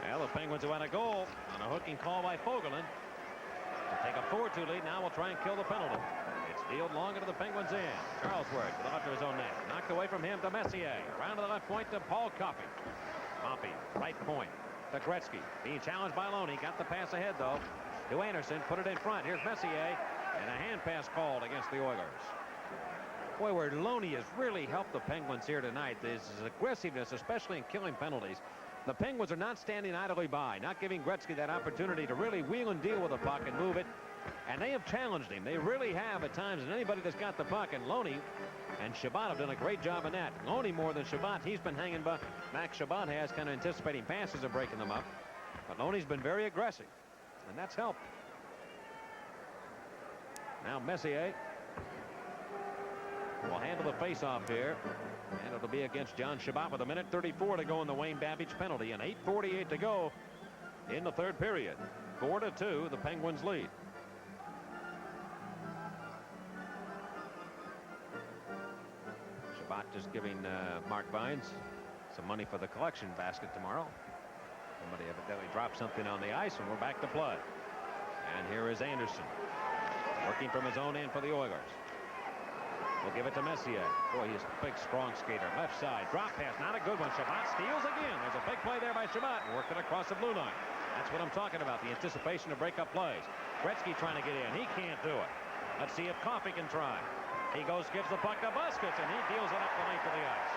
S1: Well, the Penguins have had a goal on a hooking call by Fogelin to take a 4-2 lead. Now we'll try and kill the penalty. It's dealed long into the Penguins' end. Charlesworth to the left of his own net. Knocked away from him to Messier. Round to the left point to Paul Coffey. Coffey, right point to Gretzky. Being challenged by Loney. Got the pass ahead, though, to Anderson. Put it in front. Here's Messier. And a hand pass called against the Oilers. Boy, where Loney has really helped the Penguins here tonight is his aggressiveness, especially in killing penalties. The Penguins are not standing idly by, not giving Gretzky that opportunity to really wheel and deal with the puck and move it. And they have challenged him. They really have at times. And anybody that's got the puck, and Loney and Shabbat have done a great job in that. Loney more than Shabbat. He's been hanging back. Max Shabbat has, kind of anticipating passes and breaking them up. But Loney's been very aggressive, and that's helped. Now Messier will handle the face-off here. And it'll be against John Shabbat with 1:34 to go in the Wayne Babbage penalty, and 8:48 to go in the third period. 4-2, the Penguins lead. Shabbat just giving Mark Vines some money for the collection basket tomorrow. Somebody evidently dropped something on the ice, and we're back to play. And here is Anderson working from his own end for the Oilers. We'll give it to Messier. Boy, he's a big, strong skater. Left side. Drop pass. Not a good one. Shabbat steals again. There's a big play there by Shabbat. Worked it across the blue line. That's what I'm talking about. The anticipation to break up plays. Gretzky trying to get in. He can't do it. Let's see if Coffey can try. He goes, gives the puck to Buskets, and he deals it up the length of the ice.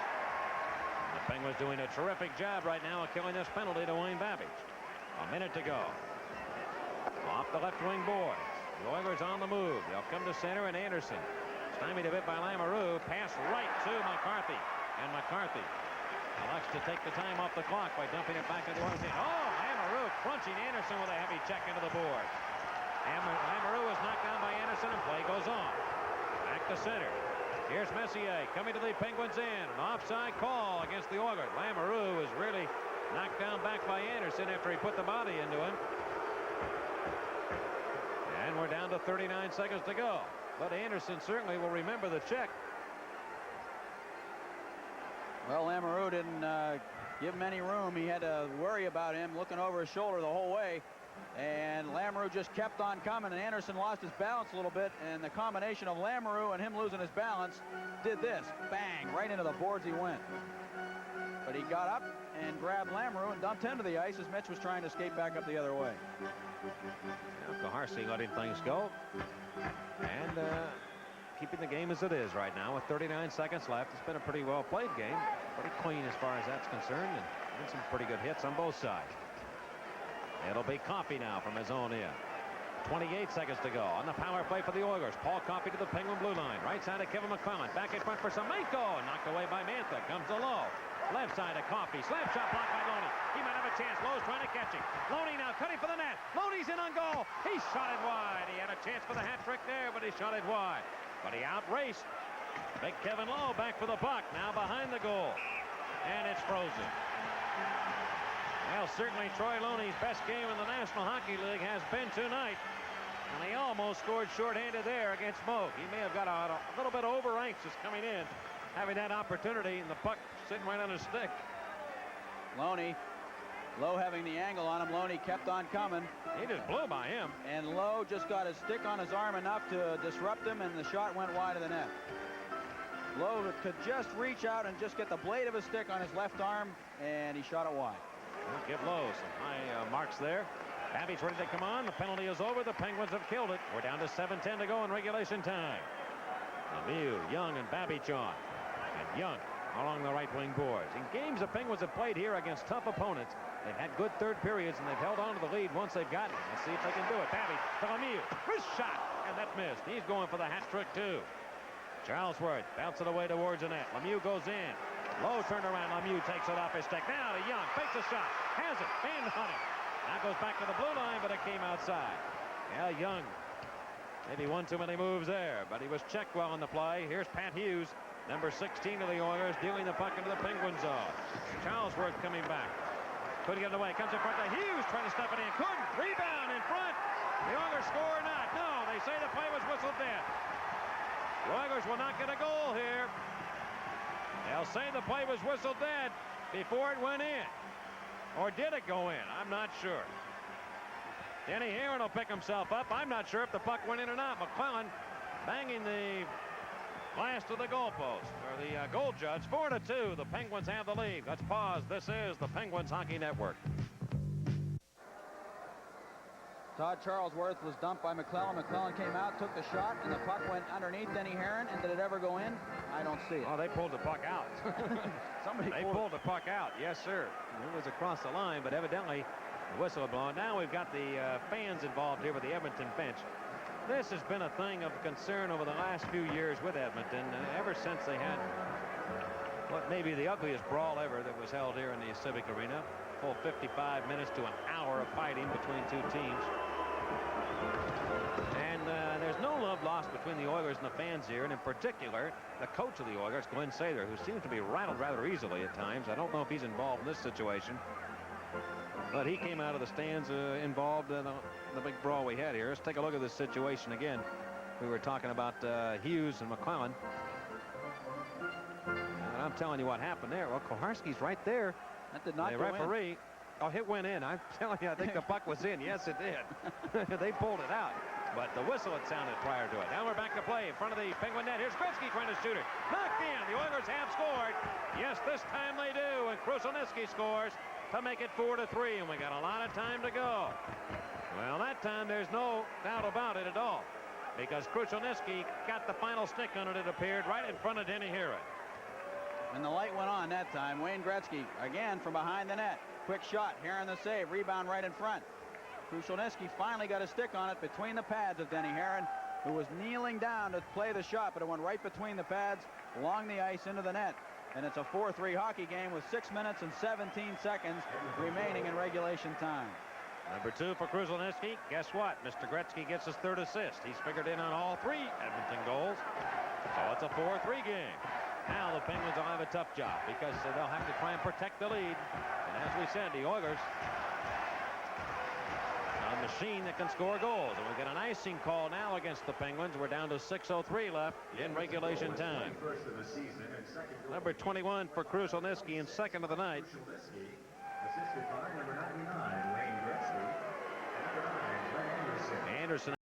S1: The Penguins doing a terrific job right now of killing this penalty to Wayne Babbage. A minute to go. Off the left wing boards. The Oilers on the move. They'll come to center, and Anderson stymied a bit by Lamoureux. Pass right to McCarthy. And McCarthy elects to take the time off the clock by dumping it back into the Oilers. Oh, Lamoureux crunching Anderson with a heavy check into the board. Lamoureux is knocked down by Anderson, and play goes on. Back to center. Here's Messier coming to the Penguins' end. An offside call against the Oilers. Lamoureux was really knocked down back by Anderson after he put the body into him. And we're down to 39 seconds to go. But Anderson certainly will remember the check.
S2: Well, Lamoureux didn't give him any room. He had to worry about him looking over his shoulder the whole way. And Lamoureux just kept on coming, and Anderson lost his balance a little bit. And the combination of Lamoureux and him losing his balance did this. Bang! Right into the boards he went. But he got up and grabbed Lamoureux and dumped him to the ice as Mitch was trying to skate back up the other way.
S1: Now Kaharsi letting things go. And keeping the game as it is right now with 39 seconds left. It's been a pretty well played game. Pretty clean as far as that's concerned. And been some pretty good hits on both sides. It'll be Coffey now from his own end. 28 seconds to go on the power play for the Oilers. Paul Coffey to the Penguin blue line. Right side of Kevin McClellan. Back in front for Semenko. Knocked away by Mantha. Comes to Lowe. Left side of Coffey. Slap shot blocked by Loney. He might have a chance. Lowe's trying to catch him. Loney now cutting for the net. Loney's in on goal. He shot it wide. He had a chance for the hat trick there, but he shot it wide. But he outraced big Kevin Lowe back for the puck. Now behind the goal. And it's frozen. Well, certainly Troy Loney's best game in the National Hockey League has been tonight. And he almost scored shorthanded there against Moog. He may have got a little bit over anxious coming in, having that opportunity, and the puck sitting right on his stick.
S2: Lowe having the angle on him. Loney kept on coming.
S1: He just blew by him.
S2: And Lowe just got his stick on his arm enough to disrupt him, and the shot went wide of the net. Lowe could just reach out and just get the blade of his stick on his left arm, and he shot it wide.
S1: Give low. Some high marks there. Babby's ready to come on. The penalty is over. The Penguins have killed it. We're down to 7:10 to go in regulation time. Lemieux, Young, and Babbage on. And Young along the right wing boards. In games the Penguins have played here against tough opponents, they've had good third periods, and they've held on to the lead once they've gotten it. Let's see if they can do it. Babbage to Lemieux. Wrist shot, and that missed. He's going for the hat trick, too. Charlesworth bounces it away towards the net. Lemieux goes in. Low turnaround. Lemieux takes it off his stick. Now to Young. Fakes a shot. Has it. Manhunting. That goes back to the blue line, but it came outside. Yeah, Young. Maybe one too many moves there, but he was checked well on the play. Here's Pat Hughes, number 16 of the Oilers, dealing the puck into the Penguin zone. Charlesworth coming back. Couldn't get it away. Comes in front to Hughes, trying to step it in. Couldn't. Rebound in front. The Oilers score or not? No, they say the play was whistled dead. The Oilers will not get a goal here. They'll say the play was whistled dead before it went in. Or did it go in? I'm not sure. Denny Herron will pick himself up. I'm not sure if the puck went in or not. McClellan banging the glass to the goalpost, or the goal judge. 4-2. The Penguins have the lead. Let's pause. This is the Penguins Hockey Network.
S2: Todd Charlesworth was dumped by McClellan. McClellan came out, took the shot, and the puck went underneath Denny Herron. And did it ever go in? I don't see it.
S1: Oh, they pulled the puck out. They pulled the puck out. Yes, sir. It was across the line, but evidently the whistle had blown. Now we've got the fans involved here with the Edmonton bench. This has been a thing of concern over the last few years with Edmonton, ever since they had what may be the ugliest brawl ever that was held here in the Civic Arena. Full 55 minutes to an hour of fighting between two teams. And there's no love lost between the Oilers and the fans here, and in particular, the coach of the Oilers, Glenn Sather, who seems to be rattled rather easily at times. I don't know if he's involved in this situation, but he came out of the stands involved in the big brawl we had here. Let's take a look at this situation again. We were talking about Hughes and McClellan. And I'm telling you what happened there. Well, Koharski's right there.
S2: That did not
S1: the
S2: go
S1: referee.
S2: In.
S1: Oh, it went in. I'm telling you, I think the puck was in. Yes, it did. They pulled it out, but the whistle had sounded prior to it. Now we're back to play in front of the Penguin net. Here's Gretzky trying to shoot it. Knocked in. The Oilers have scored. Yes, this time they do. And Krushelnyski scores to make it 4-3. And we got a lot of time to go. Well, that time there's no doubt about it at all, because Krushelnyski got the final stick on it. It appeared right in front of Denny Herron.
S2: And the light went on that time. Wayne Gretzky again from behind the net. Quick shot. Herron the save. Rebound right in front. Krushelnyski finally got a stick on it between the pads of Denny Herron, who was kneeling down to play the shot, but it went right between the pads along the ice into the net. And it's a 4-3 hockey game with 6 minutes and 17 seconds remaining in regulation time.
S1: Number 2 for Krushelnyski. Guess what? Mr. Gretzky gets his 3rd assist. He's figured in on all 3 Edmonton goals. So it's a 4-3 game. Now the Penguins will have a tough job, because they'll have to try and protect the lead. And as we said, the Oilers, a machine that can score goals. And we get an icing call now against the Penguins. We're down to 6:03 left in regulation time. Number 21 for Krushelnyski, and 2nd of the night.
S3: Assisted by number 99, Wayne Gretzky.
S1: Anderson